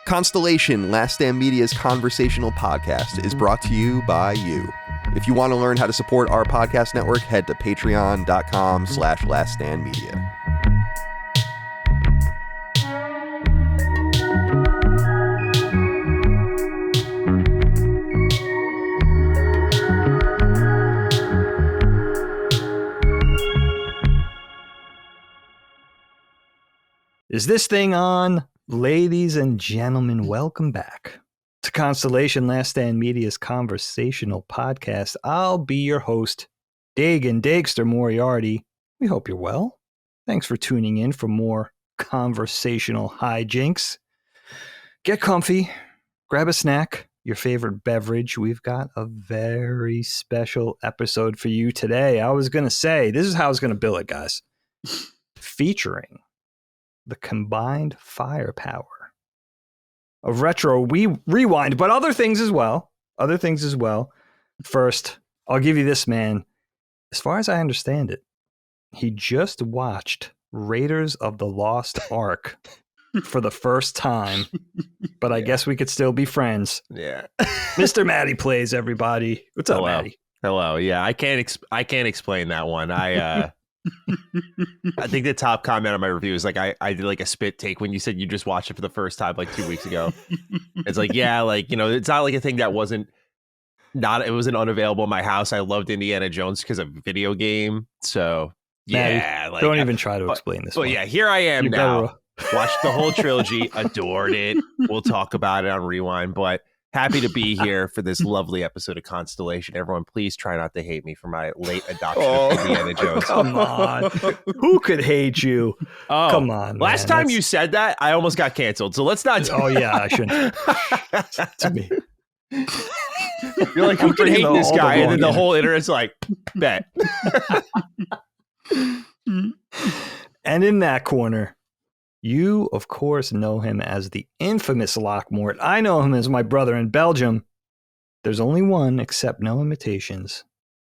Constellation, Last Stand Media's conversational podcast, is brought to you by you. If you want to learn how to support our podcast network, head to patreon.com/laststandmedia. Is this thing on? Ladies and gentlemen, welcome back to Constellation, Last Stand Media's conversational podcast. I'll be your host, Dagster Moriarty. We hope you're well. Thanks for tuning in for more conversational hijinks. Get comfy, grab a snack, your favorite beverage. We've got a very special episode for you today. I was going to say, this is how I was going to bill it, guys. Featuring the combined firepower of retro rewind, but other things as well. First, I'll give you this, man. As far as I understand it, he just watched Raiders of the Lost Ark for the first time, but I guess we could still be friends. Yeah. Mr. Matty plays, everybody. What's up, Matty? Hello. Yeah, I can't explain that one. I think the top comment on my review is like I did like a spit take when you said you just watched it for the first time like 2 weeks ago. It's like, yeah, like, you know, it's not like a thing that it wasn't unavailable in my house. I loved Indiana Jones because of video game. So yeah, Matty, like, don't even try to explain this. But yeah, here I am now. Watched the whole trilogy, adored it. We'll talk about it on Rewind, but happy to be here for this lovely episode of Constellation. Everyone, please try not to hate me for my late adoption of Indiana Jones. Come on. Who could hate you? Oh, come on. Last time you said that, I almost got canceled. So let's not. Oh, yeah, I shouldn't. To me. You're like, who can hate this guy? And then the whole internet's like, bet. And in that corner, you, of course, know him as the infamous Lockmort. I know him as my brother in Belgium. There's only one, except no imitations.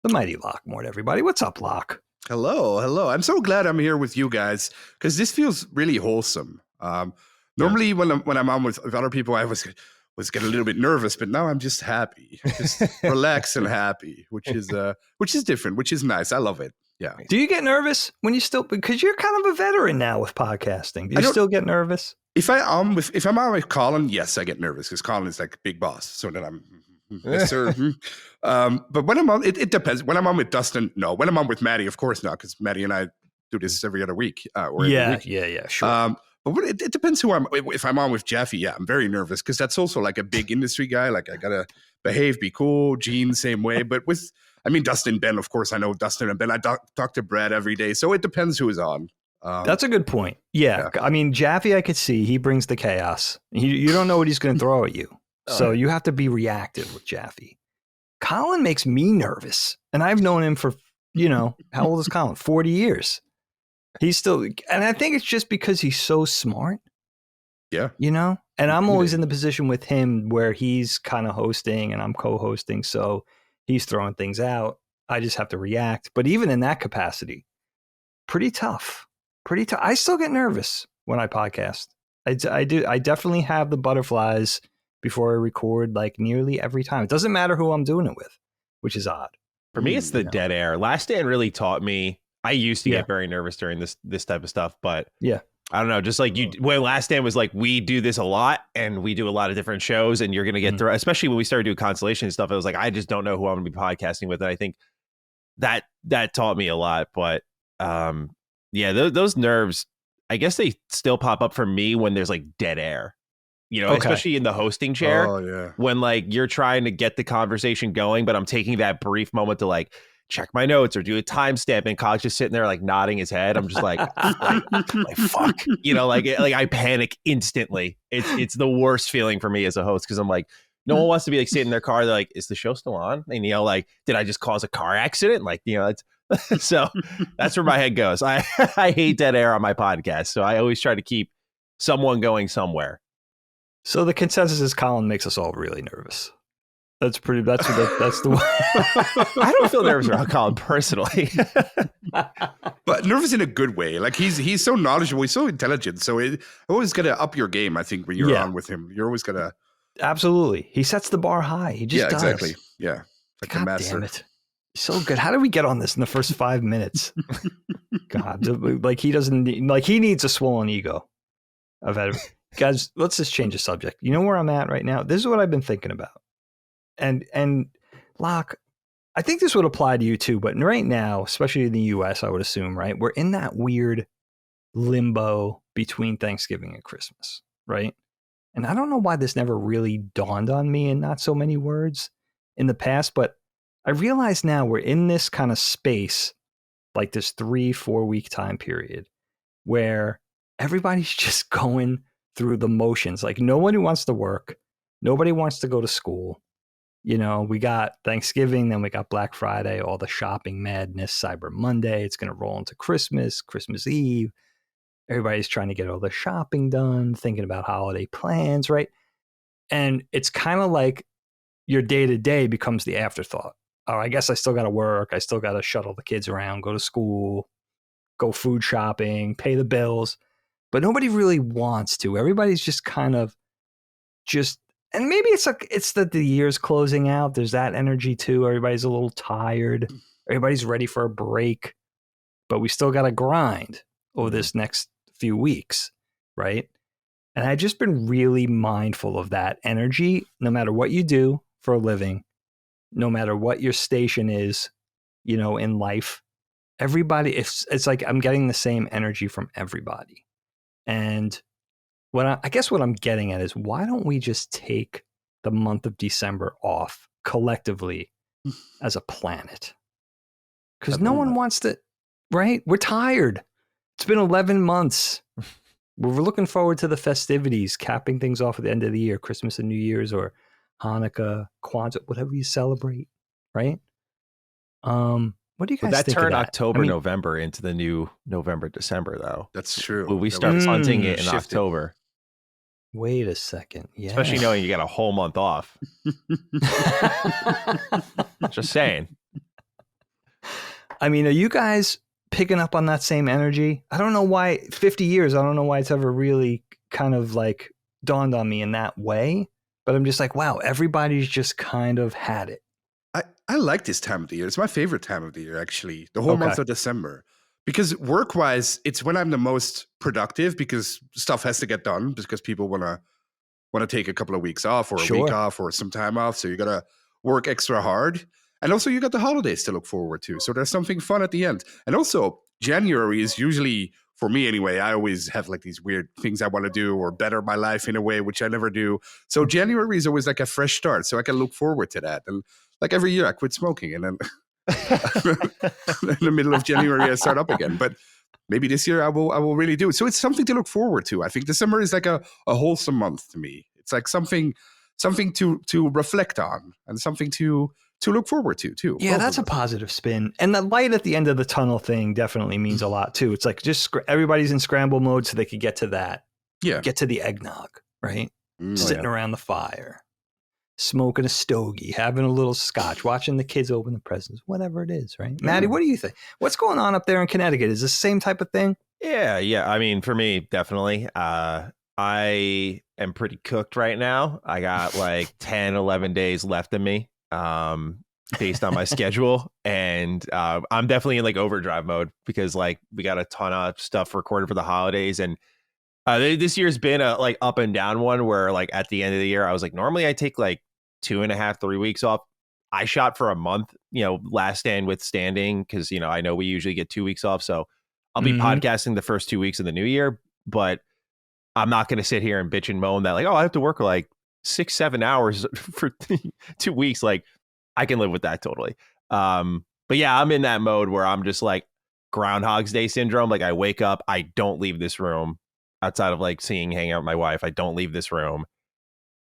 The mighty Lockmort, everybody. What's up, Lock? Hello. I'm so glad I'm here with you guys because this feels really wholesome. Normally, when I'm on with other people, I was getting a little bit nervous, but now I'm just happy, just relaxed and happy, which is different, which is nice. I love it. Yeah. Do you get nervous when you still, because you're kind of a veteran now with podcasting? Do you still get nervous? If I'm on with Colin, yes, I get nervous because Colin is like big boss. So then I'm, yes, sir. But when I'm on, it depends. When I'm on with Dustin, no. When I'm on with Matty, of course not, because Matty and I do this every other week. Or every week. Yeah, sure. But it depends who I'm. If I'm on with Jeffy, yeah, I'm very nervous because that's also like a big industry guy. Like I gotta behave, be cool. Gene, same way. But Dustin, Ben, of course, I know Dustin and Ben. I talk to Brad every day, so it depends who is on. That's a good point. Yeah. I mean, Jaffe, I could see he brings the chaos. You don't know what he's going to throw at you, so you have to be reactive with Jaffe. Colin makes me nervous, and I've known him for how old is Colin? 40 years. He's still, and I think it's just because he's so smart. Yeah. And I'm always in the position with him where he's kind of hosting and I'm co-hosting. So he's throwing things out. I just have to react. But even in that capacity, pretty tough. I still get nervous when I podcast. I do. I definitely have the butterflies before I record, like nearly every time. It doesn't matter who I'm doing it with, which is odd. For me, it's the dead air. Last Stand really taught me. I used to get very nervous during this type of stuff, but I don't know. Just like when Last Stand was like, we do this a lot and we do a lot of different shows and you're going to get through, especially when we started doing Constellation and stuff. I was like, I just don't know who I'm going to be podcasting with. And I think that taught me a lot, but those nerves, I guess they still pop up for me when there's like dead air, especially in the hosting chair. Oh yeah. When like you're trying to get the conversation going, but I'm taking that brief moment to like check my notes or do a timestamp, and Cogg's just sitting there like nodding his head. I'm just like fuck, like I panic instantly. It's the worst feeling for me as a host because I'm like, no one wants to be like sitting in their car. They're like, is the show still on? And like, did I just cause a car accident? Like, it's so that's where my head goes. I hate dead air on my podcast, so I always try to keep someone going somewhere. So the consensus is Colin makes us all really nervous. That's the way. I don't feel nervous around Colin personally. But nervous in a good way. Like he's so knowledgeable, he's so intelligent. So it always got to up your game, I think, when you're on with him. You're always going to... Absolutely. He sets the bar high. He just does. Exactly. Yeah. Like God damn it. So good. How did we get on this in the first 5 minutes? God, like he needs a swollen ego. Guys, let's just change the subject. You know where I'm at right now? This is what I've been thinking about. And Locke, I think this would apply to you too, but right now, especially in the US, I would assume, right? We're in that weird limbo between Thanksgiving and Christmas, right? And I don't know why this never really dawned on me in not so many words in the past, but I realize now we're in this kind of space, like this 3-4 week time period where everybody's just going through the motions. Like nobody wants to work. Nobody wants to go to school. You know, we got Thanksgiving, then we got Black Friday, all the shopping madness, Cyber Monday. It's going to roll into Christmas, Christmas Eve. Everybody's trying to get all the shopping done, thinking about holiday plans, right? And it's kind of like your day-to-day becomes the afterthought. Oh, I guess I still got to work. I still got to shuttle the kids around, go to school, go food shopping, pay the bills. But nobody really wants to. Everybody's just kind of and maybe it's that the year's closing out. There's that energy too. Everybody's a little tired. Everybody's ready for a break, but we still got to grind over this next few weeks, right? And I've just been really mindful of that energy, no matter what you do for a living, no matter what your station is, you know, in life. Everybody, it's like I'm getting the same energy from everybody. And I guess what I'm getting at is, why don't we just take the month of December off collectively as a planet? Because no one wants to, right? We're tired. It's been 11 months. We're looking forward to the festivities, capping things off at the end of the year, Christmas and New Year's, or Hanukkah, Kwanzaa, whatever you celebrate, right? What do you guys think? That turn October, November into the new November, December, though. That's true. Will we start hunting it in October? Wait a second. Yeah. Especially knowing you got a whole month off. Just saying. I mean, are you guys picking up on that same energy? I don't know why, 50 years, I don't know why it's ever really kind of like dawned on me in that way. But I'm just like, wow, everybody's just kind of had it. I like this time of the year. It's my favorite time of the year, actually. The whole month of December. Because work-wise, it's when I'm the most productive, because stuff has to get done, because people want to take a couple of weeks off, or a week off, or some time off. So you got to work extra hard. And also you got the holidays to look forward to. So there's something fun at the end. And also January is usually, for me anyway, I always have like these weird things I want to do or better my life in a way, which I never do. So January is always like a fresh start. So I can look forward to that. And like every year I quit smoking, and then in the middle of January I start up again. But maybe this year I will really do it. So it's something to look forward to. I think December is like a wholesome month to me. It's like something to reflect on, and something to look forward to too. Yeah, that's a positive spin. And the light at the end of the tunnel thing definitely means a lot too. It's like just everybody's in scramble mode so they could get to that. Yeah. Get to the eggnog, right? Sitting around the fire, smoking a stogie, having a little scotch, watching the kids open the presents, whatever it is, right? Matty, what do you think? What's going on up there in Connecticut? Is this the same type of thing? Yeah. I mean, for me, definitely. I am pretty cooked right now. I got like 10, 11 days left of me, based on my schedule. And I'm definitely in like overdrive mode, because like we got a ton of stuff recorded for the holidays. And this year's been a like up and down one, where like at the end of the year, I was like, normally I take like 2.5, 3 weeks off. I shot for a month, Last Stand Withstanding, because, I know we usually get 2 weeks off. So I'll be podcasting the first 2 weeks of the new year, but I'm not going to sit here and bitch and moan that like, oh, I have to work like 6-7 hours for 2 weeks. Like, I can live with that totally. But yeah, I'm in that mode where I'm just like Groundhog's Day syndrome. Like I wake up, I don't leave this room outside of like hang out with my wife. I don't leave this room,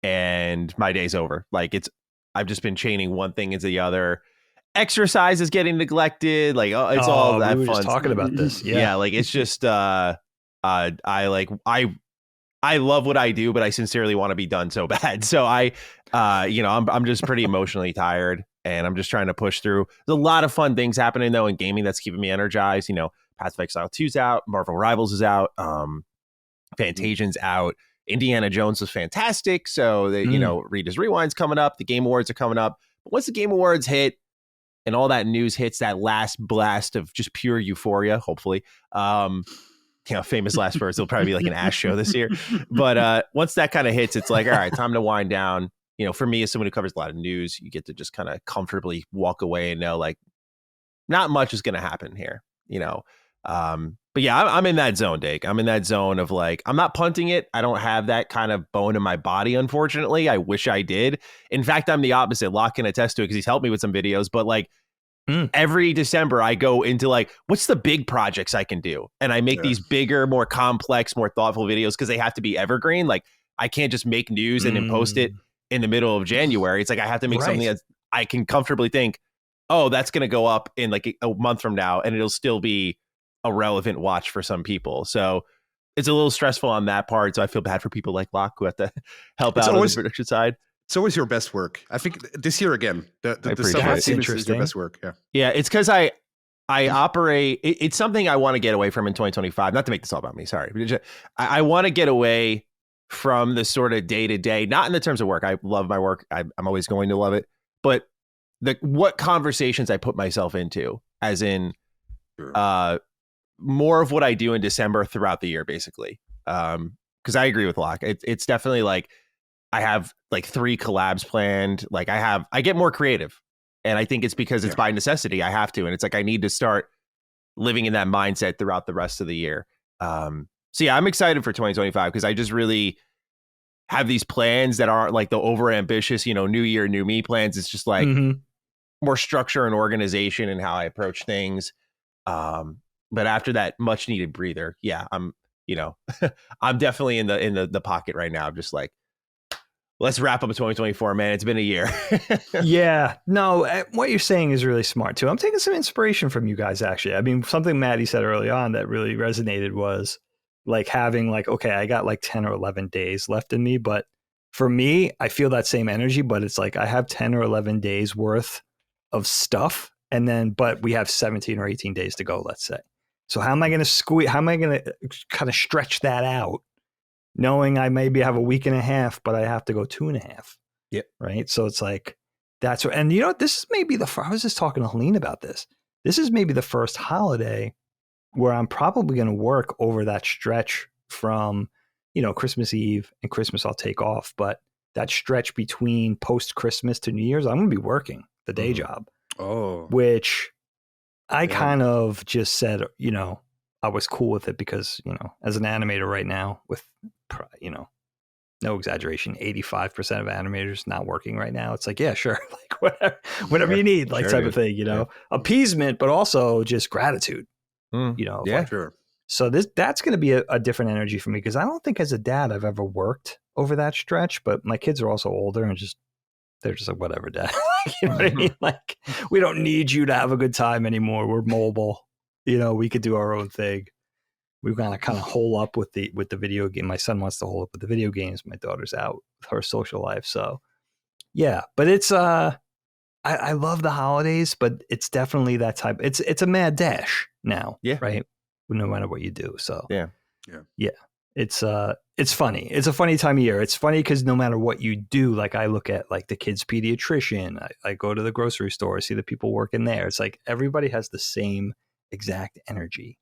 and my day's over. Like I've just been chaining one thing into the other. Exercise is getting neglected. Like, it's all that we were fun. Just talking about this. Yeah. Like it's just, I love what I do, but I sincerely want to be done so bad. So I'm just pretty emotionally tired, and I'm just trying to push through. There's a lot of fun things happening though in gaming that's keeping me energized. Path of Exile 2's out, Marvel Rivals is out, Fantasian's out. Indiana Jones was fantastic. So Rita's Rewind's coming up. The Game Awards are coming up. But once the Game Awards hit and all that news hits, that last blast of just pure euphoria, hopefully. Famous last words. It'll probably be like an ass show this year. But once that kind of hits, it's like, all right, time to wind down. For me, as someone who covers a lot of news, you get to just kind of comfortably walk away and know like not much is going to happen here, But yeah, I'm in that zone, Dake. I'm in that zone of like, I'm not punting it. I don't have that kind of bone in my body, unfortunately. I wish I did. In fact, I'm the opposite. Locke can attest to it because he's helped me with some videos. But like every December, I go into like, what's the big projects I can do? And I make these bigger, more complex, more thoughtful videos because they have to be evergreen. Like I can't just make news and then post it in the middle of January. It's like I have to make something that I can comfortably think, oh, that's going to go up in like a month from now, and it'll still be a relevant watch for some people. So it's a little stressful on that part. So I feel bad for people like Locke who have to help out on the production side. It's always your best work. I think this year again, the summer is your best work. Yeah. It's because I operate. It's something I want to get away from in 2025. Not to make this all about me. Sorry. I want to get away from the sort of day to day, not in the terms of work. I love my work. I'm always going to love it. But what conversations I put myself into, as in more of what I do in December throughout the year, basically. Because I agree with Locke. It's definitely like I have like 3 collabs planned. Like I get more creative, and I think it's because it's by necessity. I have to, and it's like I need to start living in that mindset throughout the rest of the year. So yeah, I'm excited for 2025 because I just really have these plans that aren't like the over ambitious, new year, new me plans. It's just like more structure and organization in how I approach things. But after that much needed breather, yeah, I'm definitely in the pocket right now. Just like, let's wrap up 2024, man. It's been a year. Yeah, no, what you're saying is really smart too. I'm taking some inspiration from you guys, actually. I mean, something Matty said early on that really resonated was like having like, okay, I got like 10 or 11 days left in me. But for me, I feel that same energy, but it's like I have 10 or 11 days worth of stuff. And then, but we have 17 or 18 days to go, let's say. So how am I going to kind of stretch that out, knowing I maybe have a week and a half, but I have to go 2.5. Yep. Right. So it's like, that's what, and this is maybe I was just talking to Helene about this. This is maybe the first holiday where I'm probably going to work over that stretch from, Christmas Eve and Christmas I'll take off. But that stretch between post-Christmas to New Year's, I'm going to be working the day job. Oh. Which I kind of just said, I was cool with it because, as an animator right now with, no exaggeration, 85% of animators not working right now. It's like, yeah, sure. Like whatever you need, like type of thing, appeasement, but also just gratitude. Sure. So that's going to be a different energy for me because I don't think as a dad I've ever worked over that stretch, but my kids are also older and they're just like, whatever, Dad. You know what I mean? Like, we don't need you to have a good time anymore. We're mobile. We could do our own thing. We've got to kind of hole up with the video game. My son wants to hole up with the video games. My daughter's out with her social life. So yeah, but it's I love the holidays, but it's definitely that type. It's a mad dash now. Yeah. Right. No matter what you do. So yeah. It's funny. It's a funny time of year. It's funny because no matter what you do, like I look at like the kids' pediatrician, I go to the grocery store, see the people working there. It's like everybody has the same exact energy.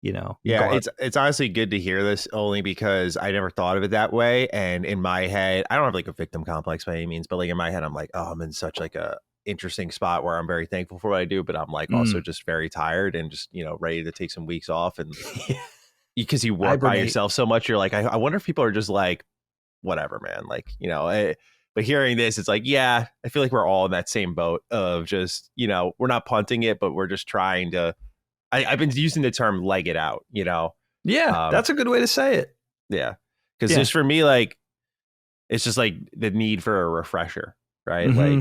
Yeah, it's honestly good to hear this only because I never thought of it that way. And in my head, I don't have like a victim complex by any means, but like in my head, I'm like, oh, I'm in such like a interesting spot where I'm very thankful for what I do, but I'm like also just very tired and just, ready to take some weeks off. And because you work by yourself so much, you're like, I wonder if people are just like, whatever, man. Like, but hearing this, it's like, yeah, I feel like we're all in that same boat of just, we're not punting it, but we're just trying to, I've been using the term leg it out, Yeah, that's a good way to say it. Yeah. Because just for me, like, it's just like the need for a refresher, right? Mm-hmm.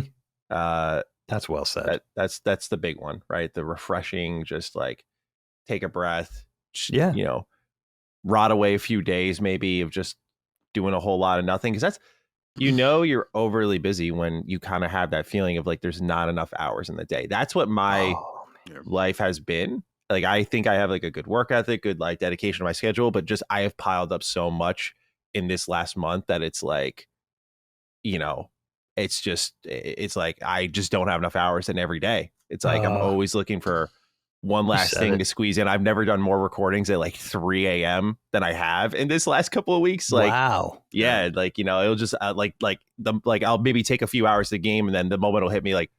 Like, that's well said. That's the big one, right? The refreshing, just like take a breath, rot away a few days maybe of just doing a whole lot of nothing. Because that's, you're overly busy when you kind of have that feeling of like there's not enough hours in the day. That's what my life has been. Like, I think I have like a good work ethic, good like dedication to my schedule, but just I have piled up so much in this last month that it's like, it's like I just don't have enough hours in every day. It's like I'm always looking for one last thing to squeeze in. I've never done more recordings at like 3 a.m. than I have in this last couple of weeks. Like, wow. Yeah. Like, it'll just like I'll maybe take a few hours to game, and then the moment will hit me like,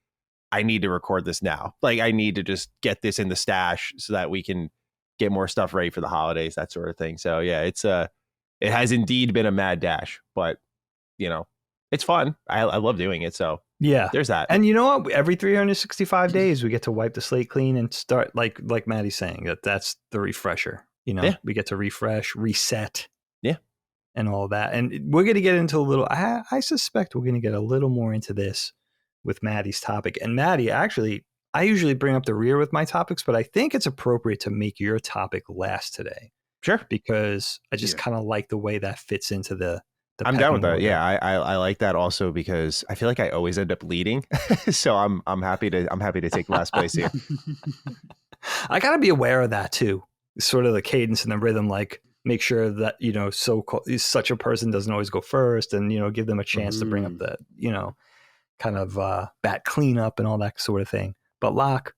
I need to record this now. Like, I need to just get this in the stash so that we can get more stuff ready for the holidays, that sort of thing. So yeah, it has indeed been a mad dash, but it's fun. I love doing it. So yeah, there's that. And you know what? Every 365 days, we get to wipe the slate clean and start, like Matty's saying, that's the refresher. We get to refresh, reset, and all that. And we're going to get into a little. I suspect we're going to get a little more into this with Matty's topic. And Matty, actually, I usually bring up the rear with my topics, but I think it's appropriate to make your topic last today. Sure, because I just kind of like the way that fits into the I'm down with that. Yeah, I like that also because I feel like I always end up leading, so I'm happy to take last place here. I got to be aware of that too, sort of the cadence and the rhythm. Like, make sure that such a person doesn't always go first, and give them a chance to bring up the kind of bat cleanup and all that sort of thing. But Locke,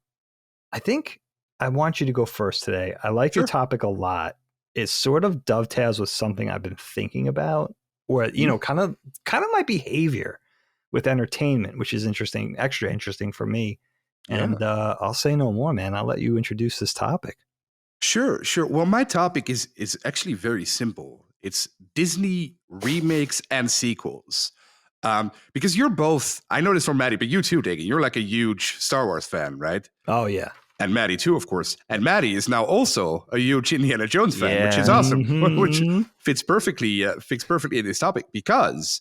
I think I want you to go first today. I like your topic a lot. It sort of dovetails with something I've been thinking about. Or, kind of my behavior with entertainment, which is interesting, extra interesting for me. And I'll say no more, man. I'll let you introduce this topic. Sure. Well, my topic is actually very simple. It's Disney remakes and sequels. Because you're both, I know this from Matty, but you too, Dagan, you're like a huge Star Wars fan, right? Oh, yeah. And Matty too, of course. And Matty is now also a huge Indiana Jones fan, which is awesome, which fits perfectly in this topic because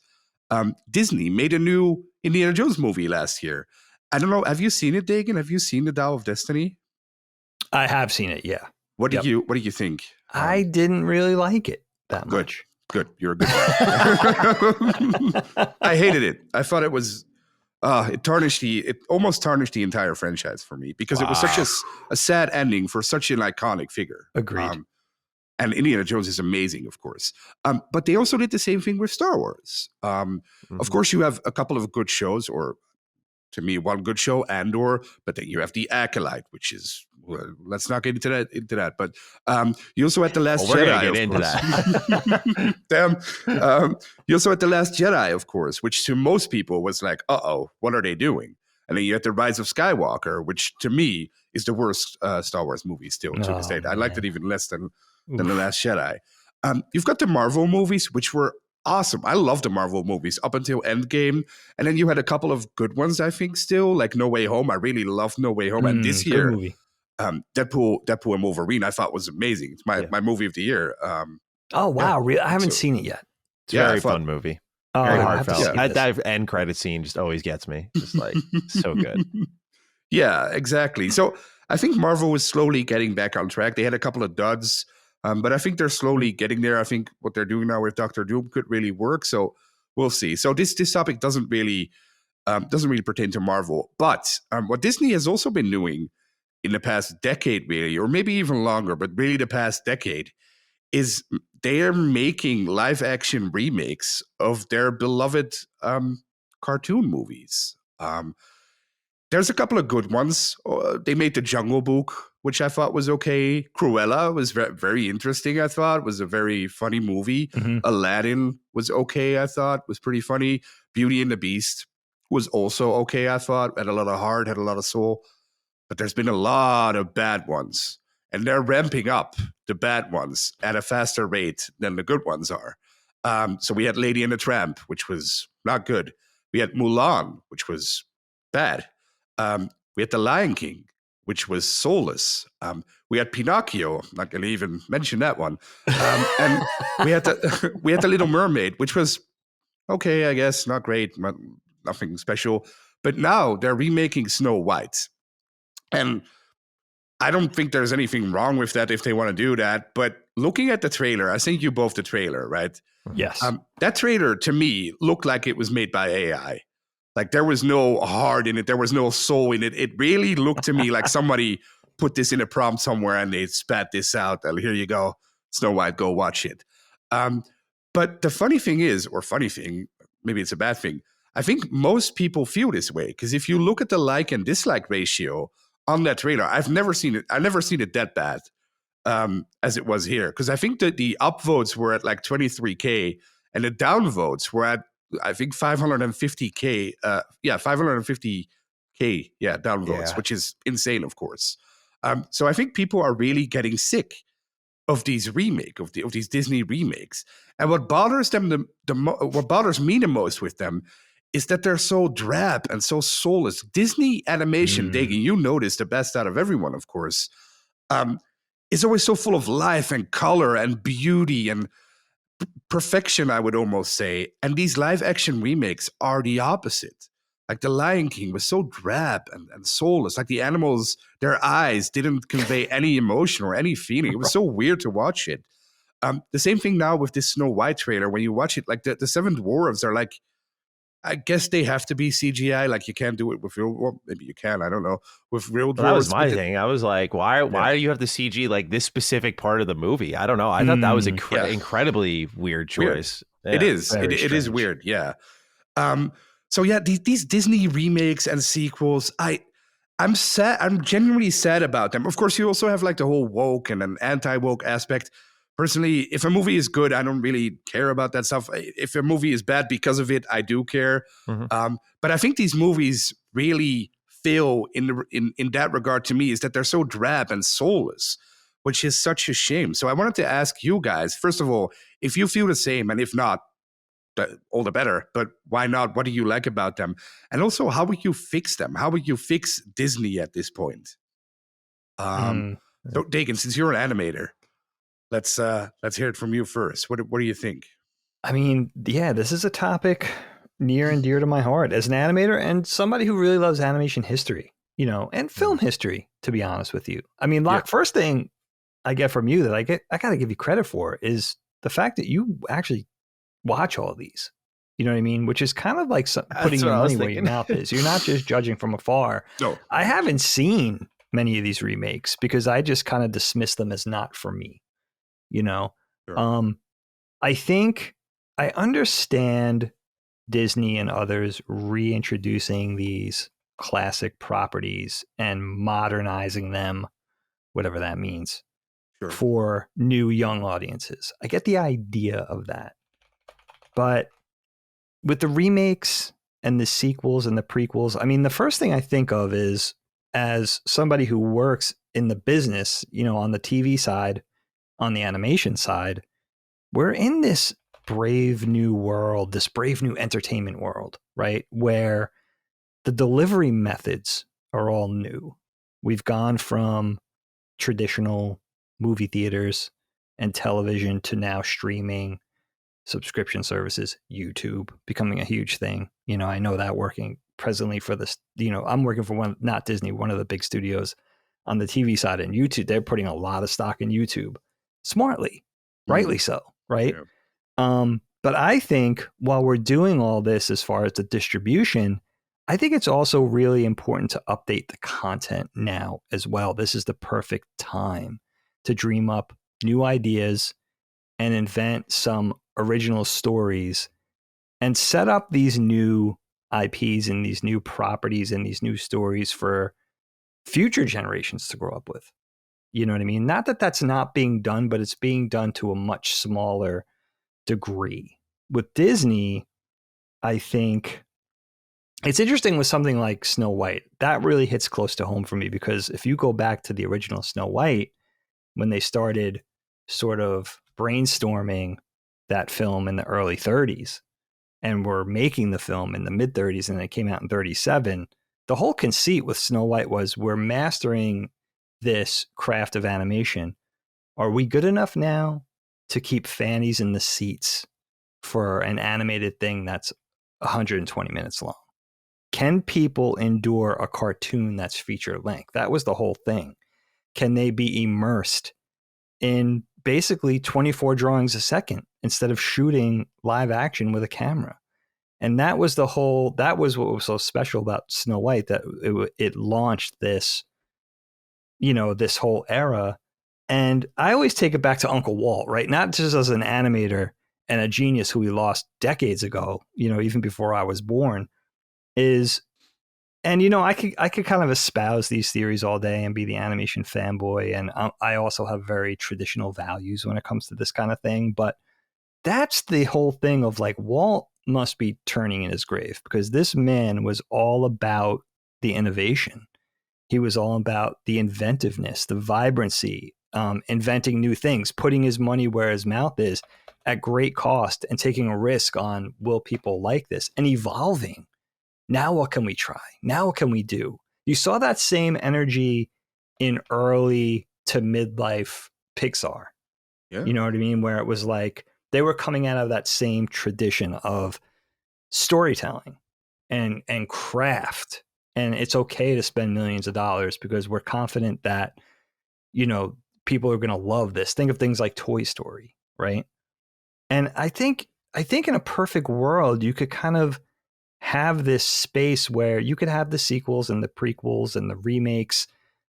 Disney made a new Indiana Jones movie last year. I don't know. Have you seen it, Dagan? Have you seen The Dial of Destiny? I have seen it. Yeah. What do you think? I didn't really like it that much. Good. You're a good guy. I hated it. I thought it was. It almost tarnished the entire franchise for me because it was such a sad ending for such an iconic figure. Agreed. And Indiana Jones is amazing, of course. But they also did the same thing with Star Wars. Of course, you have a couple of good shows, or to me, one good show, but then you have The Acolyte, which is, let's not get into that. But you also had The Last Jedi. We're going to get into that. Damn. You also had The Last Jedi, of course, which to most people was like, uh-oh, what are they doing? And then you had The Rise of Skywalker, which to me is the worst Star Wars movie still to this day. I liked it even less than The Last Jedi. You've got the Marvel movies, which were awesome. I love the Marvel movies up until Endgame. And then you had a couple of good ones, I think, still, like No Way Home. I really loved No Way Home. And this year, Deadpool and Wolverine, I thought was amazing. It's my movie of the year. Oh, wow. I haven't seen it yet. It's a very fun movie. Very heartfelt. That end credit scene just always gets me. Just like so good. Yeah, exactly. So I think Marvel was slowly getting back on track. They had a couple of duds. But I think they're slowly getting there. I think what they're doing now with Doctor Doom could really work. So we'll see. So this topic doesn't really pertain to Marvel. But what Disney has also been doing in the past decade, really, or maybe even longer, but really the past decade, is they're making live action remakes of their beloved cartoon movies. There's a couple of good ones. They made The Jungle Book, which I thought was okay. Cruella was very interesting, I thought. Was a very funny movie. Aladdin was okay, I thought. Was pretty funny. Beauty and the Beast was also okay, I thought. Had a lot of heart, had a lot of soul. But there's been a lot of bad ones. And they're ramping up the bad ones at a faster rate than the good ones are. So we had Lady and the Tramp, which was not good. We had Mulan, which was bad. We had The Lion King, which was soulless. We had Pinocchio. I'm not going to even mention that one. And we had the Little Mermaid, which was okay, I guess, not great, nothing special. But now they're remaking Snow White, and I don't think there's anything wrong with that if they want to do that. But looking at the trailer, I think you both the trailer, right? Yes. That trailer to me looked like it was made by AI. Like there was no heart in it. There was no soul in it. It really looked to me like somebody put this in a prompt somewhere and they spat this out. And here you go, Snow White, go watch it. But the funny thing is, maybe it's a bad thing, I think most people feel this way. Because if you look at the like and dislike ratio on that trailer, I've never seen it that bad as it was here. Because I think that the upvotes were at like 23K and the downvotes were at, I think 550K. 550K. Downvotes, which is insane, of course. So I think people are really getting sick of these of these Disney remakes. And what bothers them what bothers me the most with them is that they're so drab and so soulless. Disney animation, Daggy, you know this the best out of everyone, of course. Is always so full of life and color and beauty and perfection, I would almost say. And these live action remakes are the opposite. Like The Lion King was so drab and soulless. Like the animals, their eyes didn't convey any emotion or any feeling. It was so weird to watch it. The same thing now with this Snow White trailer. When you watch it, like the seven dwarves are like, I guess they have to be CGI. Like you can't do it with real. Well, maybe you can. I don't know. With real dwarves. That was my thing. I was like, why do you have to CG like this specific part of the movie? I don't know. I thought that was incredibly weird choice. Weird. Yeah. It is. It is weird. Yeah. So yeah, these Disney remakes and sequels, I'm sad. I'm genuinely sad about them. Of course, you also have like the whole woke and an anti-woke aspect. Personally, if a movie is good, I don't really care about that stuff. If a movie is bad because of it, I do care. Mm-hmm. But I think these movies really fail in that regard to me, is that they're so drab and soulless, which is such a shame. So I wanted to ask you guys, first of all, if you feel the same, and if not, all the better, but why not? What do you like about them? And also, how would you fix them? How would you fix Disney at this point? So Dagan, since you're an animator, let's hear it from you first. What do you think? I mean, yeah, this is a topic near and dear to my heart as an animator and somebody who really loves animation history, and film history, to be honest with you. I mean, first thing I get from you that I got to give you credit for is the fact that you actually watch all of these, you know what I mean? Which is kind of like putting your money where your mouth is. You're not just judging from afar. No, I haven't seen many of these remakes because I just kind of dismiss them as not for me. Sure. I think I understand Disney and others reintroducing these classic properties and modernizing them, whatever that means, for new young audiences. I get the idea of that. But with the remakes and the sequels and the prequels, I mean, the first thing I think of is, as somebody who works in the business, on the TV side, on the animation side, we're in this brave new world, this brave new entertainment world, right? Where the delivery methods are all new. We've gone from traditional movie theaters and television to now streaming, subscription services, YouTube becoming a huge thing. I know that working presently for this, I'm working for not Disney, one of the big studios on the TV side, and YouTube, they're putting a lot of stock in YouTube smartly, rightly so, right? Yeah. But I think while we're doing all this as far as the distribution, I think it's also really important to update the content now as well. This is the perfect time to dream up new ideas and invent some original stories and set up these new IPs and these new properties and these new stories for future generations to grow up with. You know what I mean? Not that that's not being done, but it's being done to a much smaller degree. With Disney, I think it's interesting with something like Snow White. That really hits close to home for me, because if you go back to the original Snow White, when they started sort of brainstorming that film in the early 30s and were making the film in the mid 30s, and it came out in 37, the whole conceit with Snow White was, we're mastering this craft of animation. Are we good enough now to keep fannies in the seats for an animated thing that's 120 minutes long? Can people endure a cartoon that's feature length? That was the whole thing. can they be immersed in basically 24 drawings a second instead of shooting live action with a camera? And that was what was so special about Snow White, that it launched this, this whole era. And I always take it back to Uncle Walt, right? Not just as an animator and a genius who we lost decades ago, even before I was born, and I could kind of espouse these theories all day and be the animation fanboy. And I also have very traditional values when it comes to this kind of thing. But that's the whole thing of like, Walt must be turning in his grave, because this man was all about the innovation. He was all about the inventiveness, the vibrancy, inventing new things, putting his money where his mouth is at great cost, and taking a risk on, will people like this, and evolving. Now what can we try? Now what can we do? You saw that same energy in early to midlife Pixar. Yeah. You know what I mean? Where it was like they were coming out of that same tradition of storytelling and craft. And it's okay to spend millions of dollars because we're confident that, people are going to love this. Think of things like Toy Story, right? And I think in a perfect world, you could kind of have this space where you could have the sequels and the prequels and the remakes,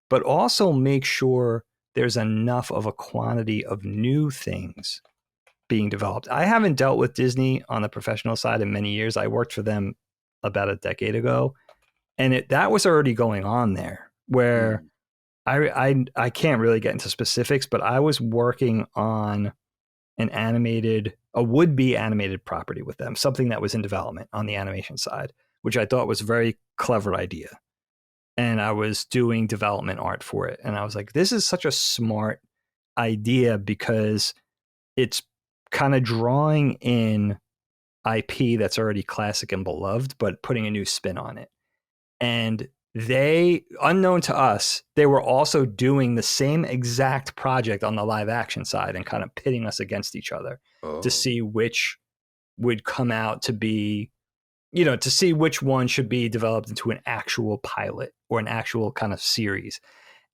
but also make sure there's enough of a quantity of new things being developed. I haven't dealt with Disney on the professional side in many years. I worked for them about a decade ago, and that was already going on there, where I can't really get into specifics, but I was working on a would-be animated property with them, something that was in development on the animation side, which I thought was a very clever idea. And I was doing development art for it. And I was like, this is such a smart idea, because it's kind of drawing in IP that's already classic and beloved, but putting a new spin on it. And they, unknown to us, they were also doing the same exact project on the live action side and kind of pitting us against each other to see which would come out to be, to see which one should be developed into an actual pilot or an actual kind of series.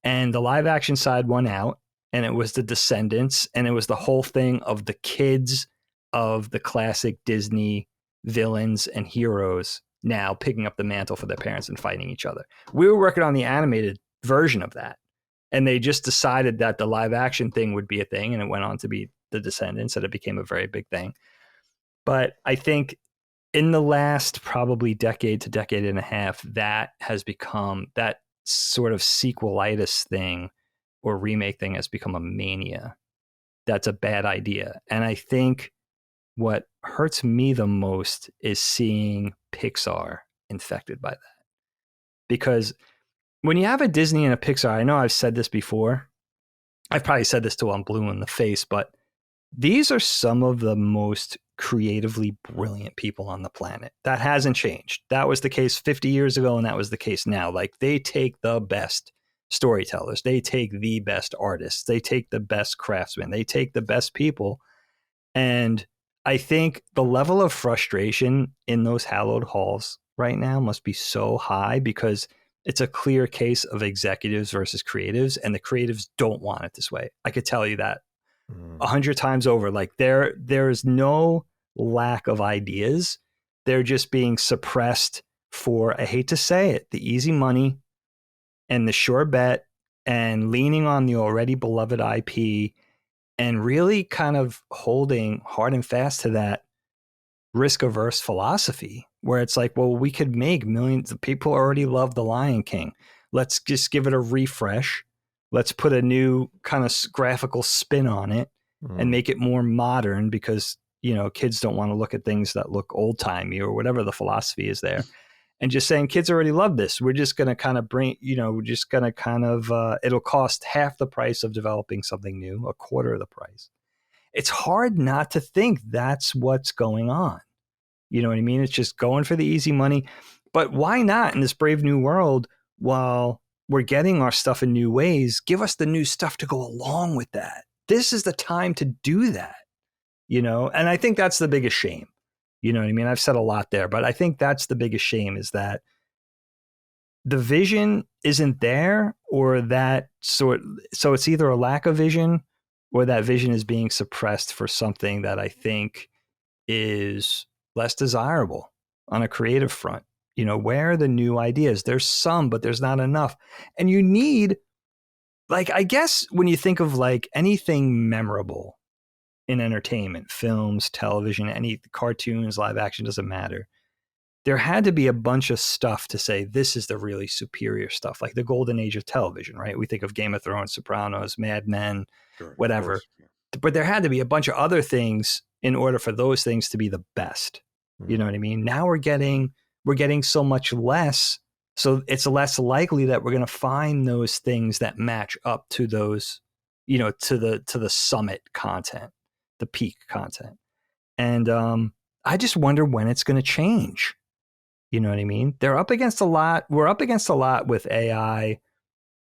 And the live action side won out, and it was the Descendants, and it was the whole thing of the kids of the classic Disney villains and heroes now picking up the mantle for their parents and fighting each other. We were working on the animated version of that, and they just decided that the live action thing would be a thing, and it went on to be the Descendants, and it became a very big thing. But I think in the last probably decade to decade and a half, that has become, that sort of sequelitis thing or remake thing has become a mania. That's a bad idea. And I think what hurts me the most is seeing Pixar infected by that. Because when you have a Disney and a Pixar, I know I've said this before. I've probably said this till I'm blue in the face, but these are some of the most creatively brilliant people on the planet. That hasn't changed. That was the case 50 years ago, and that was the case now. Like, they take the best storytellers, they take the best artists, they take the best craftsmen, they take the best people. And I think the level of frustration in those hallowed halls right now must be so high, because it's a clear case of executives versus creatives, and the creatives don't want it this way. I could tell you that 100 times over. Like, there is no lack of ideas. They're just being suppressed for, I hate to say it, the easy money and the sure bet, and leaning on the already beloved IP, and really kind of holding hard and fast to that risk-averse philosophy, where it's like, well, we could make millions of people already love The Lion King. Let's just give it a refresh. Let's put a new kind of graphical spin on it and make it more modern, because, kids don't want to look at things that look old-timey or whatever the philosophy is there. And just saying, kids already love this. We're just going to kind of it'll cost half the price of developing something new, a quarter of the price. It's hard not to think that's what's going on. You know what I mean? It's just going for the easy money. But why not, in this brave new world, while we're getting our stuff in new ways, give us the new stuff to go along with that? This is the time to do that, And I think that's the biggest shame. You know what I mean? I've said a lot there, but I think that's the biggest shame, is that the vision isn't there, or that so it's either a lack of vision or that vision is being suppressed for something that I think is less desirable on a creative front. Where are the new ideas? There's some, but there's not enough. And you need, like, I guess when you think of like anything memorable in entertainment, films, television, any cartoons, live action, doesn't matter. There had to be a bunch of stuff to say this is the really superior stuff, like the golden age of television, right? We think of Game of Thrones, Sopranos, Mad Men, whatever. But there had to be a bunch of other things in order for those things to be the best. You know what I mean? Now we're getting so much less, so it's less likely that we're going to find those things that match up to those, to the summit content, the peak content. And I just wonder when it's going to change. You know what I mean? They're up against a lot. We're up against a lot with AI,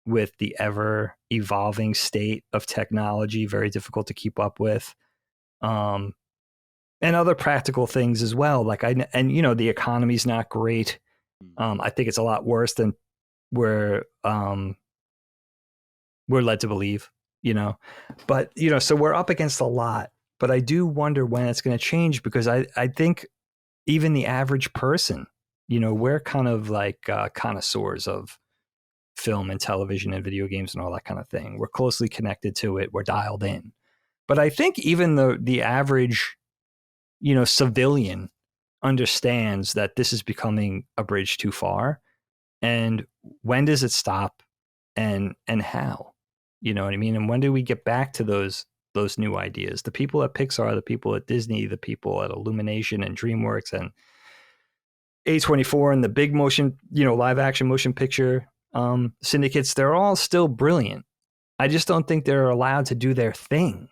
with the ever evolving state of technology, very difficult to keep up with. And other practical things as well. Like the economy's not great. I think it's a lot worse than we're led to believe, but, so we're up against a lot, but I do wonder when it's going to change, because I think even the average person, we're kind of like connoisseurs of film and television and video games and all that kind of thing. We're closely connected to it. We're dialed in. But I think even the average, civilian understands that this is becoming a bridge too far. And when does it stop, and how? You know what I mean? And when do we get back to those new ideas? The people at Pixar, the people at Disney, the people at Illumination and DreamWorks and A24 and the big motion, live action motion picture syndicates, they're all still brilliant. I just don't think they're allowed to do their thing.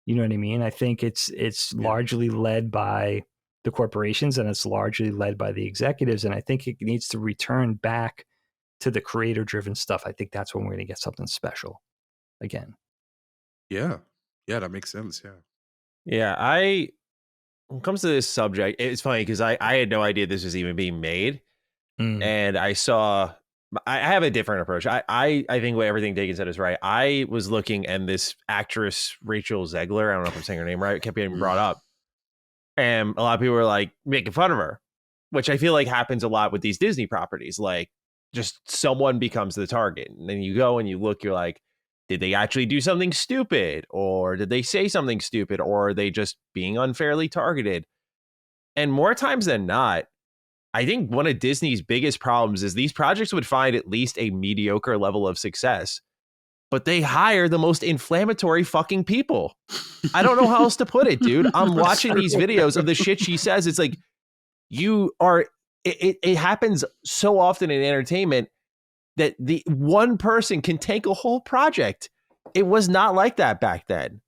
You know what I mean? I think it's largely led by the corporations, and it's largely led by the executives. And I think it needs to return back to the creator-driven stuff. I think that's when we're going to get something special again. Yeah, that makes sense. Yeah, when it comes to this subject, it's funny because I had no idea this was even being made. And I have a different approach. I think everything Dagan said is right. I was looking, and this actress, Rachel Zegler, I don't know if I'm saying her name right, kept getting brought up. And a lot of people were like making fun of her, which I feel like happens a lot with these Disney properties. Like, just someone becomes the target. And then you go and you look, you're like, did they actually do something stupid? Or did they say something stupid? Or are they just being unfairly targeted? And more times than not, I think one of Disney's biggest problems is these projects would find at least a mediocre level of success, but they hire the most inflammatory fucking people. I don't know how else to put it, dude. I'm watching these videos of the shit she says. It's like, it happens so often in entertainment that the one person can tank a whole project. It was not like that back then.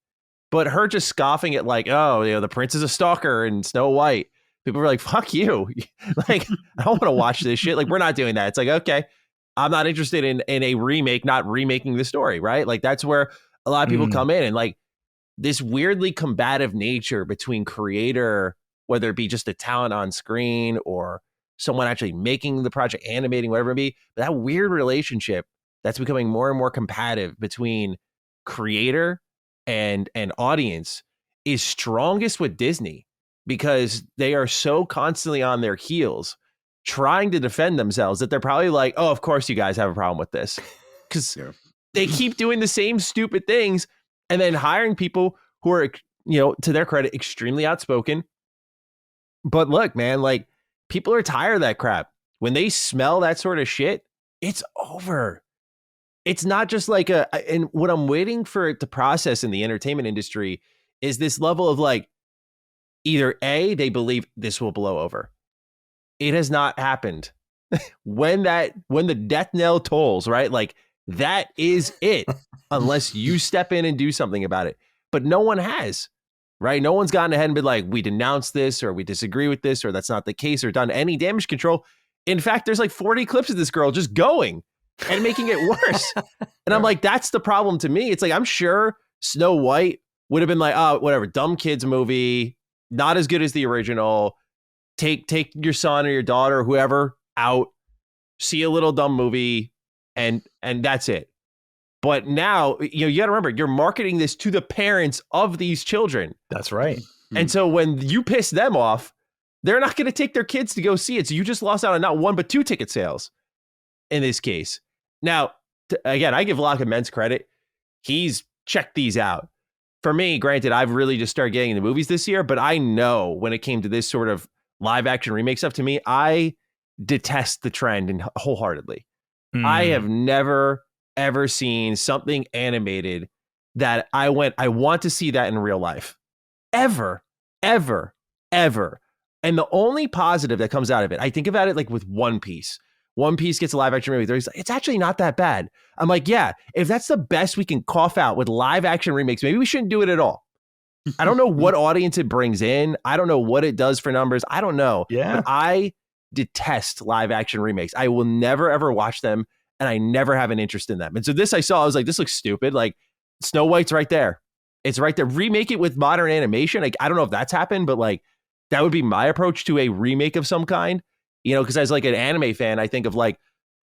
But her just scoffing at like, oh, the prince is a stalker and Snow White. People were like, fuck you. Like, I don't want to watch this shit. Like, we're not doing that. It's like, okay, I'm not interested in a remake, not remaking the story, right? Like, that's where a lot of people come in, and like this weirdly combative nature between creator, whether it be just a talent on screen or someone actually making the project, animating, whatever it be, but that weird relationship that's becoming more and more combative between creator and audience is strongest with Disney, because they are so constantly on their heels trying to defend themselves that they're probably like, oh, of course you guys have a problem with this, because they keep doing the same stupid things and then hiring people who are, to their credit, extremely outspoken. But look, man, like, people are tired of that crap. When they smell that sort of shit, it's over. It's not just like and what I'm waiting for it to process in the entertainment industry is this level of like, either A, they believe this will blow over. It has not happened. When the death knell tolls, right? Like, that is it, unless you step in and do something about it. But no one has, right? No one's gotten ahead and been like, we denounce this, or we disagree with this, or that's not the case, or done any damage control. In fact, there's like 40 clips of this girl just going and making it worse. And I'm like, that's the problem to me. It's like, I'm sure Snow White would have been like, oh, whatever, dumb kids movie, not as good as the original. Take your son or your daughter or whoever out. see a little dumb movie, and that's it. But now, you got to remember, you're marketing this to the parents of these children. That's right. And so when you piss them off, they're not going to take their kids to go see it. So you just lost out on not 1, but 2 ticket sales in this case. Now, again, I give Locke immense credit. He's checked these out. For me, granted, I've really just started getting into movies this year, but I know when it came to this sort of live action remake stuff, to me, I detest the trend and wholeheartedly. I have never, ever seen something animated that I want to see that in real life. Ever, ever, ever. And the only positive that comes out of it, I think about it like with One Piece. One Piece gets a live action movie. It's actually not that bad. I'm like, yeah, if that's the best we can cough out with live action remakes, maybe we shouldn't do it at all. I don't know what audience it brings in. I don't know what it does for numbers. I don't know. Yeah. But I detest live action remakes. I will never, ever watch them, and I never have an interest in them. And so this I saw, I was like, this looks stupid. Like, Snow White's right there. It's right there. Remake it with modern animation. Like, I don't know if that's happened, but like, that would be my approach to a remake of some kind. Because as like an anime fan, I think of like,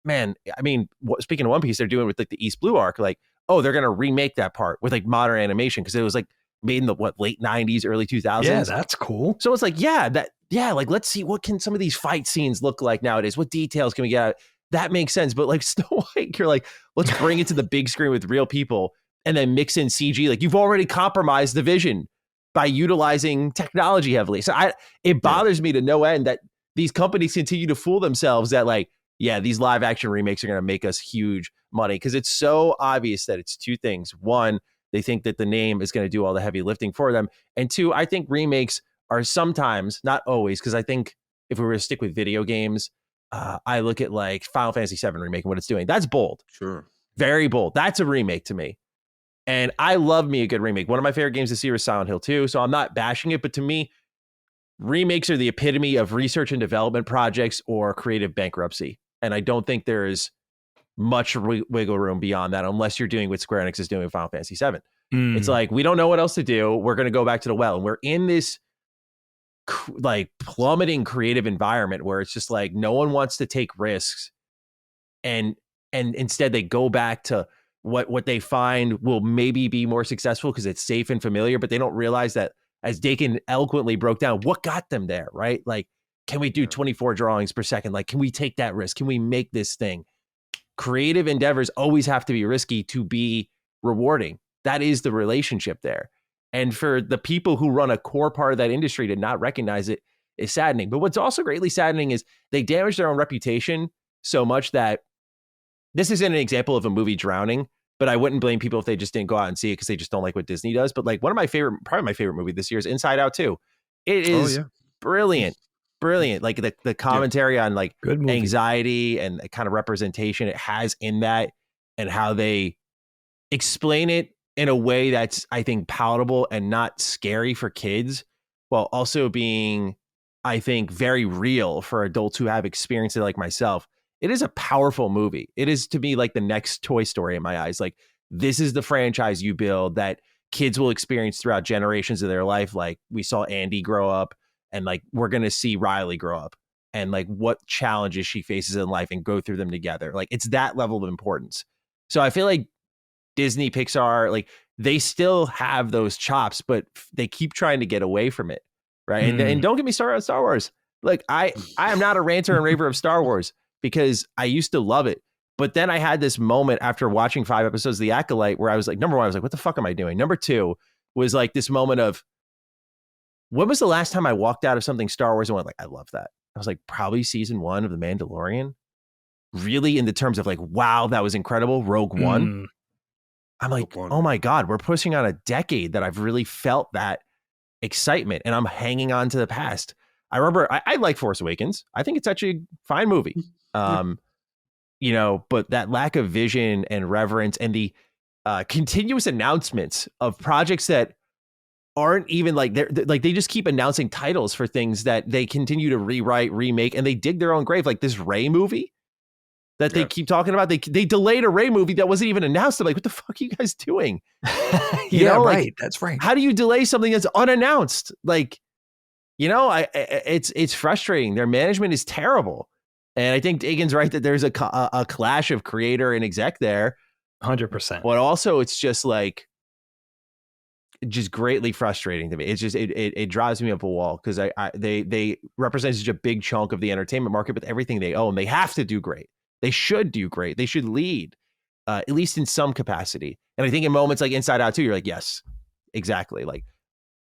man, I mean, speaking of One Piece, they're doing with like the East Blue arc, like, oh, they're going to remake that part with like modern animation because it was like made in the late 90s, early 2000s. Yeah, that's cool. So it's like, like, let's see, what can some of these fight scenes look like nowadays? What details can we get out? That makes sense. But like Snow White, you're like, let's bring it to the big screen with real people and then mix in CG. Like, you've already compromised the vision by utilizing technology heavily. So it bothers me to no end that these companies continue to fool themselves that like, yeah, these live action remakes are going to make us huge money, because it's so obvious that it's 2 things. 1, they think that the name is going to do all the heavy lifting for them. And 2, I think remakes are sometimes, not always, because I think if we were to stick with video games, I look at like Final Fantasy VII remake and what it's doing. That's bold. Sure. Very bold. That's a remake to me. And I love me a good remake. One of my favorite games this year is Silent Hill 2. So I'm not bashing it, but to me, remakes are the epitome of research and development projects or creative bankruptcy. And I don't think there is much wiggle room beyond that unless you're doing what Square Enix is doing with Final Fantasy VII. It's like, we don't know what else to do. We're going to go back to the well. And we're in this like plummeting creative environment where it's just like no one wants to take risks. And instead they go back to what they find will maybe be more successful because it's safe and familiar, but they don't realize that, as Dakin eloquently broke down, what got them there, right? Like, can we do 24 drawings per second? Like, can we take that risk? Can we make this thing? Creative endeavors always have to be risky to be rewarding. That is the relationship there. And for the people who run a core part of that industry to not recognize it is saddening. But what's also greatly saddening is they damage their own reputation so much that this isn't an example of a movie drowning, but I wouldn't blame people if they just didn't go out and see it because they just don't like what Disney does. But like, probably my favorite movie this year is Inside Out 2. It is brilliant. Like the commentary on like anxiety and the kind of representation it has in that, and how they explain it in a way that's, I think, palatable and not scary for kids, while also being, I think, very real for adults who have experienced it like myself. It is a powerful movie. It is, to me, like the next Toy Story in my eyes. Like, this is the franchise you build that kids will experience throughout generations of their life. Like, we saw Andy grow up, and like, we're going to see Riley grow up, and like what challenges she faces in life and go through them together. Like, it's that level of importance. So I feel like Disney, Pixar, like, they still have those chops, but they keep trying to get away from it. Right. And don't get me started on Star Wars. Like, I am not a ranter and raver of Star Wars, because I used to love it. But then I had this moment after watching 5 episodes of The Acolyte where I was like, number 1, I was like, what the fuck am I doing? Number 2 was like this moment of, when was the last time I walked out of something Star Wars and went like, I love that? I was like, probably season 1 of The Mandalorian. Really, in the terms of like, wow, that was incredible. Rogue One. I'm like, oh my God, we're pushing on a decade that I've really felt that excitement, and I'm hanging on to the past. I remember I like Force Awakens. I think it's actually a fine movie. But that lack of vision and reverence, and the continuous announcements of projects that aren't even like, they just keep announcing titles for things that they continue to rewrite, remake, and they dig their own grave. Like this Rey movie that they keep talking about. They delayed a Rey movie that wasn't even announced. I'm like, what the fuck are you guys doing? You know, right. Like, that's right. How do you delay something that's unannounced? Like, it's frustrating. Their management is terrible. And I think Dagan's right that there's a clash of creator and exec there. 100%. But also it's just like, just greatly frustrating to me. It's just, it drives me up a wall because they represent such a big chunk of the entertainment market with everything they own. They have to do great. They should do great. They should lead, at least in some capacity. And I think in moments like Inside Out 2, you're like, yes, exactly. Like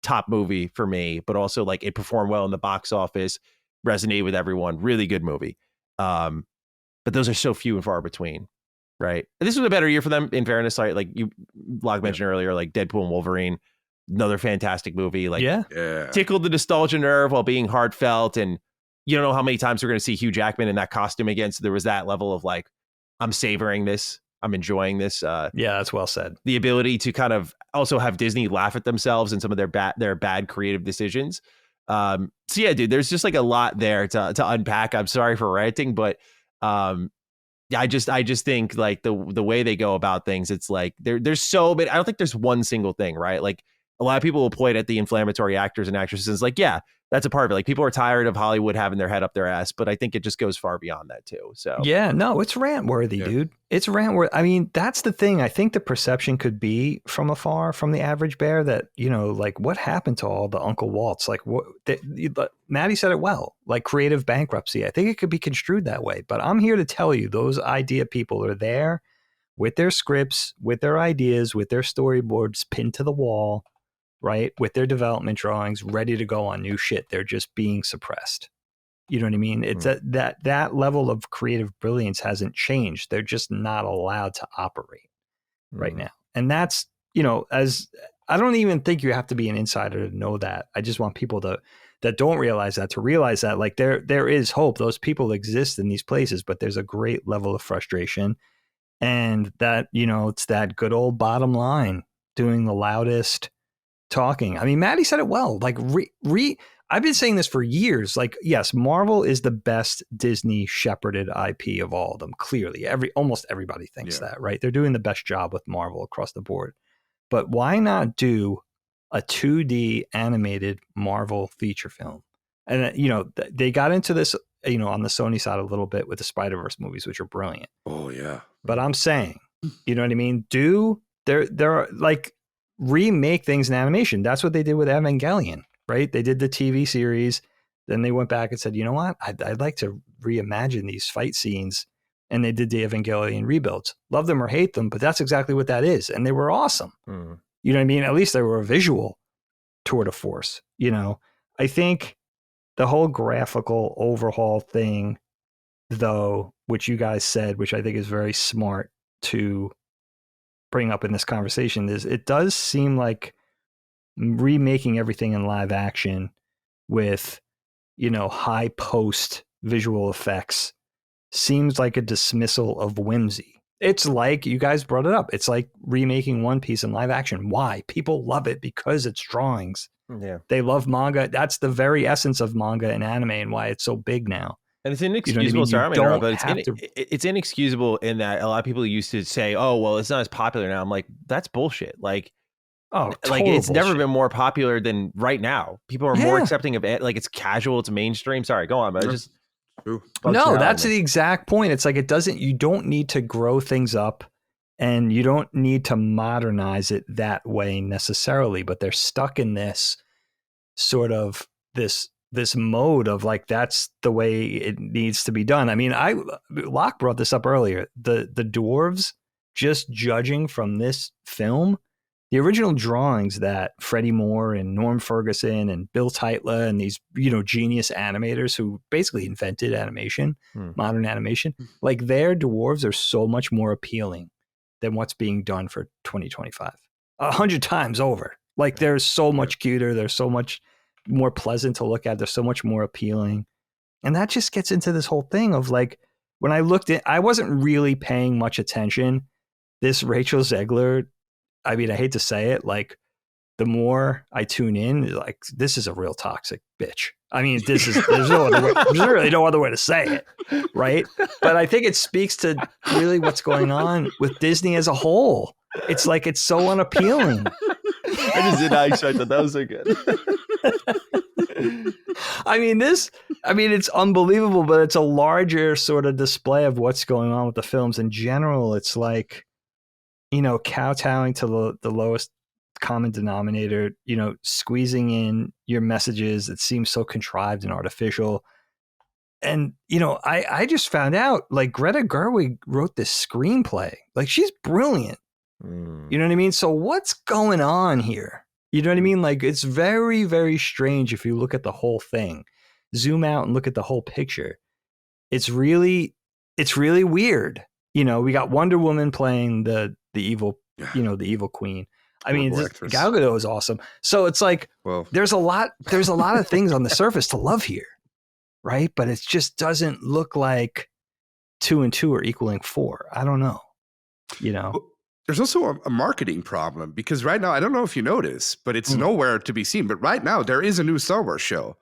top movie for me, but also like it performed well in the box office, resonated with everyone. Really good movie. But those are so few and far between. Right. And this was a better year for them, in fairness. Like you mentioned earlier, like Deadpool and Wolverine, another fantastic movie. Like, tickled the nostalgia nerve while being heartfelt. And you don't know how many times we're going to see Hugh Jackman in that costume again. So there was that level of like, I'm savoring this. I'm enjoying this. Yeah, that's well said. The ability to kind of also have Disney laugh at themselves and some of their bad creative decisions. So yeah, dude, there's just like a lot there to unpack. I'm sorry for ranting, but I just think like the way they go about things, it's like there's so many. I don't think there's one single thing, right? Like a lot of people will point at the inflammatory actors and actresses. Like, yeah, that's a part of it. Like people are tired of Hollywood having their head up their ass, but I think it just goes far beyond that too. So yeah, no, it's rant worthy, dude. It's rant worthy. I mean, that's the thing. I think the perception could be from afar, from the average bear, that, you know, like what happened to all the Uncle Walt's? Like what? Matty said it well. Like creative bankruptcy. I think it could be construed that way. But I'm here to tell you, those idea people are there with their scripts, with their ideas, with their storyboards pinned to the wall, right? With their development drawings ready to go on new shit. They're just being suppressed. You know what I mean? It's that level of creative brilliance hasn't changed. They're just not allowed to operate right now. And that's, you know, as I don't even think you have to be an insider to know that. I just want people that don't realize that to realize that like there is hope. Those people exist in these places, but there's a great level of frustration, and that, you know, it's that good old bottom line doing the loudest talking. I mean, Matty said it well. Like I've been saying this for years. Like, yes, Marvel is the best Disney shepherded IP of all of them. Clearly, almost everybody thinks that, right? They're doing the best job with Marvel across the board. But why not do a 2D animated Marvel feature film? And, you know, they got into this, you know, on the Sony side a little bit with the Spider-Verse movies, which are brilliant. Oh, yeah. But I'm saying, you know what I mean? There are like remake things in animation. That's what they did with Evangelion, right? They did the TV series. Then they went back and said, you know what? I'd like to reimagine these fight scenes. And they did the Evangelion rebuilds. Love them or hate them, but that's exactly what that is. And they were awesome. You know what I mean? At least they were a visual tour de force. You know, I think the whole graphical overhaul thing, though, which you guys said, which I think is very smart to bring up in this conversation, is it does seem like remaking everything in live action with, you know, high post visual effects seems like a dismissal of whimsy. It's like, you guys brought it up, it's like remaking One Piece in live action. Why? People love it because it's drawings. Yeah. They love manga. That's the very essence of manga and anime and why it's so big now. And it's inexcusable, sorry, but it's inexcusable in that a lot of people used to say, oh, well, it's not as popular now. I'm like, that's bullshit. Like, like it's never been more popular than right now. People are more accepting of it. Like, it's casual, it's mainstream. Sorry, go on, but I just... No, that's the exact point. It's like, you don't need to grow things up and you don't need to modernize it that way necessarily, but they're stuck in this sort of this mode of like, that's the way it needs to be done. I mean, Locke brought this up earlier. The dwarves, just judging from this film, the original drawings that Freddie Moore and Norm Ferguson and Bill Teitla and these, you know, genius animators who basically invented animation, modern animation, like their dwarves are so much more appealing than what's being done for 2025. 100 times over. Like they're so much cuter. They're so much more pleasant to look at. They're so much more appealing. And that just gets into this whole thing of like, when I looked at, I wasn't really paying much attention. This Rachel Zegler, I mean, I hate to say it, like the more I tune in, like this is a real toxic bitch. I mean, there's really no other way to say it, right? But I think it speaks to really what's going on with Disney as a whole. It's like, it's so unappealing. I just did not expect that. That was so good. I mean, I mean, it's unbelievable, but it's a larger sort of display of what's going on with the films in general. It's like, kowtowing to the lowest common denominator, squeezing in your messages that seem so contrived and artificial. And, I just found out, like, Greta Gerwig wrote this screenplay. Like, she's brilliant. You know what I mean? So what's going on here? You know what I mean? Like, it's very, very strange if you look at the whole thing. Zoom out and look at the whole picture. It's really weird. We got Wonder Woman playing the evil, the evil queen. I mean, Gal Gadot is awesome. So it's like, there's a lot of things on the surface to love here, right? But it just doesn't look like 2 and 2 are equaling 4. I don't know. There's also a marketing problem because right now, I don't know if you notice, but it's nowhere to be seen. But right now, there is a new Star Wars show,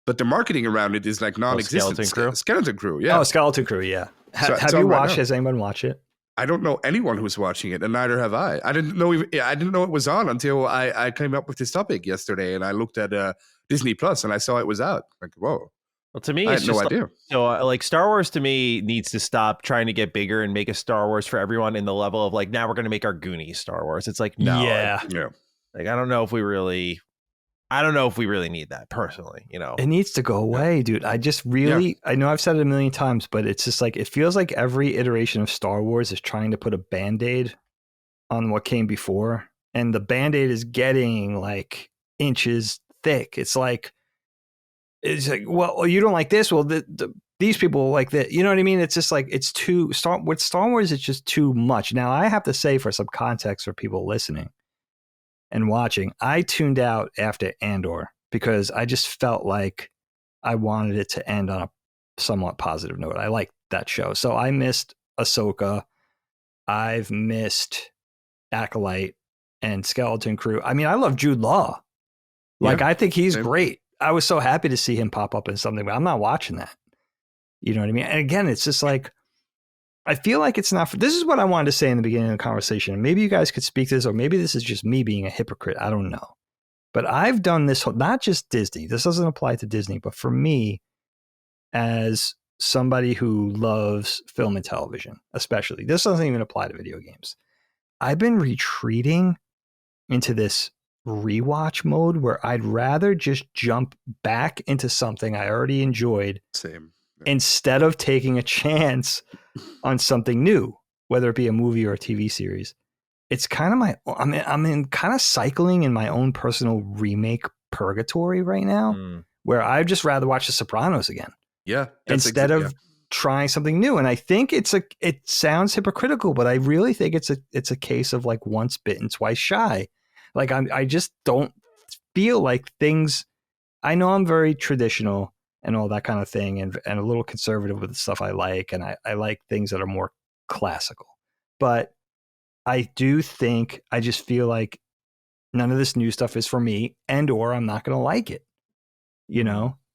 but the marketing around it is like non-existent. Skeleton Crew, yeah. Oh, Skeleton Crew, yeah. Have you watched? Has anyone watched it? I don't know anyone who's watching it, and neither have I. I didn't know it was on until I came up with this topic yesterday, and I looked at Disney Plus, and I saw it was out. Like, whoa. Well, to me, I it's had no just idea. Like Star Wars to me needs to stop trying to get bigger and make a Star Wars for everyone in the level of like, now we're going to make our Goonies Star Wars. It's like, no. Yeah. Like, I don't know if we really need that personally, It needs to go away, dude. I just really, I know I've said it a million times, but it's just like, it feels like every iteration of Star Wars is trying to put a Band-Aid on what came before. And the Band-Aid is getting like inches thick. It's like, well, you don't like this. Well, these people like that. You know what I mean? It's just like, it's too with Star Wars. It's just too much. Now I have to say, for some context for people listening and watching, I tuned out after Andor because I just felt like I wanted it to end on a somewhat positive note. I liked that show. So I missed Ahsoka. I've missed Acolyte and Skeleton Crew. I mean, I love Jude Law. Like, I think he's great. I was so happy to see him pop up in something, but I'm not watching that. You know what I mean? And again, it's just like, I feel like it's not, this is what I wanted to say in the beginning of the conversation. Maybe you guys could speak to this, or maybe this is just me being a hypocrite. I don't know. But I've done this, not just Disney. This doesn't apply to Disney, but for me, as somebody who loves film and television, especially, this doesn't even apply to video games. I've been retreating into this rewatch mode where I'd rather just jump back into something I already enjoyed. Same. Instead of taking a chance on something new, whether it be a movie or a TV series. It's kind of I'm in kind of cycling in my own personal remake purgatory right now, where I'd just rather watch The Sopranos again. Yeah. Instead of trying something new. And I think it sounds hypocritical, but I really think it's a case of like once bitten, twice shy. Like I just don't feel like things. I know I'm very traditional and all that kind of thing, and a little conservative with the stuff I like, and I like things that are more classical. But I do think I just feel like none of this new stuff is for me, or I'm not going to like it,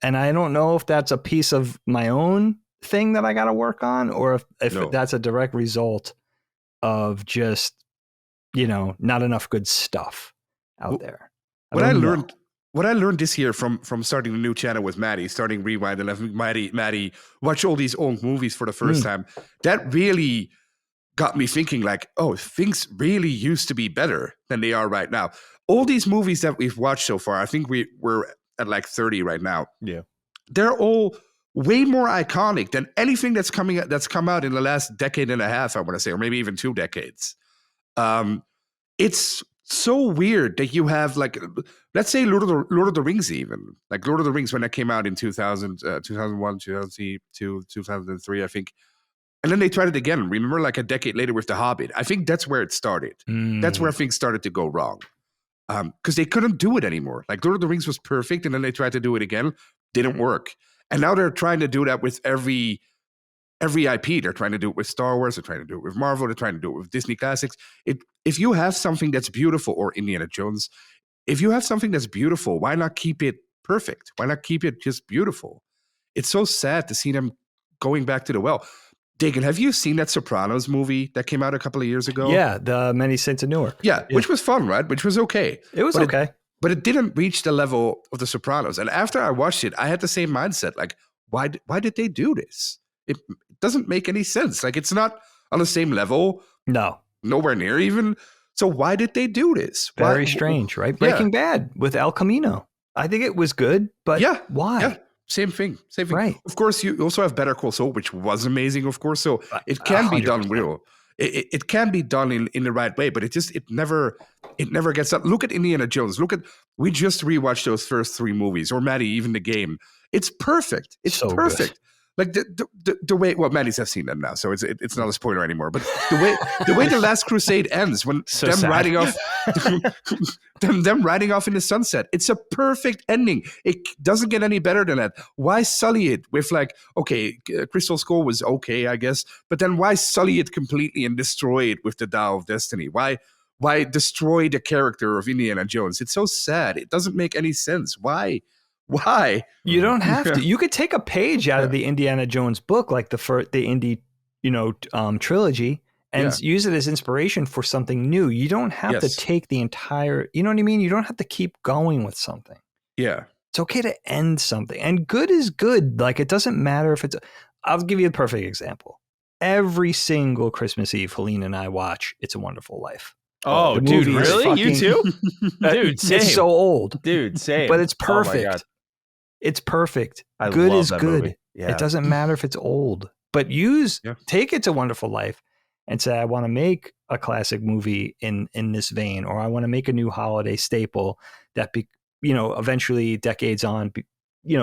And I don't know if that's a piece of my own thing that I got to work on, or if that's a direct result of just not enough good stuff out there. What I learned this year from starting the new channel with Matty, starting Rewind, and having Matty watch all these old movies for the first time, that really got me thinking like, oh, things really used to be better than they are right now. All these movies that we've watched so far, I think we're at like 30 right now. Yeah. They're all way more iconic than anything that's come out in the last decade and a half, I want to say, or maybe even 2 decades. It's so weird that you have like, let's say Lord of the Rings, even like Lord of the Rings when that came out in 2000, 2001, 2002, 2003, I think. And then they tried it again. Remember, like a decade later with The Hobbit. I think that's where it started. That's where things started to go wrong. Because they couldn't do it anymore. Like Lord of the Rings was perfect, and then they tried to do it again. Didn't work. And now they're trying to do that with every IP. They're trying to do it with Star Wars. They're trying to do it with Marvel. They're trying to do it with Disney Classics. If you have something that's beautiful, or Indiana Jones, if you have something that's beautiful, why not keep it perfect? Why not keep it just beautiful? It's so sad to see them going back to the well. Dagan, have you seen that Sopranos movie that came out a couple of years ago? Yeah, the Many Saints of Newark. Yeah, which was fun, right? Which was okay. It was okay. But it didn't reach the level of the Sopranos. And after I watched it, I had the same mindset. Like, why did they do this? It doesn't make any sense. Like, it's not on the same level. No. Nowhere near even. So why did they do this? Very strange, right? Breaking Bad with El Camino. I think it was good, but why? Yeah. Same thing. Right. Of course, you also have Better Call Saul, which was amazing, of course. So it can 100%. Be done real. It can be done in the right way, but it never gets up. Look at Indiana Jones. We just rewatched those first 3 movies, or Matty, even the game. It's perfect. It's so perfect. Good. Like the way, well, Matty's have seen them now, so it's not a spoiler anymore. But the way the Last Crusade ends, when riding off, them riding off in the sunset, it's a perfect ending. It doesn't get any better than that. Why sully it with Crystal Skull was okay, I guess, but then why sully it completely and destroy it with the Tao of Destiny? Why destroy the character of Indiana Jones? It's so sad. It doesn't make any sense. Why? You don't have to. You could take a page out of the Indiana Jones book, like the Indy, trilogy, and use it as inspiration for something new. You don't have to take the entire, you know what I mean? You don't have to keep going with something. Yeah. It's okay to end something. And good is good. Like, it doesn't matter if I'll give you a perfect example. Every single Christmas Eve, Helene and I watch It's a Wonderful Life. Oh, dude, really? You too? Dude, same. It's so old. Dude, same. But it's perfect. Oh, it's perfect. Good is good. Yeah. It doesn't matter if it's old. But take It's a Wonderful Life and say, I want to make a classic movie in this vein, or I want to make a new holiday staple that eventually decades on,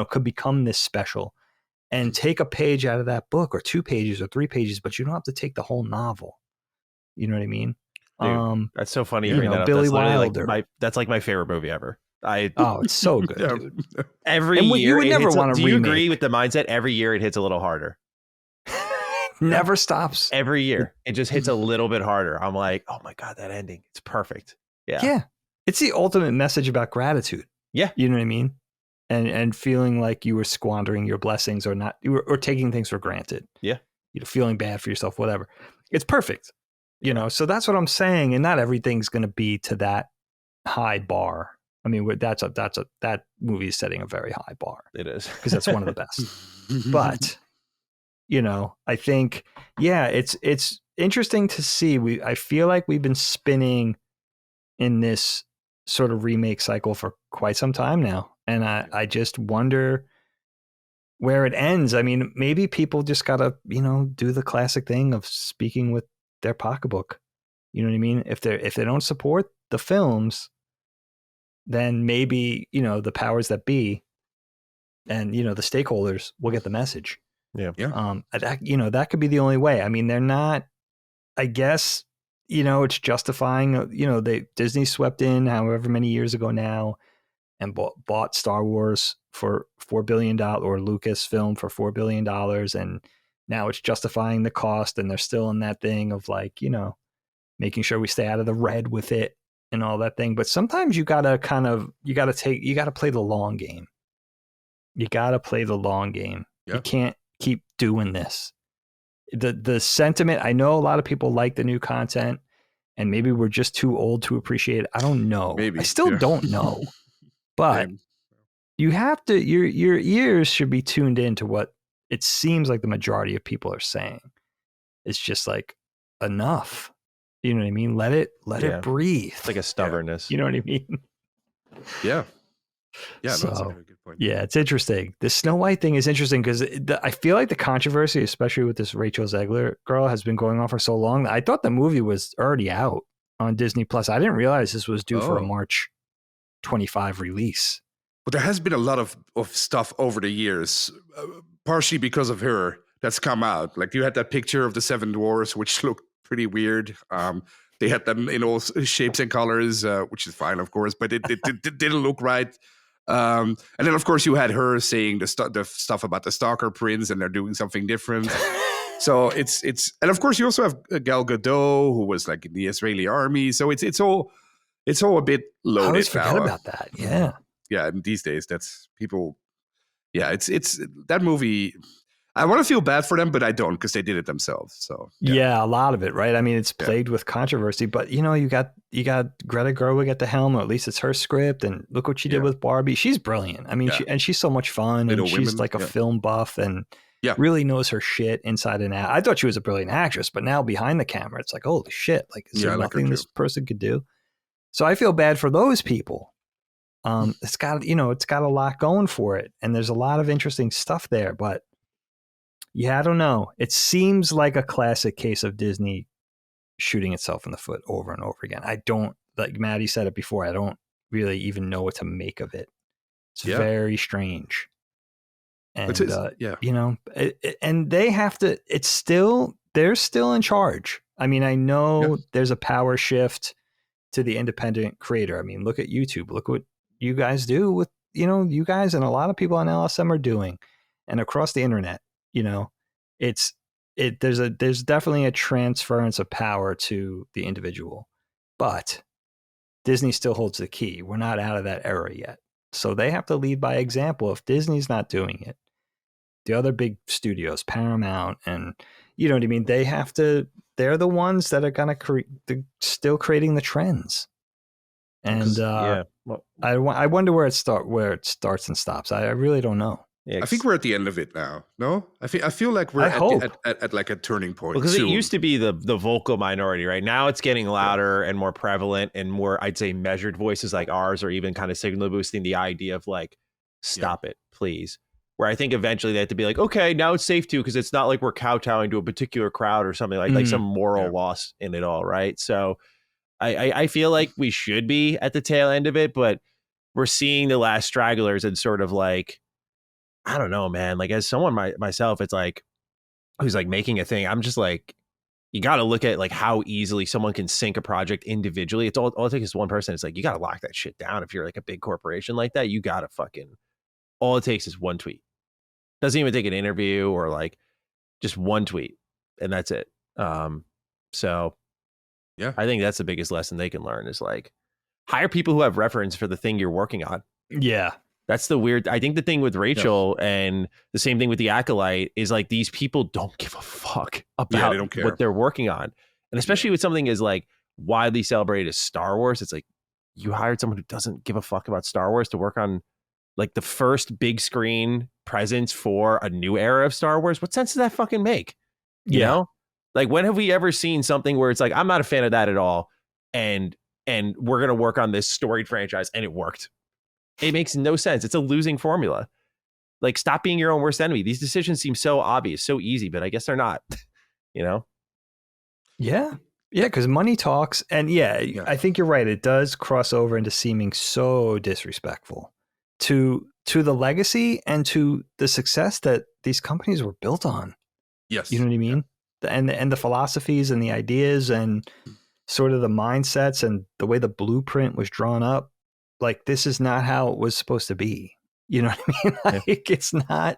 could become this special, and take a page out of that book, or 2 pages or 3 pages, but you don't have to take the whole novel. You know what I mean? Dude, that's so funny. You bring that up. Billy Wilder. That's like my favorite movie ever. It's so good, dude. Every year, you would never want to. Do you agree with the mindset? Every year, it hits a little harder. Never stops. Every year, it just hits a little bit harder. I'm like, oh my god, that ending! It's perfect. Yeah. It's the ultimate message about gratitude. Yeah, you know what I mean. And feeling like you were squandering your blessings, or not, or taking things for granted. Yeah, feeling bad for yourself, whatever. It's perfect. So that's what I'm saying. And not everything's going to be to that high bar. I mean, that movie is setting a very high bar. It is, because that's one of the best. But I think, it's interesting to see. I feel like we've been spinning in this sort of remake cycle for quite some time now, and I just wonder where it ends. I mean, maybe people just gotta do the classic thing of speaking with their pocketbook. You know what I mean? If they don't support the films, then maybe the powers that be and the stakeholders will get the message. Yeah. That could be the only way. I mean, they're not, I guess, it's justifying, Disney swept in however many years ago now and bought Star Wars for $4 billion, or Lucasfilm for $4 billion, and now it's justifying the cost, and they're still in that thing of making sure we stay out of the red with it and all that thing. But sometimes you gotta play the long game. You gotta play the long game. Yep. You can't keep doing this. The sentiment, I know a lot of people like the new content, and maybe we're just too old to appreciate it. I don't know. Maybe. I still don't know. But you have to, your ears should be tuned in to what it seems like the majority of people are saying. It's just like, enough. You know what I mean? Let it breathe. It's like a stubbornness. You know what I mean? Yeah. Yeah, so, that's a very good point. Yeah, it's interesting. The Snow White thing is interesting because I feel like the controversy, especially with this Rachel Zegler girl, has been going on for so long. I thought the movie was already out on Disney Plus. I didn't realize this was due for a March 25 release. But there has been a lot of stuff over the years, partially because of her, that's come out. Like, you had that picture of the 7 dwarves, which looked pretty weird. They had them in all shapes and colors, which is fine, of course, but it didn't look right. And then, of course, you had her saying the stuff about the Stalker Prince, and they're doing something different. So it's, and of course, you also have Gal Gadot, who was like in the Israeli army. So it's all a bit loaded. I always forget about that. Yeah. Yeah. And these days, that's people. Yeah, it's that movie. I want to feel bad for them, but I don't because they did it themselves. So yeah, a lot of it, right? I mean, it's plagued with controversy, but you got Greta Gerwig at the helm, or at least it's her script. And look what she did with Barbie. She's brilliant. I mean, she's so much fun, and she's like a film buff and really knows her shit inside and out. I thought she was a brilliant actress, but now behind the camera, it's like, holy shit! Like, is there nothing this person could do? So I feel bad for those people. It's got a lot going for it, and there's a lot of interesting stuff there. But yeah, I don't know. It seems like a classic case of Disney shooting itself in the foot over and over again. I don't, like Matty said it before, I don't really even know what to make of it. It's very strange. And and they have to. They're still in charge. I mean, I know there's a power shift to the independent creator. I mean, look at YouTube. Look what you guys do with, you guys and a lot of people on LSM are doing, and across the internet, there's definitely a transference of power to the individual, but Disney still holds the key. We're not out of that era yet. So they have to lead by example. If Disney's not doing it, the other big studios, Paramount, and you know what I mean, they're the ones that are going to still creating the trends. And I wonder where it starts and stops. I really don't know. I think we're at the end of it now. No, I feel like we're at like a turning point. Because it used to be the vocal minority, right? Now it's getting louder and more prevalent, and more, I'd say, measured voices like ours are even kind of signal boosting the idea of like, stop it, please. Where I think eventually they have to be like, okay, now it's safe to, because it's not like we're kowtowing to a particular crowd or something like some moral loss in it all, right? So I feel like we should be at the tail end of it, but we're seeing the last stragglers and sort of like, I don't know, man. Like, as someone myself, it's like, who's like making a thing, I'm just like, you got to look at like how easily someone can sink a project individually. It's all it takes is one person. It's like, you got to lock that shit down. If you're like a big corporation like that, you got to all it takes is one tweet. Doesn't even take an interview or like just one tweet, and that's it. So yeah, I think that's the biggest lesson they can learn is like, hire people who have reference for the thing you're working on. Yeah. That's the weird. I think the thing with Rachel and the same thing with the Acolyte is like, these people don't give a fuck about they don't care. what they're working on. And especially with something as like widely celebrated as Star Wars, it's like you hired someone who doesn't give a fuck about Star Wars to work on like the first big screen presence for a new era of Star Wars. What sense does that fucking make? You know? Like, when have we ever seen something where it's like, I'm not a fan of that at all, and we're going to work on this storied franchise, and it worked? It makes no sense. It's a losing formula. Like, stop being your own worst enemy. These decisions seem so obvious, so easy, but I guess they're not, you know? Yeah. Yeah, because money talks. And I think you're right. It does cross over into seeming so disrespectful to the legacy and to the success that these companies were built on. Yes. You know what I mean? And the philosophies and the ideas and sort of the mindsets and the way the blueprint was drawn up. Like, this is not how it was supposed to be. You know what I mean? Like, it's not.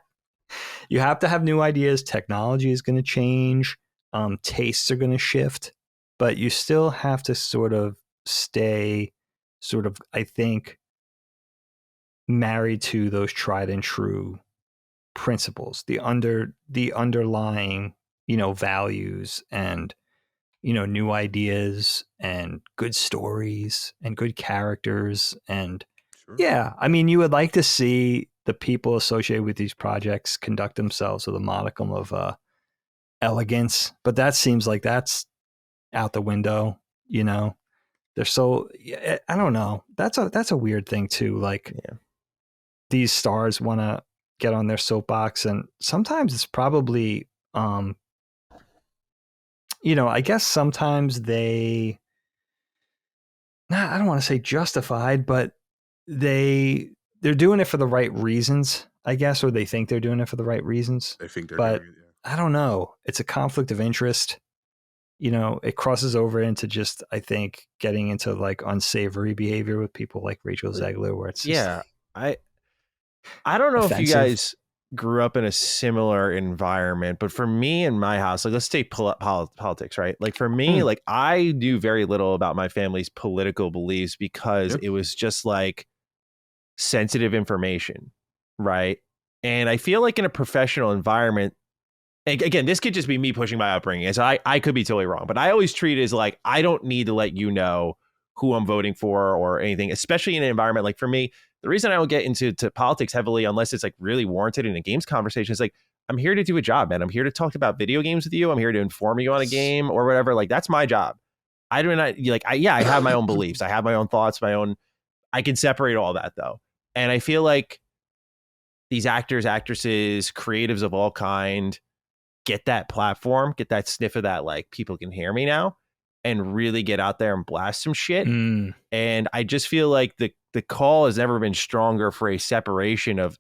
You have to have new ideas. Technology is going to change. Tastes are going to shift. But you still have to sort of stay I think, married to those tried and true principles, the underlying, values and, new ideas and good stories and good characters. And I mean, you would like to see the people associated with these projects conduct themselves with a modicum of elegance, but that seems like that's out the window. They're so, I don't know. That's a weird thing too. Like, these stars want to get on their soapbox, and sometimes it's probably, I guess sometimes I don't want to say justified, but they're doing it for the right reasons, I guess, or they think they're doing it for the right reasons. I think they're but doing it, I don't know. It's a conflict of interest. It crosses over into just, I think, getting into like unsavory behavior with people like Rachel Zegler, where it's just, I don't know offensive. if you guys grew up in a similar environment, but for me in my house, like, let's say politics, right? Like, for me, like, I knew very little about my family's political beliefs because it was just like sensitive information, right? And I feel like in a professional environment, again, this could just be me pushing my upbringing. So I could be totally wrong, but I always treat it as like, I don't need to let you know who I'm voting for or anything, especially in an environment like for me. The reason I don't get into politics heavily, unless it's like really warranted in a games conversation, is like, I'm here to do a job, man. I'm here to talk about video games with you. I'm here to inform you on a game or whatever. Like, that's my job. I do not like, I have my own beliefs. I have my own thoughts, I can separate all that though. And I feel like these actors, actresses, creatives of all kind get that platform, get that sniff of that, like, people can hear me now, and really get out there and blast some shit. And I just feel like the call has never been stronger for a separation of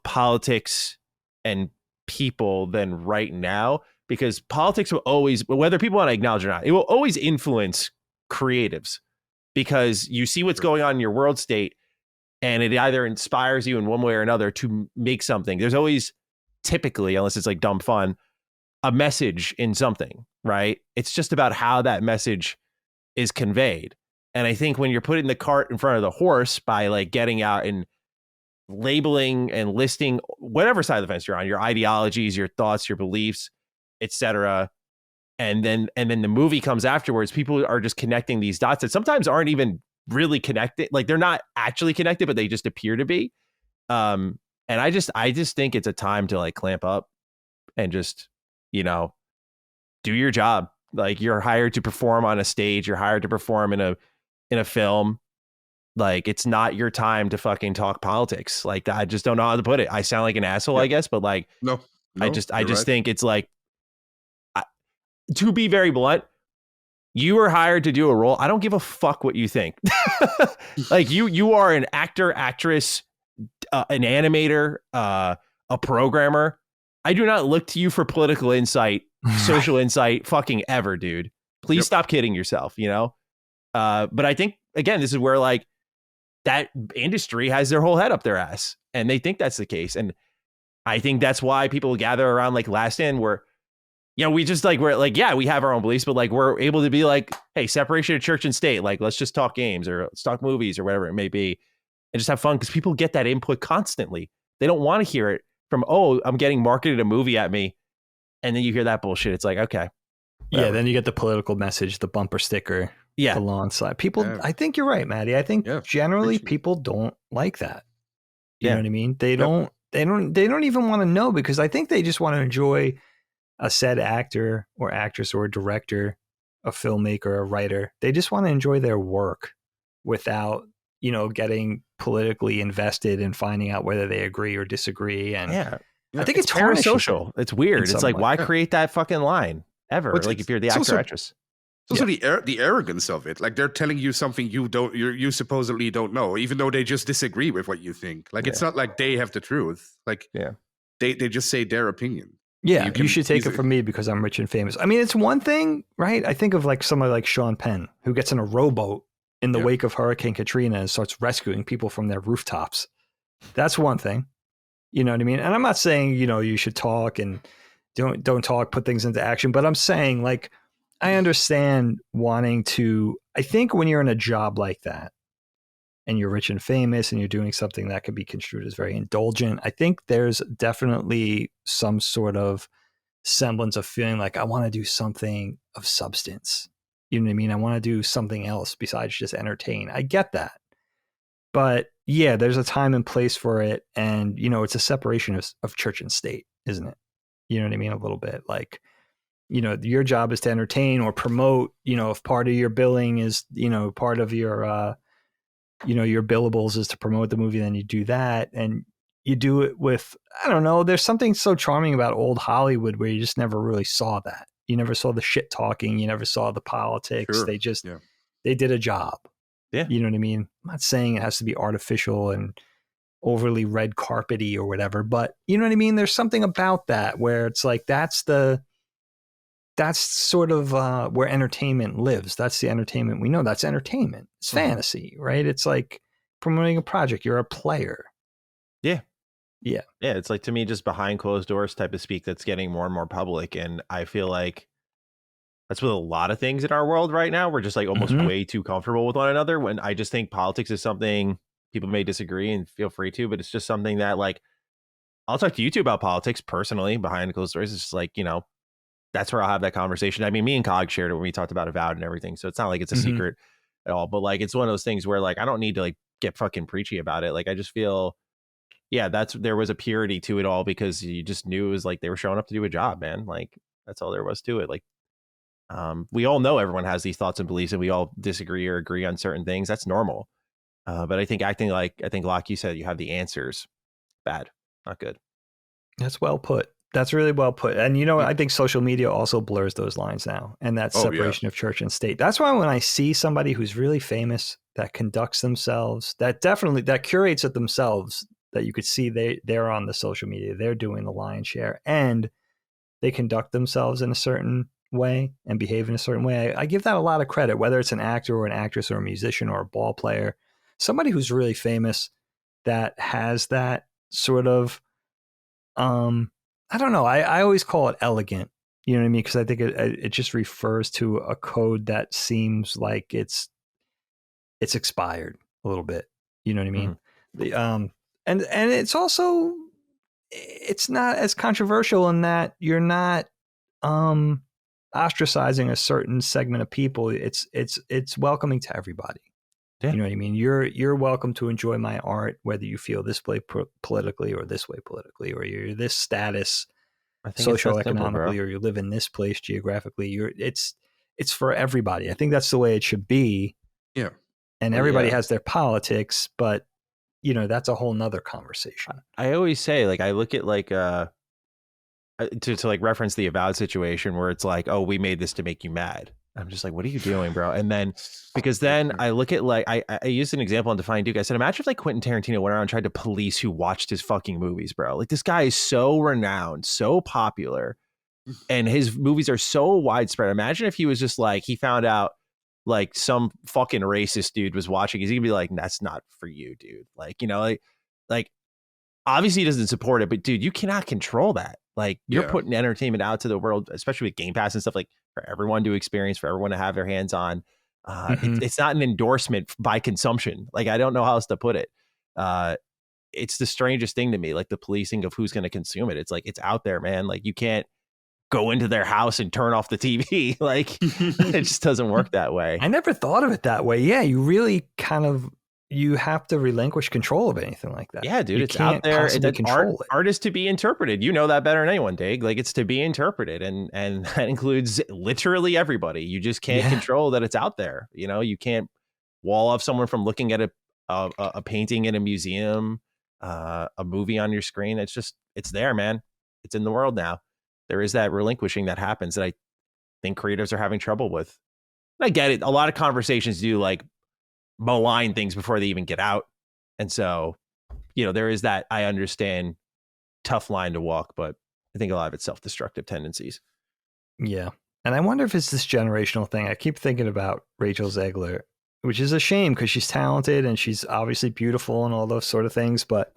politics and people than right now, because politics will always, whether people want to acknowledge it or not, it will always influence creatives, because you see what's going on in your world state and it either inspires you in one way or another to make something. There's always, typically, unless it's like dumb fun, a message in something, right? It's just about how that message is conveyed. And I think when you're putting the cart in front of the horse by like getting out and labeling and listing whatever side of the fence you're on, your ideologies, your thoughts, your beliefs, etc., and then the movie comes afterwards, people are just connecting these dots that sometimes aren't even really connected. Like, they're not actually connected, but they just appear to be. And I just think it's a time to like clamp up and just, do your job. Like, you're hired to perform on a stage, you're hired to perform in a film. Like, it's not your time to fucking talk politics. Like, I just don't know how to put it. I sound like an asshole, I guess, but like, no, I just think it's like, to be very blunt, you are hired to do a role. I don't give a fuck what you think. Like, you are an actor, actress, an animator, a programmer. I do not look to you for political insight, social insight, fucking ever, dude. Please stop kidding yourself, But I think, again, this is where like that industry has their whole head up their ass, and they think that's the case. And I think that's why people gather around like Last Stand, where, we just like, we're like, we have our own beliefs, but like, we're able to be like, hey, separation of church and state. Like, let's just talk games or let's talk movies or whatever it may be, and just have fun, because people get that input constantly. They don't want to hear it from, oh, I'm getting marketed a movie at me. And then you hear that bullshit. It's like, okay. Whatever. Yeah, then you get the political message, the bumper sticker, the lawn slide. People, I think you're right, Matty. I think generally people don't like that. You know what I mean? They don't even want to know, because I think they just want to enjoy a said actor or actress or a director, a filmmaker, a writer. They just want to enjoy their work without, getting politically invested and finding out whether they agree or disagree. And I think it's parasocial. It's weird. It's like, why create that fucking line ever? But like, if you're the actor or actress. It's also the arrogance of it. Like, they're telling you something you supposedly don't know, even though they just disagree with what you think. Like, it's not like they have the truth. Like, they just say their opinion. Yeah, you should take it from me because I'm rich and famous. I mean, it's one thing, right? I think of like somebody like Sean Penn, who gets in a rowboat in the wake of Hurricane Katrina and starts rescuing people from their rooftops. That's one thing. You know what I mean? And I'm not saying, you should talk and don't talk, put things into action. But I'm saying, like, I understand wanting to, I think when you're in a job like that and you're rich and famous and you're doing something that could be construed as very indulgent, I think there's definitely some sort of semblance of feeling like I want to do something of substance. You know what I mean? I want to do something else besides just entertain. I get that. But yeah, there's a time and place for it. And, it's a separation of church and state, isn't it? You know what I mean? A little bit like, your job is to entertain or promote, if part of your billing is, part of your, your billables is to promote the movie, then you do that. And you do it with, I don't know, there's something so charming about old Hollywood where you just never really saw that. You never saw the shit talking. You never saw the politics. Sure. They just, they did a job. Yeah. You know what I mean? I'm not saying it has to be artificial and overly red carpety or whatever, but you know what I mean? There's something about that where it's like, that's sort of where entertainment lives. That's the entertainment we know. That's entertainment. It's fantasy, right? It's like promoting a project. You're a player. Yeah. Yeah. Yeah. It's like, to me, just behind closed doors type of speak that's getting more and more public. And I feel like that's with a lot of things in our world right now. We're just like almost way too comfortable with one another, when I just think politics is something people may disagree and feel free to, but it's just something that, like, I'll talk to you two about politics personally behind closed doors. It's just like, that's where I'll have that conversation. I mean, me and Cog shared it when we talked about Avowed and everything. So it's not like it's a secret at all, but like, it's one of those things where like, I don't need to like get fucking preachy about it. Like, I just feel, there was a purity to it all because you just knew it was like, they were showing up to do a job, man. Like, that's all there was to it. Like, we all know everyone has these thoughts and beliefs and we all disagree or agree on certain things. That's normal. But I think Locke, you said you have the answers. Bad, not good. That's well put. That's really well put. And I think social media also blurs those lines now, and that separation of church and state. That's why when I see somebody who's really famous that conducts themselves, that curates it themselves, that you could see they're on the social media, they're doing the lion's share, and they conduct themselves in a certain way and behave in a certain way. I give that a lot of credit, whether it's an actor or an actress or a musician or a ball player, somebody who's really famous that has that sort of, I don't know. I always call it elegant. You know what I mean? Because I think it just refers to a code that seems like it's expired a little bit. You know what I mean? Mm-hmm. And it's also, it's not as controversial in that you're not ostracizing a certain segment of people. It's welcoming to everybody. Yeah. You know what I mean? You're welcome to enjoy my art, whether you feel this way politically or this way politically, or you're this status socioeconomically, or you live in this place geographically. It's for everybody. I think that's the way it should be. Yeah. And everybody has their politics, but that's a whole nother conversation. I always say, like, I look at like to like reference the Avowed situation where it's like, oh, we made this to make you mad. I'm just like, what are you doing, bro? And then, because then I look at like, I used an example on Defying Duke. I said, imagine if like Quentin Tarantino went around and tried to police who watched his fucking movies, bro. Like, this guy is so renowned, so popular, and his movies are so widespread. Imagine if he was just like, he found out like some fucking racist dude was watching. He's gonna be like, that's not for you, dude. Like, like obviously he doesn't support it, but dude, you cannot control that. Like, you're putting entertainment out to the world, especially with Game Pass and stuff, like for everyone to experience, for everyone to have their hands on. It's not an endorsement by consumption. Like, I don't know how else to put it. It's the strangest thing to me, like the policing of who's going to consume it. It's like, it's out there, man. Like, you can't go into their house and turn off the TV. Like, it just doesn't work that way. I never thought of it that way. Yeah, you really you have to relinquish control of anything like that. Yeah, dude, it's out there. Art is to be interpreted. You know that better than anyone, Dig. Like, it's to be interpreted, and that includes literally everybody. You just can't control that it's out there. You can't wall off someone from looking at a painting in a museum, a movie on your screen. It's there, man. It's in the world now. There is that relinquishing that happens that I think creatives are having trouble with. And I get it. A lot of conversations do like malign things before they even get out. And so, there is that, I understand, tough line to walk, but I think a lot of it's self-destructive tendencies. Yeah. And I wonder if it's this generational thing. I keep thinking about Rachel Zegler, which is a shame because she's talented and she's obviously beautiful and all those sort of things. But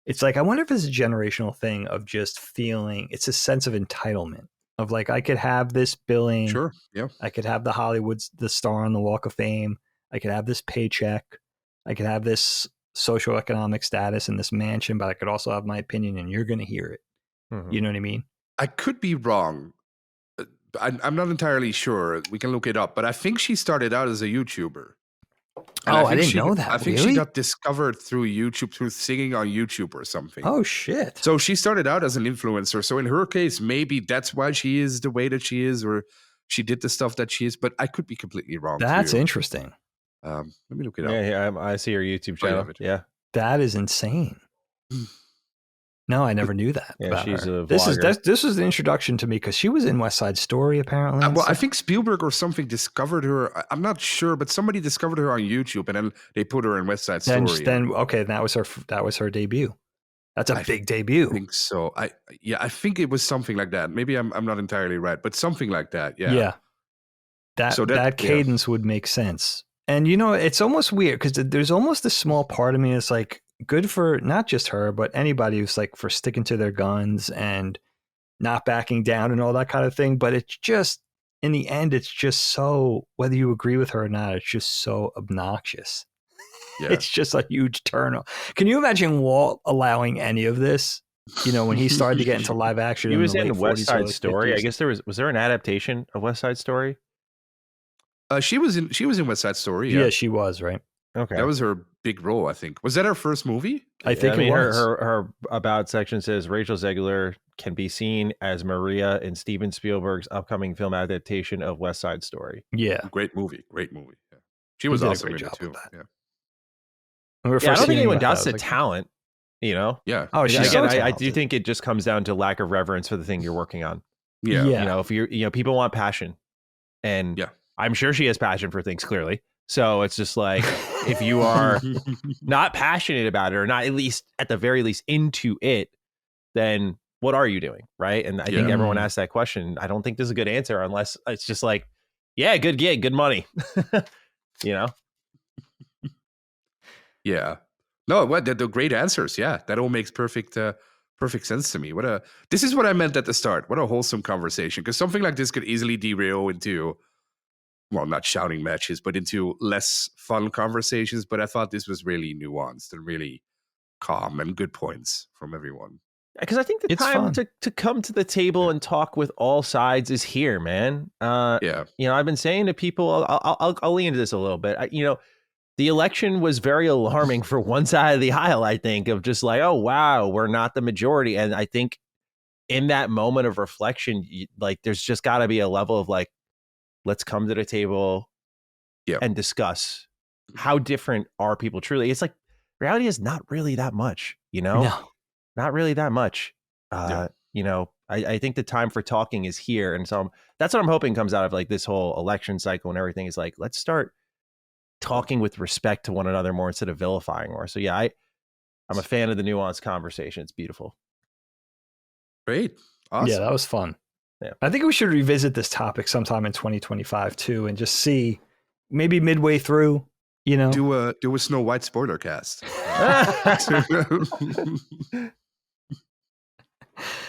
it's like, I wonder if it's a generational thing of just feeling, it's a sense of entitlement of like, I could have this billing. Sure. Yeah. I could have the star on the Walk of Fame. I could have this paycheck. I could have this socioeconomic status in this mansion, but I could also have my opinion and you're going to hear it. Mm-hmm. You know what I mean? I could be wrong. I'm not entirely sure. We can look it up, but I think she started out as a YouTuber. I didn't know that. I think she got discovered through YouTube, through singing on YouTube or something. Oh, shit. So she started out as an influencer. So in her case, maybe that's why she is the way that she is, or she did the stuff that she is, but I could be completely wrong. That's interesting. Let me look it up. Yeah, I see her YouTube channel. Yeah. That is insane. No, I never knew that. Yeah, she's a vlogger. This was the introduction to me because she was in West Side Story, apparently. I think Spielberg or something discovered her. I'm not sure, but somebody discovered her on YouTube, and then they put her in West Side Story. Okay, that was her debut. That's a big debut. I think so. I think it was something like that. Maybe I'm not entirely right, but something like that. Yeah. Yeah. That cadence would make sense. And it's almost weird because there's almost a small part of me that's like, good for not just her, but anybody who's like for sticking to their guns and not backing down and all that kind of thing. But it's just, in the end, it's just so, whether you agree with her or not, it's just so obnoxious. Yeah. It's just a huge turn on. Can you imagine Walt allowing any of this? when he started to get into live action. He was in in West 40s, Side early Story. 50s. I guess was there an adaptation of West Side Story? She was in West Side Story. Yeah, she was, right. Okay, that was her big role. I think. Was that her first movie? I think it was. Her about section says Rachel Zegler can be seen as Maria in Steven Spielberg's upcoming film adaptation of West Side Story. Yeah, great movie. Yeah. She was awesome in it too. Yeah. I don't think anyone doubts the talent. Yeah. Oh, she's so talented. I do think it just comes down to lack of reverence for the thing you're working on. Yeah. If you're, people want passion, and I'm sure she has passion for things clearly. So it's just like, if you are not passionate about it, or not at the very least into it, then what are you doing? Right. And I think everyone asks that question. I don't think there's a good answer unless it's just like, yeah, good gig, good money. Yeah. No, they're great answers. Yeah. That all makes perfect sense to me. This is what I meant at the start. What a wholesome conversation. Because something like this could easily derail into, well, not shouting matches, but into less fun conversations. But I thought this was really nuanced and really calm and good points from everyone. Because I think the time to come to the table and talk with all sides is here, man. I've been saying to people, I'll lean into this a little bit. The election was very alarming for one side of the aisle, I think, of just like, oh, wow, we're not the majority. And I think in that moment of reflection, there's just got to be a level of like, let's come to the table and discuss how different are people truly. It's like, reality is not really that much, No. Not really that much. I think the time for talking is here. And so that's what I'm hoping comes out of like this whole election cycle and everything, is like, let's start talking with respect to one another more instead of vilifying more. So I'm a fan of the nuanced conversation. It's beautiful. Great. Awesome. Yeah, that was fun. Yeah. I think we should revisit this topic sometime in 2025 too, and just see maybe midway through, do a Snow White spoiler cast.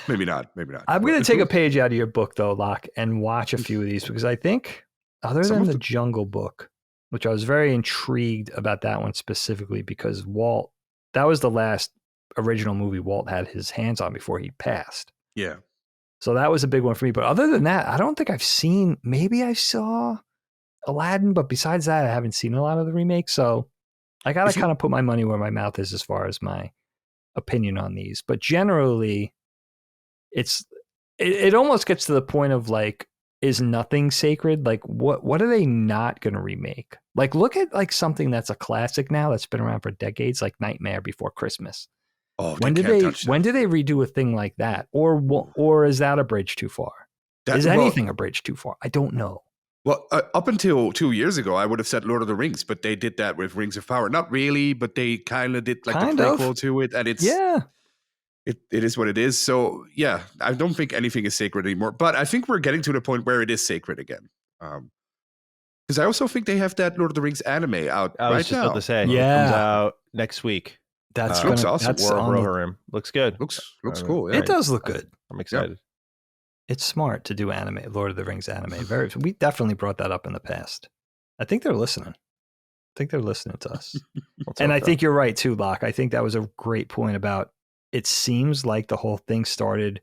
Maybe not. I'm going to take a page out of your book though, Locke, and watch a few of these, because I think other than the Jungle Book, which I was very intrigued about that one specifically, because that was the last original movie Walt had his hands on before he passed. Yeah. So that was a big one for me. But other than that, I don't think I've seen, maybe I saw Aladdin, but besides that, I haven't seen a lot of the remakes. So I got to kind of put my money where my mouth is as far as my opinion on these. But generally, it almost gets to the point of like, is nothing sacred? Like what are they not going to remake? Like look at like something that's a classic now that's been around for decades, like Nightmare Before Christmas. Oh, when did they redo a thing like that? Or is that a bridge too far? Is anything a bridge too far? I don't know. Well, up until 2 years ago, I would have said Lord of the Rings, but they did that with Rings of Power. Not really, but they kind of did like the prequel to it, and it's it is what it is. So yeah, I don't think anything is sacred anymore. But I think we're getting to the point where it is sacred again. Because I also think they have that Lord of the Rings anime out I was just about to say, it comes out next week. Looks awesome. War of Rohirrim looks good. Looks cool. Yeah. It does look good. I'm excited. It's smart to do anime, Lord of the Rings anime. We definitely brought that up in the past. I think they're listening. to us. And I think you're right too, Locke. I think that was a great point about, it seems like the whole thing started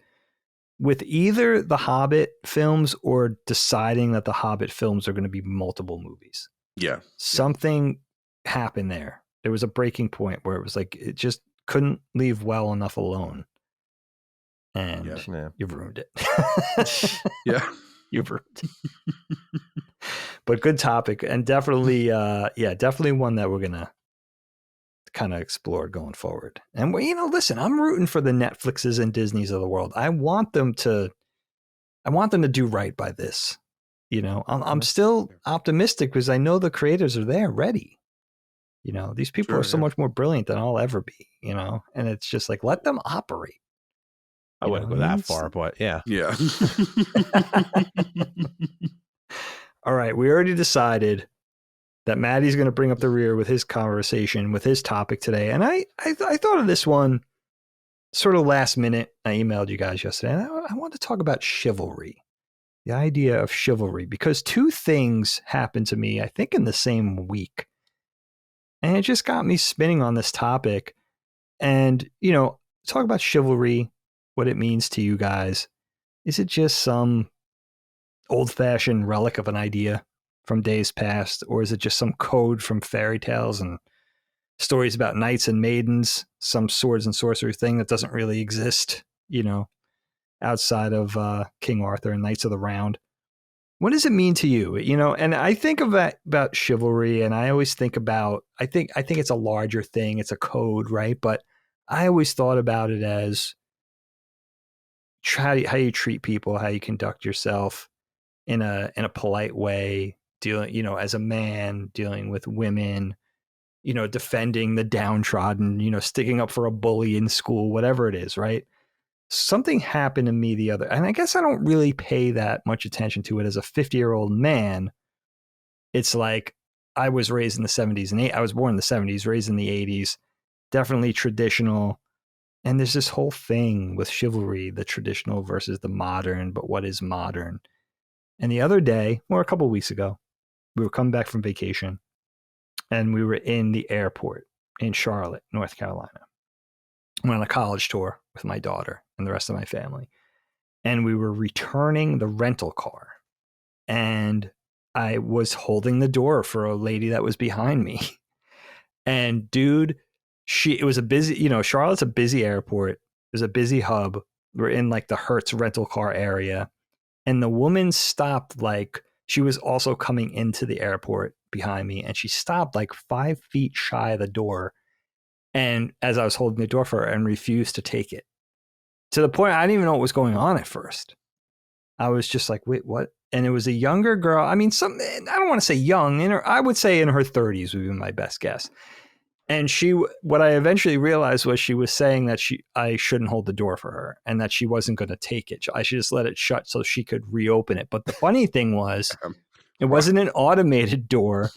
with either the Hobbit films or deciding that the Hobbit films are going to be multiple movies. Yeah. Something happened there. There was a breaking point where it was like, it just couldn't leave well enough alone. And you've ruined it. You've ruined it. But good topic. And definitely, definitely one that we're going to kind of explore going forward. And listen, I'm rooting for the Netflixes and Disneys of the world. I want them to do right by this. I'm still optimistic because I know the creators are there ready. These people are so much more brilliant than I'll ever be, and it's just like, let them operate. I wouldn't go that far, but yeah. Yeah. All right. We already decided that Matty's going to bring up the rear with his conversation, with his topic today. And I thought of this one sort of last minute. I emailed you guys yesterday, and I wanted to talk about chivalry, the idea of chivalry, because two things happened to me, I think, in the same week. And it just got me spinning on this topic. And, talk about chivalry, what it means to you guys. Is it just some old-fashioned relic of an idea from days past, or is it just some code from fairy tales and stories about knights and maidens, some swords and sorcery thing that doesn't really exist, outside of King Arthur and Knights of the Round? What does it mean to you? And I think about chivalry, and I always think about, I think it's a larger thing. It's a code, right? But I always thought about it as how you treat people, how you conduct yourself in a polite way, dealing, as a man, dealing with women, defending the downtrodden, sticking up for a bully in school, whatever it is, right? Something happened to me and I guess I don't really pay that much attention to it as a 50-year-old man. It's like I was raised in the 70s and I was born in the 70s, raised in the 80s, definitely traditional. And there's this whole thing with chivalry, the traditional versus the modern, but what is modern? And the other day, or a couple of weeks ago, we were coming back from vacation and we were in the airport in Charlotte, North Carolina. Went on a college tour with my daughter and the rest of my family. And we were returning the rental car. And I was holding the door for a lady that was behind me. And dude, it was a busy, Charlotte's a busy airport. It was a busy hub. We're in like the Hertz rental car area. And the woman stopped, like she was also coming into the airport behind me. And she stopped like 5 feet shy of the door. And as I was holding the door for her, and refused to take it, to the point I didn't even know what was going on at first. I was just like, wait, what? And it was a younger girl. I mean, I don't want to say young, I would say in her 30s would be my best guess. And what I eventually realized was she was saying that I shouldn't hold the door for her and that she wasn't going to take it. I should just let it shut so she could reopen it. But the funny thing was, it wasn't an automated door.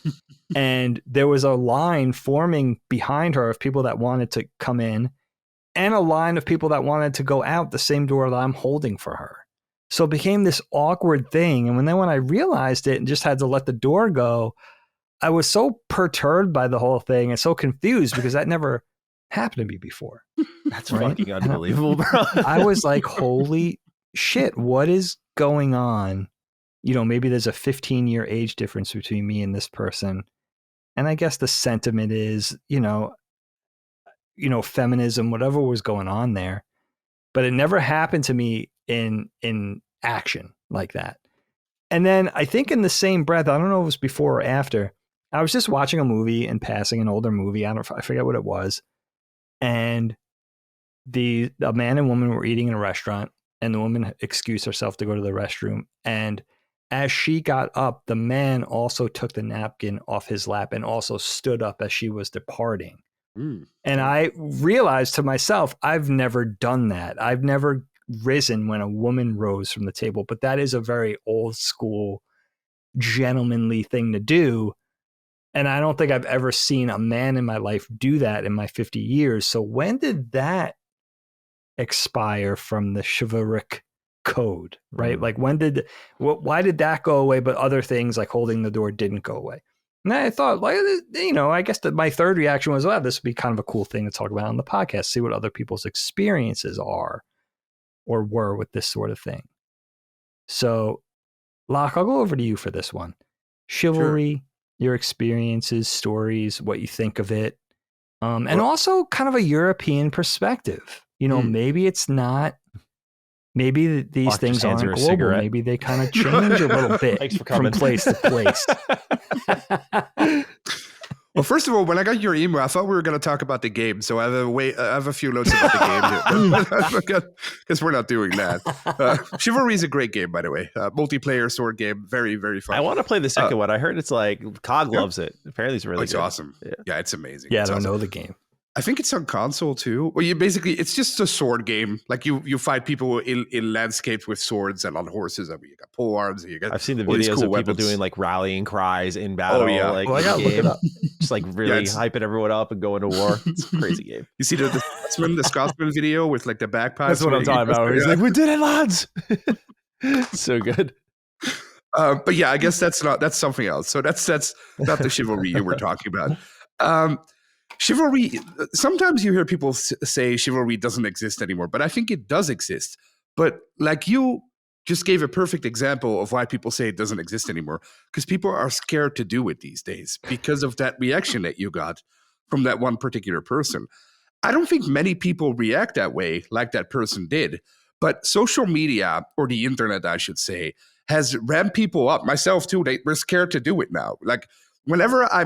And there was a line forming behind her of people that wanted to come in and a line of people that wanted to go out the same door that I'm holding for her. So it became this awkward thing. And when I realized it and just had to let the door go, I was so perturbed by the whole thing and so confused because that never happened to me before. That's fucking unbelievable, bro. I was like, holy shit, what is going on? Maybe there's a 15-year age difference between me and this person. And I guess the sentiment is, feminism, whatever was going on there. But it never happened to me in action like that. And then I think in the same breath, I don't know if it was before or after, I was just watching a movie in passing, an older movie. I forget what it was. And a man and woman were eating in a restaurant, and the woman excused herself to go to the restroom. And as she got up, the man also took the napkin off his lap and also stood up as she was departing. And I realized to myself, I've never done that. I've never risen when a woman rose from the table, but that is a very old school, gentlemanly thing to do. And I don't think I've ever seen a man in my life do that in my 50 years. So when did that expire from the chivalric code, right? Like why did that go away, but other things like holding the door didn't go away? And I thought, I guess that my third reaction was, this would be kind of a cool thing to talk about on the podcast, see what other people's experiences are or were with this sort of thing. So, Locke, I'll go over to you for this one. Chivalry, sure. Your experiences, stories, what you think of it, and also kind of a European perspective. Maybe it's not. Maybe these things aren't global. Cigarette. Maybe they kind of change a little bit from place to place. Well, first of all, when I got your email, I thought we were going to talk about the game. So I have a few notes about the game because we're not doing that. Chivalry is a great game, by the way. Multiplayer sword game, very, very fun. I want to play the second one. I heard it's like Cog loves it. Apparently, it's really good. Awesome. Yeah, it's amazing. Yeah, I don't know the game. I think it's on console too. Well, it's just a sword game. Like you fight people in landscapes with swords and on horses. I mean, you got pole arms. I've seen the videos of people doing like rallying cries in battle. Oh yeah, like I gotta look it up. Just like really hyping everyone up and going to war. It's a crazy game. You see the Scotsman video with like the bagpipes. That's what I'm talking about. He's like, "We did it, lads!" So good. But yeah, I guess that's something else. So that's not the chivalry you were talking about. Chivalry, sometimes you hear people say chivalry doesn't exist anymore, but I think it does exist. But like you just gave a perfect example of why people say it doesn't exist anymore, because people are scared to do it these days because of that reaction that you got from that one particular person. I don't think many people react that way like that person did, but social media, or the internet, I should say, has ramped people up, myself too. We're scared to do it now. Like, whenever I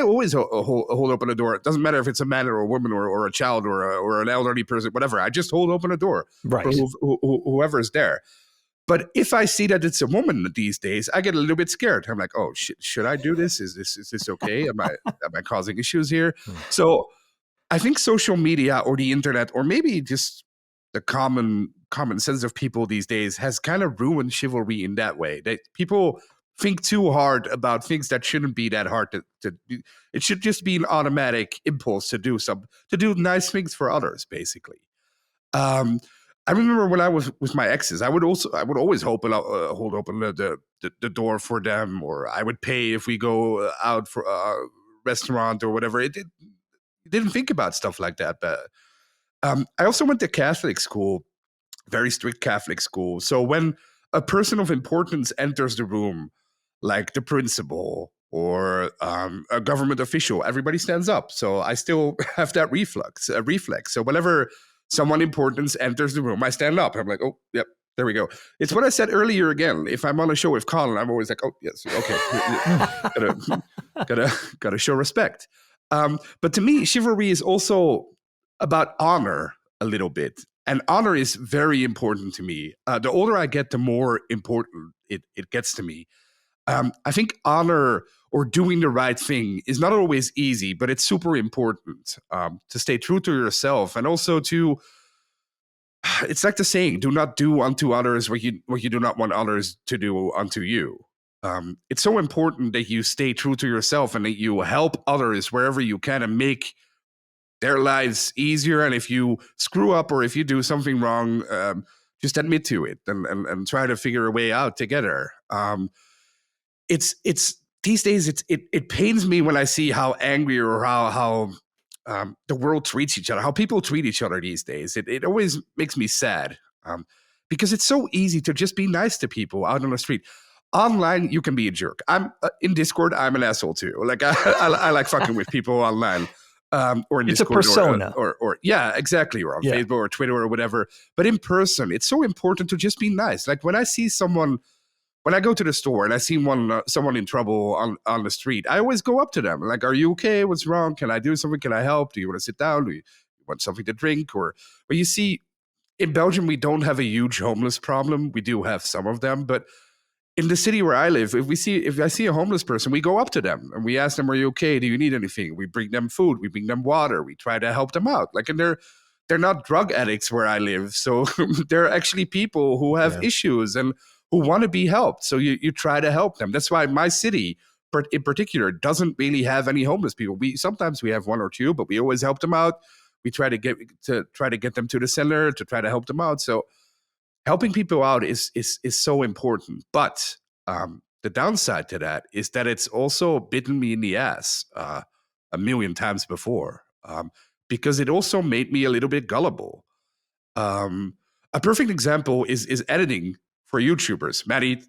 always hold open a door. It doesn't matter if it's a man or a woman or a child or an elderly person, whatever. I just hold open a door for whoever's there. But if I see that it's a woman these days, I get a little bit scared. I'm like, oh, should I do this? Is this okay? Am I causing issues here? So I think social media or the internet, or maybe just the common sense of people these days, has kind of ruined chivalry in that way. That people think too hard about things that shouldn't be that hard to do. It should just be an automatic impulse to do nice things for others, basically. I remember when I was with my exes, I would always hold open the door for them, or I would pay if we go out for a restaurant or whatever. It didn't think about stuff like that. But I also went to Catholic school, very strict Catholic school. So when a person of importance enters the room, like the principal or a government official, everybody stands up. So I still have that reflex. So whenever someone important enters the room, I stand up. I'm like, oh, yep, there we go. It's what I said earlier again. If I'm on a show with Colin, I'm always like, oh, yes, okay. gotta show respect. But to me, chivalry is also about honor a little bit. And honor is very important to me. The older I get, the more important it gets to me. I think honor, or doing the right thing, is not always easy, but it's super important to stay true to yourself. And also it's like the saying, do not do unto others what you do not want others to do unto you. It's so important that you stay true to yourself and that you help others wherever you can and make their lives easier. And if you screw up or if you do something wrong, just admit to it and try to figure a way out together. It's these days it pains me when I see how angry or how the world treats each other, how people treat each other these days. It always makes me sad because it's so easy to just be nice to people out on the street. Online, you can be a jerk. I'm in Discord, I'm an asshole too. Like I like fucking with people online. Or in it's Discord, a persona, or yeah, exactly, or on Facebook or Twitter or whatever. But in person, it's so important to just be nice. Like when I see someone, when I go to the store and I see someone in trouble on the street, I always go up to them. Like, are you okay? What's wrong? Can I do something? Can I help? Do you want to sit down? Do you want something to drink? Or you see, in Belgium, we don't have a huge homeless problem. We do have some of them, but in the city where I live, if I see a homeless person, we go up to them and we ask them, "Are you okay? Do you need anything?" We bring them food, we bring them water, we try to help them out. Like, and they're not drug addicts where I live, so they're actually people who have issues and who want to be helped. So you try to help them. That's why my city, in particular, doesn't really have any homeless people. Sometimes we have one or two, but we always help them out. We try to get them to the center to try to help them out. So helping people out is so important, but the downside to that is that it's also bitten me in the ass a million times before, because it also made me a little bit gullible. A perfect example is editing for YouTubers. Matty,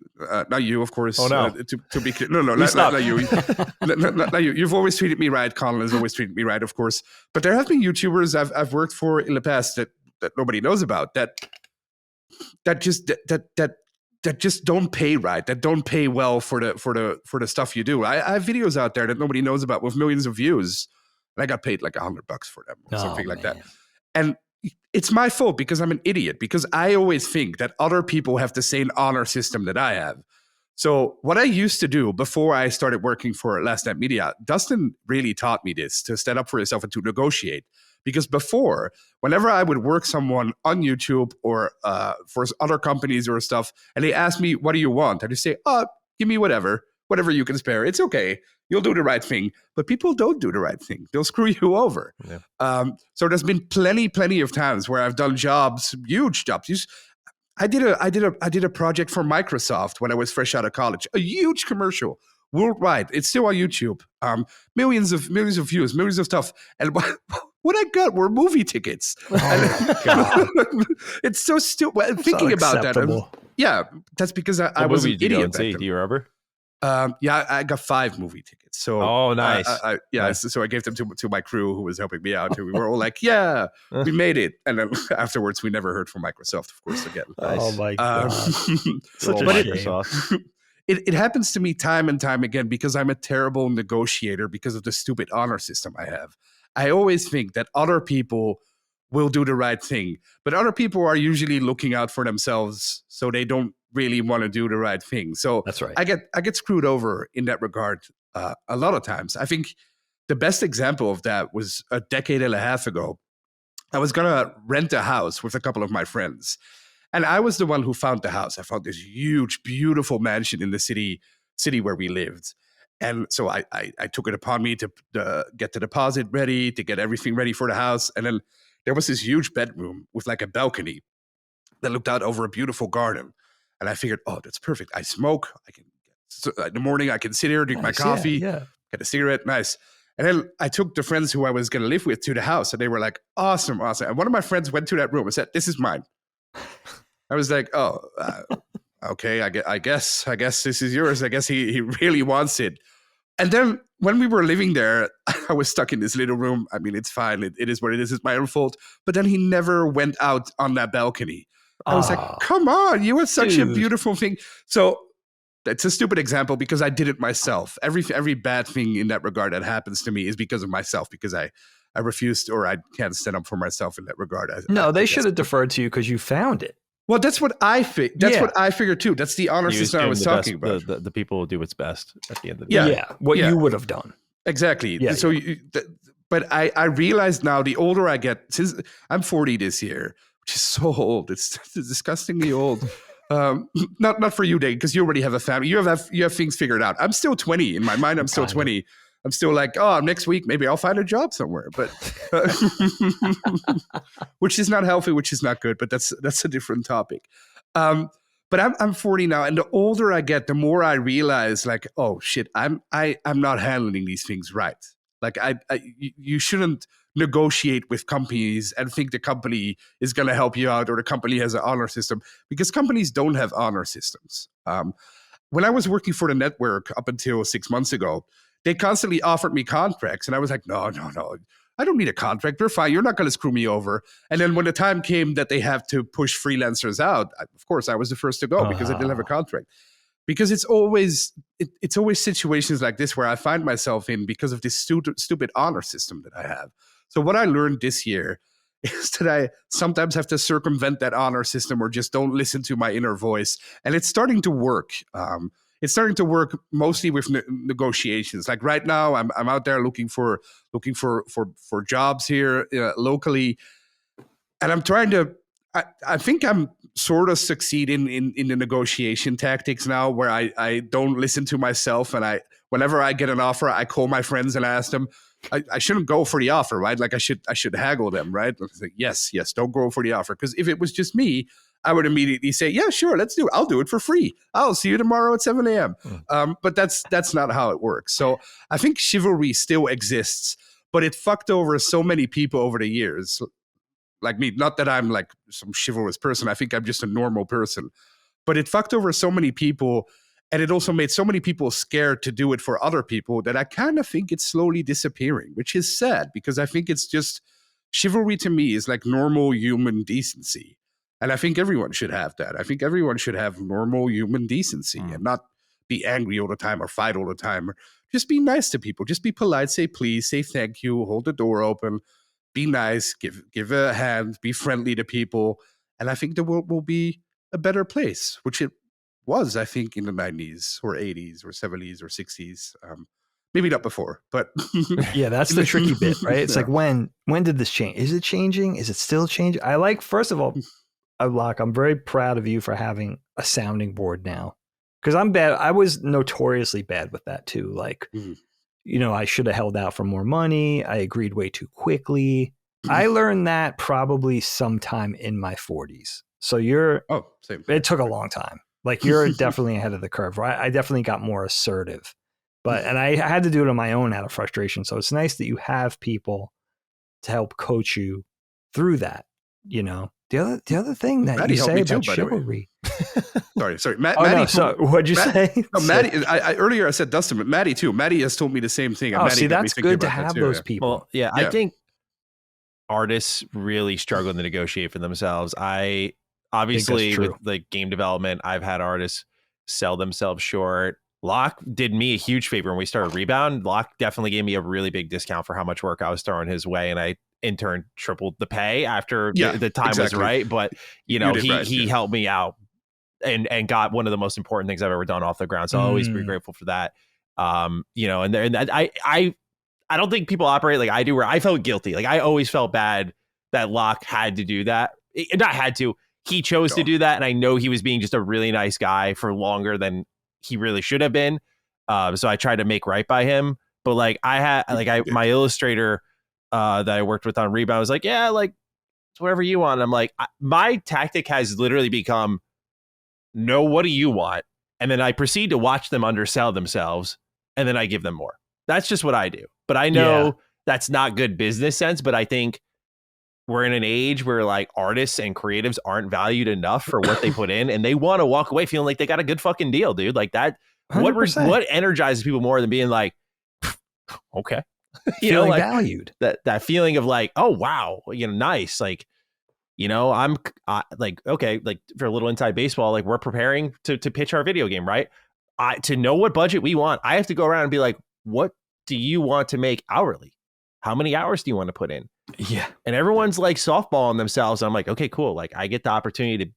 not you, of course. Oh no! To be clear, no, not you. not you. You've always treated me right. Colin has always treated me right, of course. But there have been YouTubers I've worked for in the past that nobody knows about that just don't pay right, that don't pay well for the stuff you do. I have videos out there that nobody knows about with millions of views, and I got paid like $100 for them or something like that. And it's my fault because I'm an idiot, because I always think that other people have the same honor system that I have. So what I used to do before I started working for Last Night Media, Dustin really taught me this, to stand up for yourself and to negotiate. Because before, whenever I would work someone on YouTube or for other companies or stuff, and they ask me, what do you want? I just say, give me whatever you can spare. It's okay. You'll do the right thing. But people don't do the right thing. They'll screw you over. Yeah. So there's been plenty of times where I've done jobs, huge jobs. I did a project for Microsoft when I was fresh out of college, a huge commercial worldwide. It's still on YouTube. Millions of views, millions of stuff. And what I got were movie tickets. Oh, God. It's so stupid. Thinking about that. Yeah, that's because I was an idiot. Do you remember? Yeah, I got 5 movie tickets. So nice. Nice. So I gave them to my crew who was helping me out. We were all like, yeah, we made it. And then afterwards, we never heard from Microsoft, of course, again. Nice. Oh my God. Such a Microsoft. It happens to me time and time again because I'm a terrible negotiator because of the stupid honor system I have. I always think that other people will do the right thing, but other people are usually looking out for themselves, so they don't really want to do the right thing. So that's right. I get screwed over in that regard a lot of times. I think the best example of that was a decade and a half ago. I was gonna rent a house with a couple of my friends, and I was the one who found the house. I found this huge, beautiful mansion in the city where we lived. And so I took it upon me to get the deposit ready, to get everything ready for the house. And then there was this huge bedroom with like a balcony that looked out over a beautiful garden. And I figured, oh, that's perfect. I smoke. In the morning, I can sit here, drink my coffee, get a cigarette. Nice. And then I took the friends who I was going to live with to the house. And they were like, awesome. And one of my friends went to that room and said, this is mine. I was like, oh, okay, I guess this is yours. I guess he really wants it. And then when we were living there, I was stuck in this little room. I mean, it's fine. It is what it is. It's my own fault. But then he never went out on that balcony. I was like, come on, you were such a beautiful thing. So that's a stupid example because I did it myself. Every bad thing in that regard that happens to me is because of myself, because I refused or I can't stand up for myself in that regard. They should have deferred to you because you found it. Well, that's what I think. That's what I figured too. That's the honor system I was talking about. The people will do what's best at the end of the day. What you would have done. Exactly. Yeah, so, but I realize now, the older I get, since I'm 40 this year, which is so old. It's disgustingly old. Not for you, Dave, because you already have a family. You have things figured out. I'm still 20 in my mind. I'm still 20. I'm still like, oh, next week maybe I'll find a job somewhere, but which is not healthy, which is not good. But that's a different topic. But I'm 40 now, and the older I get, the more I realize, like, oh shit, I'm not handling these things right. Like you shouldn't negotiate with companies and think the company is going to help you out or the company has an honor system, because companies don't have honor systems. When I was working for the network up until 6 months ago, they constantly offered me contracts. And I was like, no, I don't need a contract. We're fine. You're not going to screw me over. And then when the time came that they have to push freelancers out, of course, I was the first to go because I didn't have a contract. Because it's always situations like this where I find myself in because of this stupid honor system that I have. So what I learned this year is that I sometimes have to circumvent that honor system or just don't listen to my inner voice. And it's starting to work. It's starting to work mostly with negotiations. Like right now, I'm out there looking for jobs here locally, and I'm trying to. I think I'm sort of succeeding in the negotiation tactics now, where I don't listen to myself, and whenever I get an offer, I call my friends and ask them. I shouldn't go for the offer, right? Like I should haggle them, right? Like, yes, don't go for the offer, because if it was just me, I would immediately say, yeah, sure, let's do it. I'll do it for free. I'll see you tomorrow at 7 a.m. But that's not how it works. So I think chivalry still exists, but it fucked over so many people over the years. Like me, not that I'm like some chivalrous person. I think I'm just a normal person. But it fucked over so many people, and it also made so many people scared to do it for other people that I kind of think it's slowly disappearing, which is sad, because I think it's just, chivalry to me is like normal human decency. And I think everyone should have that. I think everyone should have normal human decency and not be angry all the time or fight all the time. Or just be nice to people. Just be polite. Say please. Say thank you. Hold the door open. Be nice. Give a hand. Be friendly to people. And I think the world will be a better place, which it was, I think, in the 90s or 80s or 70s or 60s. Maybe not before, but yeah, that's the tricky bit, right? It's like when did this change? Is it changing? Is it still changing? I like, first of all, I'm very proud of you for having a sounding board now, because I'm bad. I was notoriously bad with that too. Like, I should have held out for more money. I agreed way too quickly. I learned that probably sometime in my 40s. So same. It took a long time. Like, you're definitely ahead of the curve, right? I definitely got more assertive and I had to do it on my own out of frustration. So it's nice that you have people to help coach you through that. You know, the other thing that Matty you say about too, chivalry. sorry. What'd you say? No, Matty. Earlier I said Dustin, but Matty too. Matty has told me the same thing. Oh, Matty see, that's good to have those people. Well, yeah, I think artists really struggle to negotiate for themselves. I obviously with like game development, I've had artists sell themselves short. Locke did me a huge favor when we started Rebound. Locke definitely gave me a really big discount for how much work I was throwing his way, and I in turn tripled the pay after the time was right. But you know, he helped me out and got one of the most important things I've ever done off the ground. So I'll always be grateful for that. You know, and I don't think people operate like I do, where I felt guilty. Like I always felt bad that Locke had to do that. Not had to. He chose to do that, and I know he was being just a really nice guy for longer than he really should have been. So I tried to make right by him. But like my illustrator that I worked with on Rebound was like, yeah, like it's whatever you want. And I'm like, my tactic has literally become, no, what do you want? And then I proceed to watch them undersell themselves, and then I give them more. That's just what I do. But I know that's not good business sense, but I think we're in an age where like artists and creatives aren't valued enough for what they put in, and they want to walk away feeling like they got a good fucking deal, dude. Like that, 100%. What energizes people more than being like, okay, feeling valued. That feeling of like, oh wow, you know, nice. Like, you know, I'm like, okay, like for a little inside baseball, like we're preparing to pitch our video game, right? To know what budget we want, I have to go around and be like, what do you want to make hourly? How many hours do you want to put in? Yeah. And everyone's like softballing themselves. And I'm like, okay, cool. Like I get the opportunity to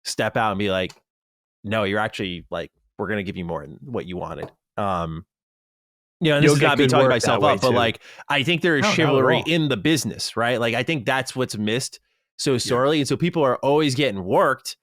step out and be like, no, you're actually like, we're going to give you more than what you wanted. You know, and this is not me talking myself up, but like, I think there is chivalry in the business, right? Like, I think that's what's missed so sorely. And so people are always getting worked.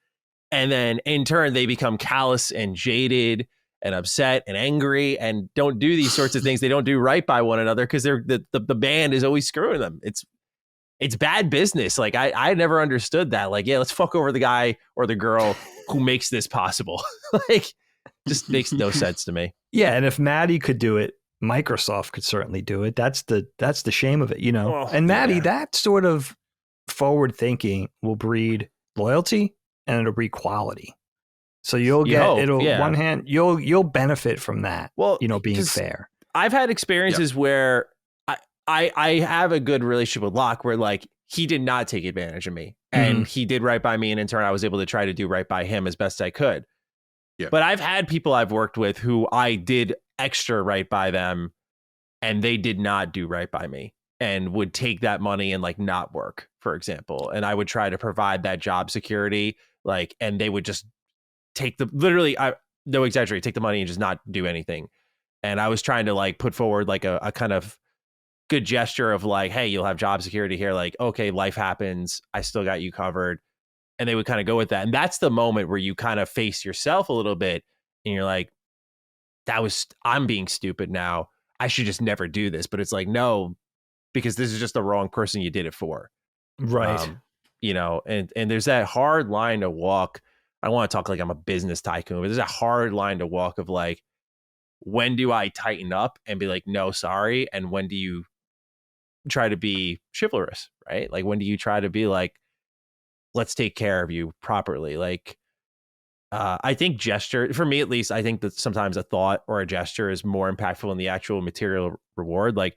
And then in turn, they become callous and jaded and upset and angry and don't do these sorts of things. They don't do right by one another because the band is always screwing them. It's bad business. Like I never understood that. Like, yeah, let's fuck over the guy or the girl who makes this possible. Like, just makes no sense to me. Yeah, and if Matty could do it, Microsoft could certainly do it. That's the shame of it, you know. And Matty, that sort of forward thinking will breed loyalty and it'll breed quality. So you'll one hand, you'll benefit from that. Well, you know, being fair. I've had experiences where I have a good relationship with Locke where like he did not take advantage of me and he did right by me. And in turn, I was able to try to do right by him as best I could. Yeah. But I've had people I've worked with who I did extra right by them and they did not do right by me and would take that money and like not work, for example. And I would try to provide that job security, like, and they would just take no exaggerate, take the money and just not do anything. And I was trying to like put forward like a kind of good gesture of like, hey, you'll have job security here. Like, okay, life happens. I still got you covered. And they would kind of go with that. And that's the moment where you kind of face yourself a little bit and you're like, I'm being stupid now. I should just never do this. But it's like, no, because this is just the wrong person you did it for. Right. You know, and there's that hard line to walk. I don't want to talk like I'm a business tycoon, but there's a hard line to walk of like, when do I tighten up and be like, no, sorry? And when do you try to be chivalrous, right? Like, when do you try to be like, let's take care of you properly? Like, I think gesture, for me at least, I think that sometimes a thought or a gesture is more impactful than the actual material reward. Like,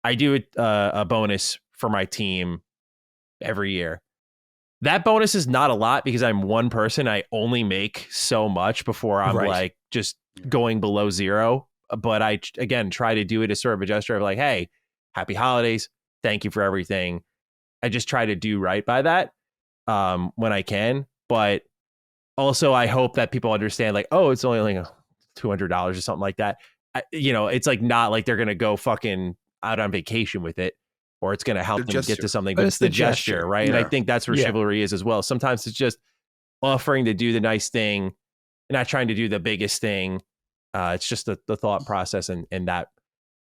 I do a bonus for my team every year. That bonus is not a lot because I'm one person. I only make so much before I'm like just going below zero. But I, again, try to do it as sort of a gesture of like, hey, happy holidays. Thank you for everything. I just try to do right by that when I can. But also, I hope that people understand like, oh, it's only like $200 or something like that. It's like not like they're going to go fucking out on vacation with it. Or it's going to help them get to something, but it's the gesture, right? Yeah. And I think that's where chivalry is as well. Sometimes it's just offering to do the nice thing, not trying to do the biggest thing. It's just the thought process in that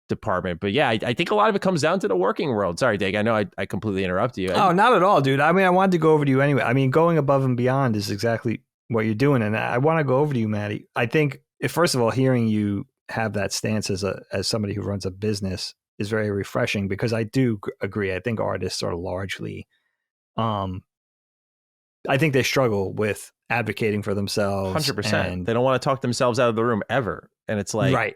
department. But yeah, I think a lot of it comes down to the working world. Sorry, Dig, I know I completely interrupted you. Oh, not at all, dude. I mean, I wanted to go over to you anyway. I mean, going above and beyond is exactly what you're doing. And I want to go over to you, Matty. I think, first of all, hearing you have that stance as somebody who runs a business is very refreshing, because I do agree. I think artists are largely, I think they struggle with advocating for themselves. 100%. They don't want to talk themselves out of the room ever. And it's like, right.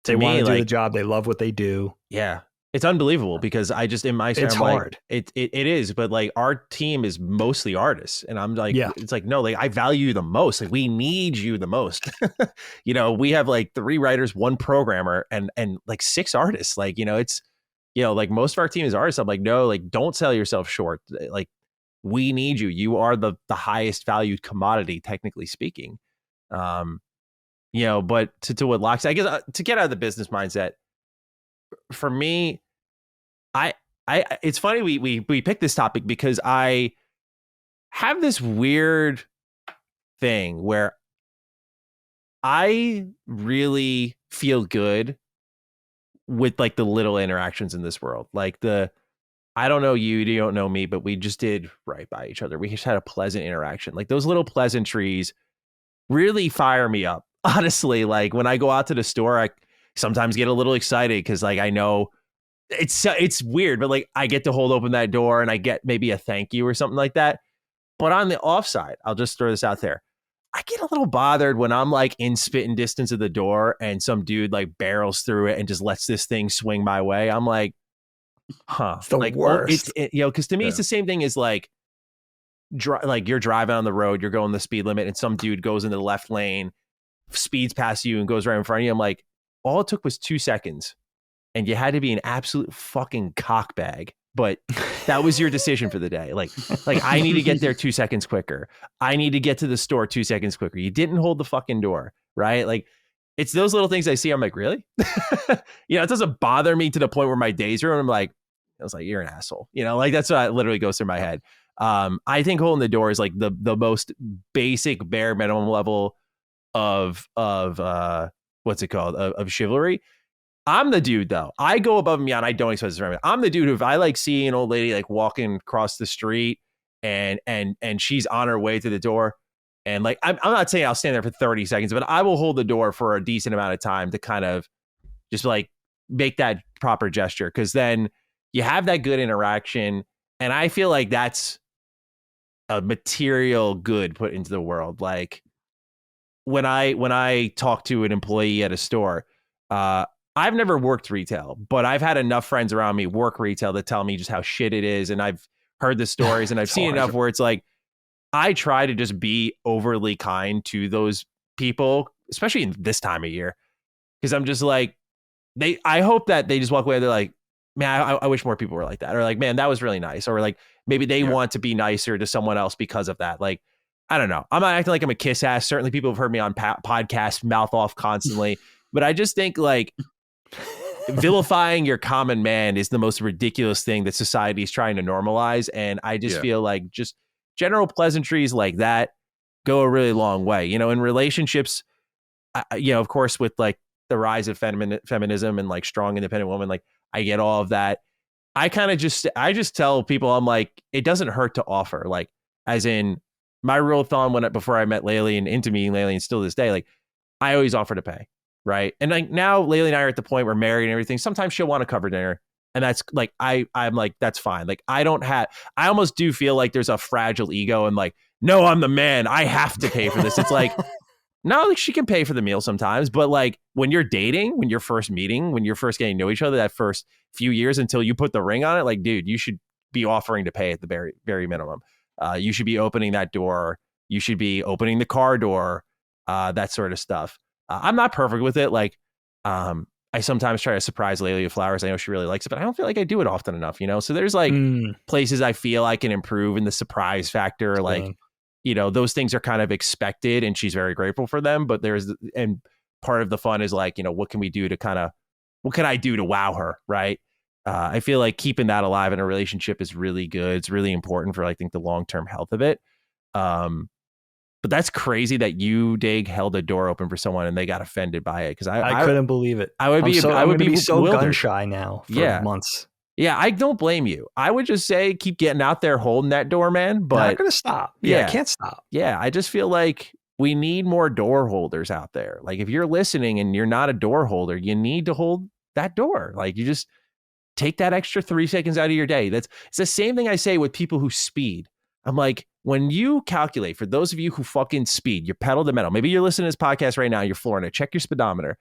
They want to do the job. They love what they do. Yeah. It's unbelievable, because I just, in my, it's hard. Like, it is, but like our team is mostly artists. And I'm like, it's like, no, like I value you the most. Like we need you the most. You know, we have like 3 writers, 1 programmer, and like 6 artists. Like, you know, it's, you know, like most of our team is artists. I'm like, no, like don't sell yourself short. Like we need you. You are the highest valued commodity, technically speaking. You know, but to what Locke said, I guess to get out of the business mindset, for me, it's funny we picked this topic because I have this weird thing where I really feel good with like the little interactions in this world. Like I don't know you don't know me, but we just did right by each other. We just had a pleasant interaction. Like those little pleasantries really fire me up. Honestly, like when I go out to the store, I sometimes get a little excited because like I know it's weird, but like I get to hold open that door and I get maybe a thank you or something like that. But on the offside, I'll just throw this out there. I get a little bothered when I'm like in spitting distance of the door and some dude like barrels through it and just lets this thing swing my way. I'm like, huh. It's the like, worst. You know, because to me, it's the same thing as like, like you're driving on the road, you're going the speed limit, and some dude goes into the left lane, speeds past you and goes right in front of you. I'm like, all it took was 2 seconds and you had to be an absolute fucking cockbag, but that was your decision for the day. Like I need to get there 2 seconds quicker. I need to get to the store 2 seconds quicker. You didn't hold the fucking door, right? Like it's those little things I see. I'm like, really? You know, it doesn't bother me to the point where my days ruined. I'm like, I was like, you're an asshole. You know, like that's what literally goes through my head. I think holding the door is like the most basic bare minimum level of what's it called? Of chivalry. I'm the dude though. I go above and beyond. I don't expect this from me. I'm the dude who, if I like see an old lady like walking across the street and she's on her way to the door, and like I'm not saying I'll stand there for 30 seconds, but I will hold the door for a decent amount of time to kind of just like make that proper gesture, because then you have that good interaction, and I feel like that's a material good put into the world. Like when I talk to an employee at a store, I've never worked retail, but I've had enough friends around me work retail to tell me just how shit it is. And I've heard the stories and I've seen enough where it's like, I try to just be overly kind to those people, especially in this time of year. Cause I'm just like, I hope that they just walk away. They're like, man, I wish more people were like that. Or like, man, that was really nice. Or like, maybe they want to be nicer to someone else because of that. Like, I don't know. I'm not acting like I'm a kiss ass. Certainly people have heard me on podcasts, mouth off constantly, but I just think like, vilifying your common man is the most ridiculous thing that society is trying to normalize. And I just feel like just general pleasantries like that go a really long way, you know, in relationships, you know, of course, with like the rise of feminism and like strong, independent women, like I get all of that. I just tell people, I'm like, it doesn't hurt to offer, like, as in my rule of thumb before I met Laylee and into meeting Laylee and still to this day, like I always offer to pay. Right. And like now Laylee and I are at the point we're married and everything. Sometimes she'll want to cover dinner. And that's like, I'm like, that's fine. Like, I almost do feel like there's a fragile ego and like, no, I'm the man. I have to pay for this. It's like, no, like she can pay for the meal sometimes. But like when you're dating, when you're first meeting, when you're first getting to know each other, that first few years until you put the ring on it, like, dude, you should be offering to pay at the very, very minimum. You should be opening that door. You should be opening the car door, that sort of stuff. I'm not perfect with it. Like, I sometimes try to surprise Laylee with flowers. I know she really likes it, but I don't feel like I do it often enough, you know? So there's like places I feel I can improve in the surprise factor. Like, you know, those things are kind of expected and she's very grateful for them. But and part of the fun is like, you know, what can I do to wow her? Right. I feel like keeping that alive in a relationship is really good. It's really important for, I think, the long-term health of it. But that's crazy that you, Dig, held a door open for someone and they got offended by it. Because I couldn't believe it. I would be so gun shy now for months. Yeah, I don't blame you. I would just say keep getting out there holding that door, man. But not gonna stop. Yeah, I can't stop. Yeah, I just feel like we need more door holders out there. Like if you're listening and you're not a door holder, you need to hold that door. Like you just take that extra 3 seconds out of your day. It's the same thing I say with people who speed. I'm like, when you calculate, for those of you who fucking speed, you pedal to the metal, maybe you're listening to this podcast right now, you're flooring it, check your speedometer.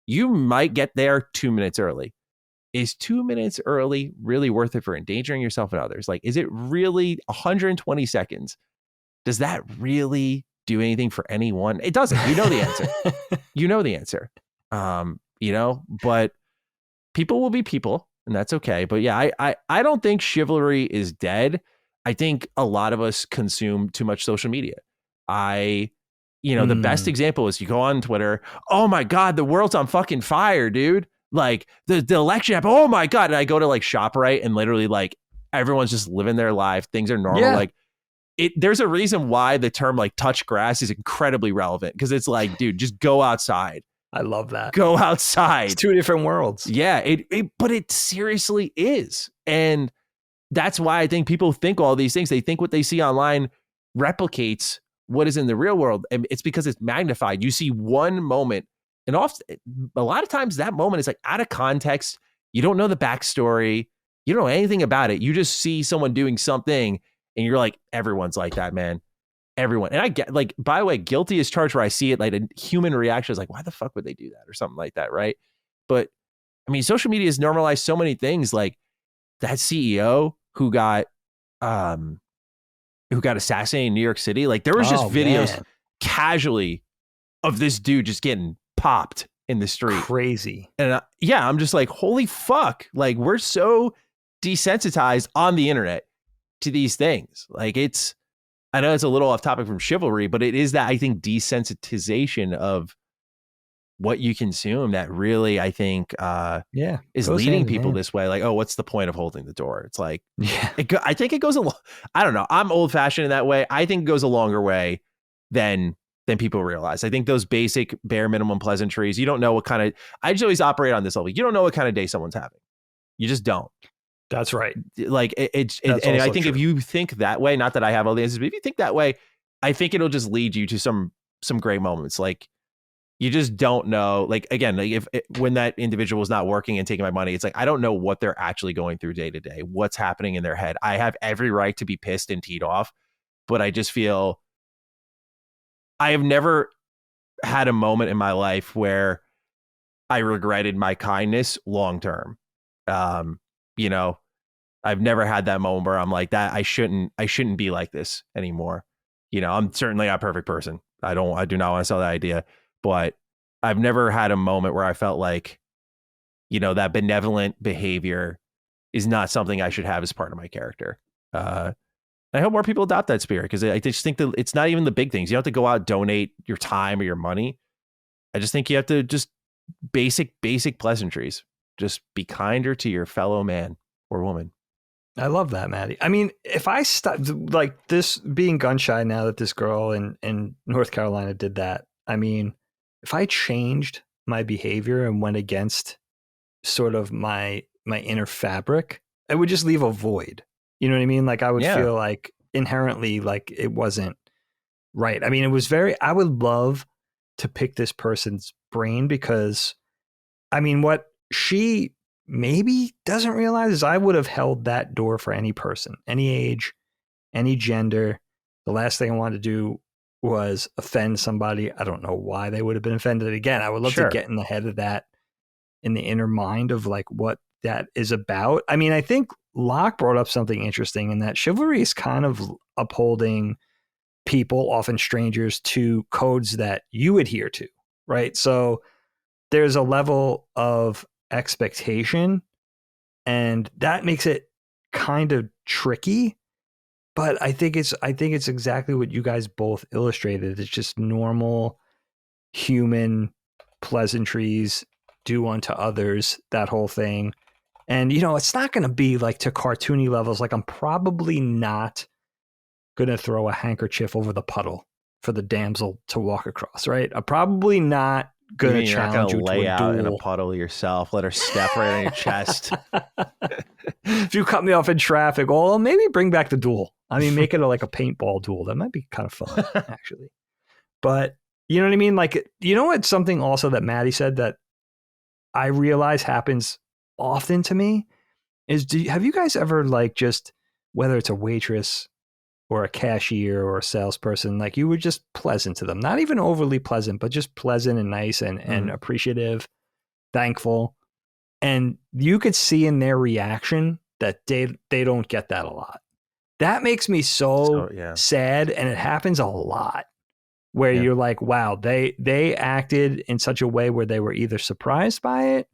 You might get there 2 minutes early. Is 2 minutes early really worth it for endangering yourself and others? Like, is it really 120 seconds? Does that really do anything for anyone? It doesn't. You know the answer. You know the answer. But people will be people, and that's okay. But yeah, I don't think chivalry is dead. I think a lot of us consume too much social media. The best example is you go on Twitter. Oh my God, the world's on fucking fire, dude. Like the election happened. Oh my God. And I go to like ShopRite and literally like everyone's just living their life. Things are normal. Yeah. Like there's a reason why the term like touch grass is incredibly relevant. Cause it's like, dude, just go outside. I love that. Go outside. It's two different worlds. Yeah. But it seriously is. And that's why I think people think all these things. They think what they see online replicates what is in the real world. And it's because it's magnified. You see one moment, and often, a lot of times that moment is like out of context. You don't know the backstory. You don't know anything about it. You just see someone doing something and you're like, everyone's like that, man. Everyone. And I get like, by the way, guilty as charged where I see it, like a human reaction is like, why the fuck would they do that? Or something like that. Right. But I mean, social media has normalized so many things, like that CEO who got assassinated in New York City. Like there was just videos casually of this dude just getting popped in the street. Crazy. And I'm just like, holy fuck. Like we're so desensitized on the internet to these things. Like I know it's a little off topic from chivalry, but it is that I think desensitization of what you consume that really, I think, is leading people this way. Like, oh, what's the point of holding the door? It's like, I think it goes a lot. I don't know. I'm old fashioned in that way. I think it goes a longer way than people realize. I think those basic bare minimum pleasantries, you don't know what kind of, I just always operate on this level. You don't know what kind of day someone's having. You just don't. That's right. Like and I think true. If you think that way, not that I have all the answers, but if you think that way, I think it'll just lead you to some great moments. Like you just don't know. Like again, like when that individual is not working and taking my money, it's like I don't know what they're actually going through day to day. What's happening in their head? I have every right to be pissed and teed off, but I just feel I have never had a moment in my life where I regretted my kindness long term. I've never had that moment where I'm like that. I shouldn't be like this anymore. I'm certainly not a perfect person. I do not want to sell that idea, but I've never had a moment where I felt like, that benevolent behavior is not something I should have as part of my character. I hope more people adopt that spirit because I just think that it's not even the big things. You don't have to go out, donate your time or your money. I just think you have to just basic pleasantries. Just be kinder to your fellow man or woman. I love that, Matty. I mean, if I stop like this being gun shy now that this girl in North Carolina did that, I mean, if I changed my behavior and went against sort of my inner fabric, it would just leave a void. You know what I mean? Like I would feel like inherently like it wasn't right. I mean, I would love to pick this person's brain because I mean, what she maybe doesn't realize is I would have held that door for any person, any age, any gender. The last thing I wanted to do was offend somebody. I don't know why they would have been offended. Again, I would love to get in the head of that, in the inner mind of like what that is about. I mean, I think Locke brought up something interesting in that chivalry is kind of upholding people, often strangers, to codes that you adhere to, right? So there's a level of expectation and that makes it kind of tricky, but I think it's exactly what you guys both illustrated. It's just normal human pleasantries, do unto others, that whole thing. And it's not going to be like to cartoony levels. Like I'm probably not going to throw a handkerchief over the puddle for the damsel to walk across, right? I'm probably not going to challenge you to lay out duel. in a puddle yourself, let her step right on your chest. If you cut me off in traffic, well, maybe bring back the duel. I mean, make it like a paintball duel. That might be kind of fun, actually. But you know what I mean? Like, you know what? Something also that Matty said that I realize happens often to me is, have you guys ever like just, whether it's a waitress or a cashier or a salesperson, like you were just pleasant to them, not even overly pleasant, but just pleasant and nice and appreciative, thankful. And you could see in their reaction that they don't get that a lot. That makes me so sad. And it happens a lot where you're like, wow, they acted in such a way where they were either surprised by it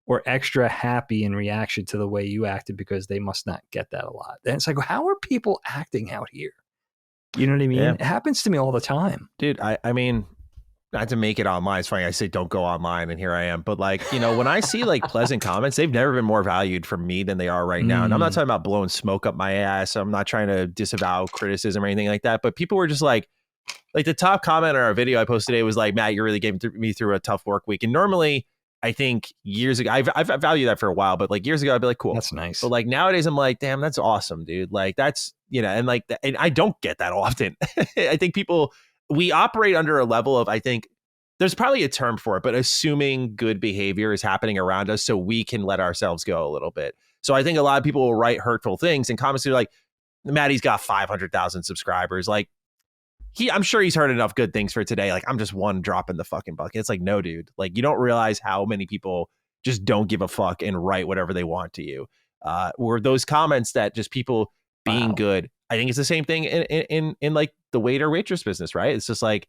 or extra happy in reaction to the way you acted, because they must not get that a lot. And it's like, how are people acting out here? You know what I mean? Yeah. It happens to me all the time. Dude, I mean, not to make it online. It's funny. I say don't go online, and here I am. But like, you know, when I see like pleasant comments, they've never been more valued from me than they are right now. And I'm not talking about blowing smoke up my ass. I'm not trying to disavow criticism or anything like that. But people were just like the top comment on our video I posted today was like, Matt, you're really getting me through a tough work week. And normally, I think years ago, I've valued that for a while, but like years ago, I'd be like, cool. That's nice. But like nowadays, I'm like, damn, that's awesome, dude. Like that's, you know, and like, and I don't get that often. I think we operate under a level of, I think there's probably a term for it, but assuming good behavior is happening around us so we can let ourselves go a little bit. So I think a lot of people will write hurtful things and comments are like, Matty's got 500,000 subscribers. Like, I'm sure he's heard enough good things for today. Like, I'm just one drop in the fucking bucket. It's like, no, dude. Like, you don't realize how many people just don't give a fuck and write whatever they want to you. Or those comments that just people being good. I think it's the same thing in like the waiter waitress business, right? It's just like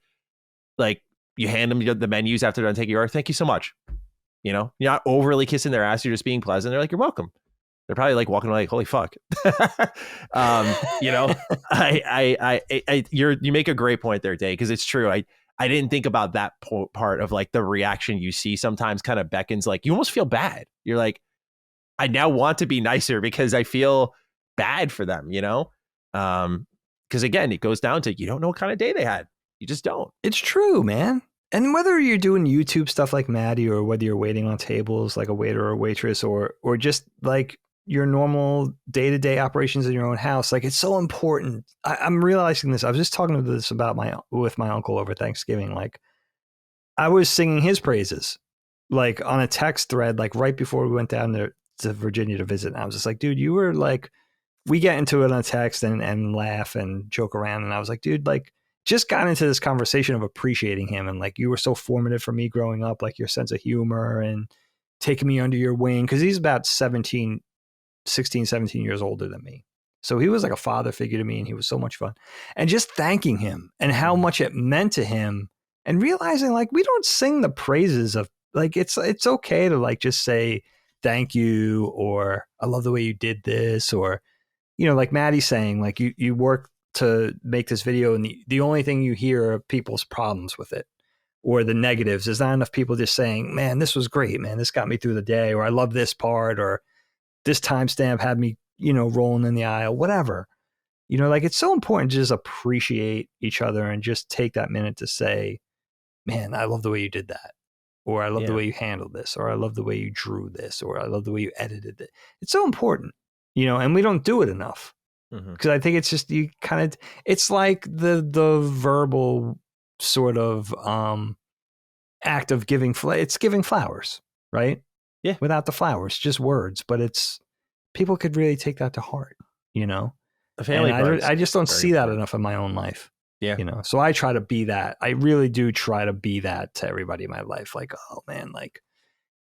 you hand them the menus after they're done taking your order. Thank you so much. You know, you're not overly kissing their ass. You're just being pleasant. They're like, you're welcome. They're probably like walking away like, holy fuck. You know, you make a great point there, Dave, because it's true. I didn't think about that part of like the reaction you see sometimes kind of beckons, like you almost feel bad. You're like, I now want to be nicer because I feel bad for them, you know? Because again, it goes down to, you don't know what kind of day they had. You just don't. It's true, man. And whether you're doing YouTube stuff like Matty, or whether you're waiting on tables like a waiter or a waitress, or just like your normal day-to-day operations in your own house, like it's so important. I'm realizing this. I was just talking this about with my uncle over Thanksgiving. Like I was singing his praises, like on a text thread, like right before we went down there to Virginia to visit. And I was just like, dude, you were like, we get into it on text and laugh and joke around. And I was like, dude, like just got into this conversation of appreciating him. And like, you were so formative for me growing up, like your sense of humor and taking me under your wing. Cause he's about 16, 17 years older than me. So he was like a father figure to me, and he was so much fun. And just thanking him and how much it meant to him, and realizing like, we don't sing the praises of like, it's okay to like, just say thank you, or I love the way you did this, or, you know, like Matty's saying, like you work to make this video, and the only thing you hear are people's problems with it or the negatives. There's not enough people just saying, man, this was great, man, this got me through the day, or I love this part, or this timestamp had me, you know, rolling in the aisle, whatever. You know, like it's so important to just appreciate each other and just take that minute to say, man, I love the way you did that, or I love the way you handled this, or I love the way you drew this, or I love the way you edited it. It's so important, you know, and we don't do it enough. Because I think it's just, you kind of, it's like the verbal sort of act of giving, it's giving flowers, right? Yeah. Without the flowers, just words, but it's, people could really take that to heart, you know? I just don't see that enough in my own life. Yeah. You know, so I try to be that. I really do try to be that to everybody in my life. Like, oh man, like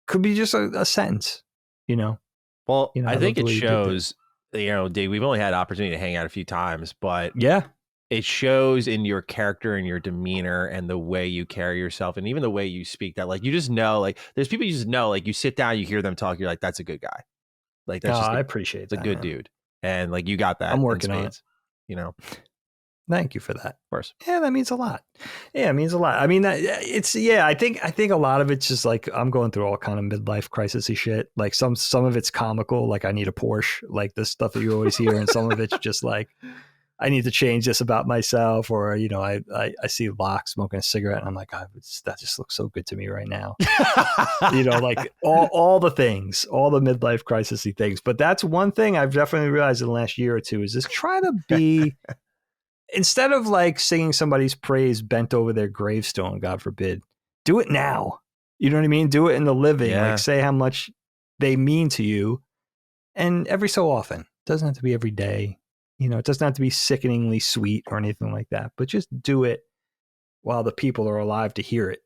could be just a sentence, you know? Well, you know, I think it shows, you know, Dave, we've only had opportunity to hang out a few times, but yeah, it shows in your character and your demeanor and the way you carry yourself, and even the way you speak, that like, you just know, like there's people you just know, like you sit down, you hear them talk, you're like, that's a good guy. Like that's I appreciate that. It's a good dude. And like, you got that. I'm working on it. You know, thank you for that. Of course. Yeah, that means a lot. Yeah, it means a lot. I mean, it's, yeah, I think a lot of it's just like, I'm going through all kind of midlife crisis-y shit. Like some of it's comical, like I need a Porsche, like this stuff that you always hear. And some of it's just like, I need to change this about myself, or, you know, I see Locke smoking a cigarette and I'm like, that just looks so good to me right now. You know, like all the things, all the midlife crisis-y things. But that's one thing I've definitely realized in the last year or two, is just try to be instead of like singing somebody's praise bent over their gravestone, God forbid, do it now. You know what I mean? Do it in the living. Yeah. Like say how much they mean to you. And every so often. It doesn't have to be every day. You know, it doesn't have to be sickeningly sweet or anything like that. But just do it while the people are alive to hear it.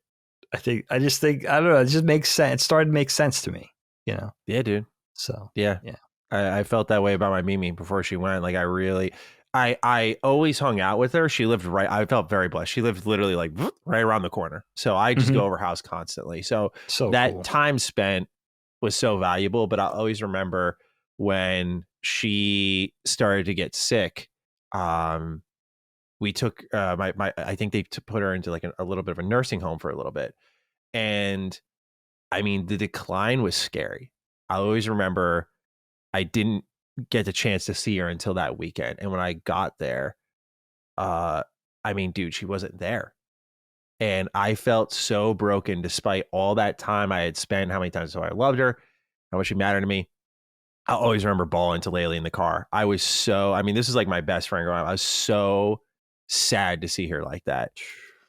I just think, I don't know, it just makes sense. It started to make sense to me, you know? Yeah, dude. So, yeah. I felt that way about my Mimi before she went. Like I always hung out with her. She lived I felt very blessed. She lived literally like right around the corner. So I just go over her house constantly. So that cool. Time spent was so valuable, but I'll always remember when she started to get sick. We took I think they put her into like a little bit of a nursing home for a little bit. And I mean, the decline was scary. I always remember I didn't get the chance to see her until that weekend. And when I got there, I mean, dude, she wasn't there. And I felt so broken despite all that time I had spent, how many times I loved her, how much she mattered to me. I'll always remember bawling to Laylee in the car. I was so, I mean, this is like my best friend growing up. I was so sad to see her like that.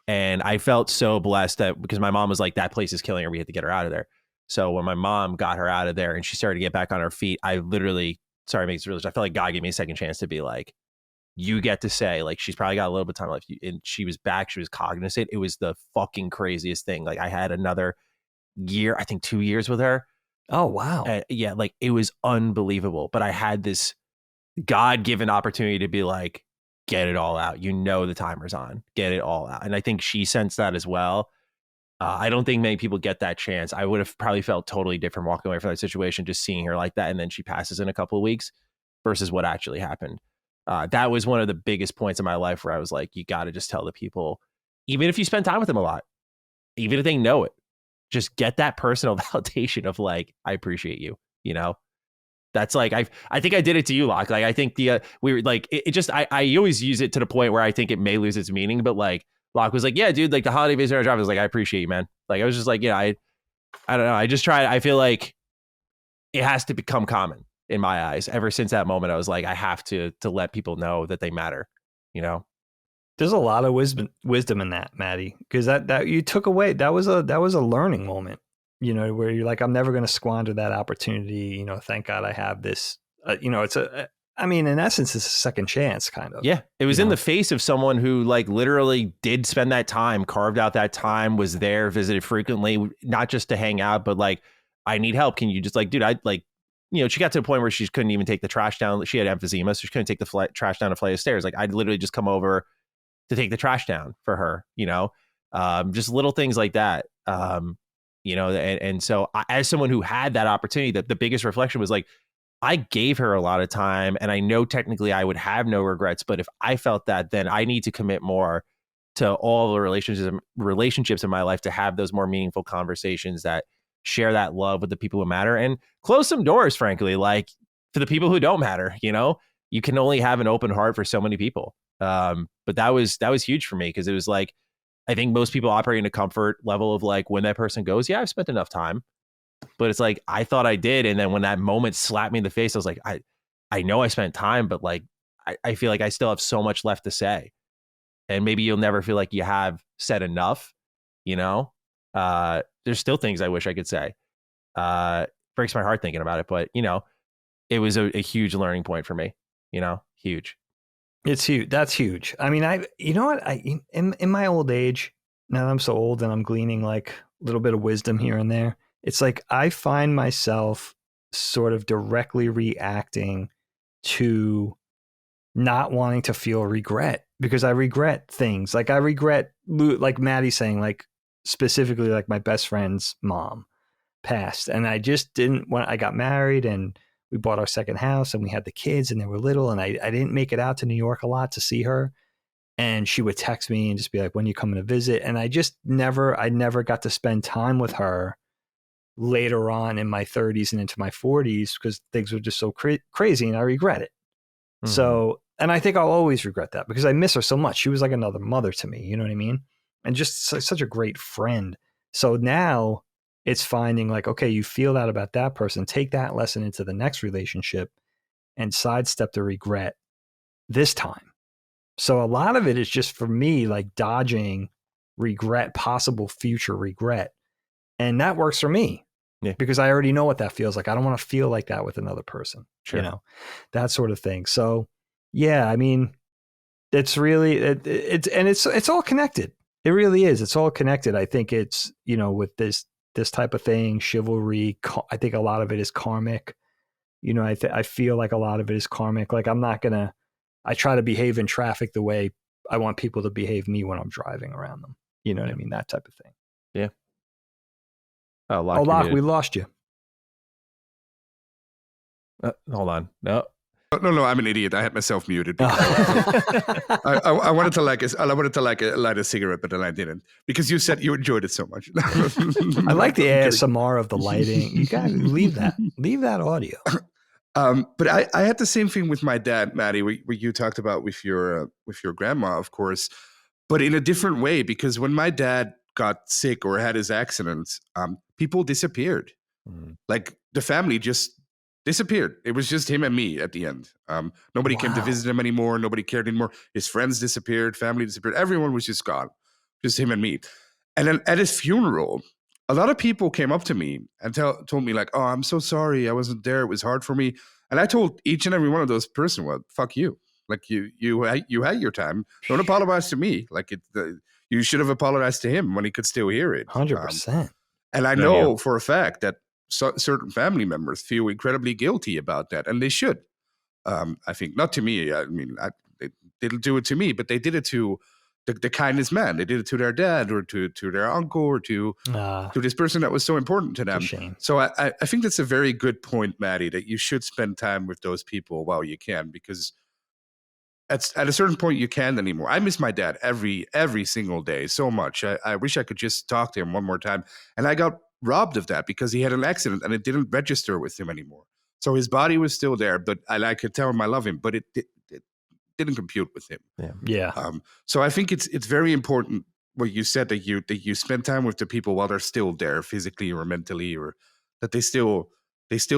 And I felt so blessed that because my mom was like, that place is killing her. We had to get her out of there. So when my mom got her out of there and she started to get back on her feet, I literally, sorry, it makes it really, I felt like God gave me a second chance to be like, you get to say, like, she's probably got a little bit of time left. And she was back. She was cognizant. It was the fucking craziest thing. Like I had another year, I think 2 years with her. Oh, wow. Yeah. Like it was unbelievable. But I had this God-given opportunity to be like, get it all out. You know, the timer's on, get it all out. And I think she sensed that as well. I don't think many people get that chance. I would have probably felt totally different walking away from that situation, just seeing her like that. And then she passes in a couple of weeks versus what actually happened. That was one of the biggest points in my life where I was like, you got to just tell the people, even if you spend time with them a lot, even if they know it, just get that personal validation of like, I appreciate you, you know? That's like, I think I did it to you, Locke. Like, I think we were like, it just, I always use it to the point where I think it may lose its meaning, but like Locke was like, yeah, dude, like the holiday visitor job. I was like, I appreciate you, man. Like, I was just like, yeah, I don't know. I just tried. I feel like it has to become common in my eyes. Ever since that moment, I was like, I have to let people know that they matter, you know? There's a lot of wisdom in that, Matty, because that you took away, that was a learning moment. You know, where you're like, I'm never going to squander that opportunity. You know, thank God I have this. You know, I mean, in essence, it's a second chance, kind of. Yeah, it was in the face of someone who like literally did spend that time, carved out that time, was there, visited frequently, not just to hang out, but like, I need help. Can you just like, dude, I like, you know, she got to a point where she couldn't even take the trash down. She had emphysema, so she couldn't take the trash down a flight of stairs. Like, I'd literally just come over to take the trash down for her, you know, just little things like that. You know, and so as someone who had that opportunity, the biggest reflection was like, I gave her a lot of time and I know technically I would have no regrets. But if I felt that, then I need to commit more to all the relationships in my life to have those more meaningful conversations that share that love with the people who matter and close some doors, frankly, like for the people who don't matter. You know, you can only have an open heart for so many people. But that was huge for me because it was like, I think most people operate in a comfort level of like when that person goes, yeah, I've spent enough time, but it's like, I thought I did. And then when that moment slapped me in the face, I was like, I know I spent time, but like, I feel like I still have so much left to say. And maybe you'll never feel like you have said enough, you know? There's still things I wish I could say. Breaks my heart thinking about it, but you know, it was a huge learning point for me, you know, huge. It's huge. That's huge. I mean, you know what? In my old age, now that I'm so old and I'm gleaning like a little bit of wisdom here and there, it's like I find myself sort of directly reacting to not wanting to feel regret because I regret things. Like I regret, like Matty saying, like specifically like my best friend's mom passed. And I just didn't want, I got married and we bought our second house and we had the kids and they were little and I didn't make it out to New York a lot to see her. And she would text me and just be like, when you coming to visit? And I never got to spend time with her later on in my 30s and into my 40s because things were just so crazy and I regret it. Mm-hmm. So, and I think I'll always regret that because I miss her so much. She was like another mother to me, you know what I mean? And just such a great friend. So now it's finding like, okay, you feel that about that person, take that lesson into the next relationship and sidestep the regret this time. So a lot of it is just for me, like dodging regret, possible future regret. And that works for me because I already know what that feels like. I don't want to feel like that with another person, that sort of thing. So yeah, I mean, it's really, it's all connected. It really is. It's all connected. I think it's, with this type of thing, chivalry, I think a lot of it is karmic. I feel like a lot of it is karmic. Like I try to behave in traffic the way I want people to behave me when I'm driving around them. You know what I mean? That type of thing. Yeah. Locke, we lost you. Hold on. No, I'm an idiot. I had myself muted. I wanted to light a cigarette, but then I didn't because you said you enjoyed it so much. I like the ASMR of the lighting. You gotta leave that audio. But I had the same thing with my dad, Matty, where you talked about with your grandma, of course, but in a different way. Because when my dad got sick or had his accident, people disappeared. Like the family just disappeared. It was just him and me at the end. Nobody came to visit him anymore. Nobody cared anymore. His friends disappeared. Family disappeared. Everyone was just gone. Just him and me. And then at his funeral, a lot of people came up to me and told me like, "Oh, I'm so sorry. I wasn't there. It was hard for me." And I told each and every one of those person, "Well, fuck you. Like you had your time. Don't apologize to me. Like you should have apologized to him when he could still hear it." 100%. And I know for a fact that certain family members feel incredibly guilty about that, and they should. I think not to me. I mean, they didn't do it to me, but they did it to the kindest man. They did it to their dad or to their uncle or to this person that was so important to them. So I think that's a very good point, Matty, that you should spend time with those people while you can, because at a certain point you can't anymore. I miss my dad every single day so much. I wish I could just talk to him one more time. And I got robbed of that because he had an accident and it didn't register with him anymore. So his body was still there, but I could tell him I love him, but it didn't compute with him. Yeah. So I think it's very important what you said, that you spend time with the people while they're still there physically or mentally, or that they still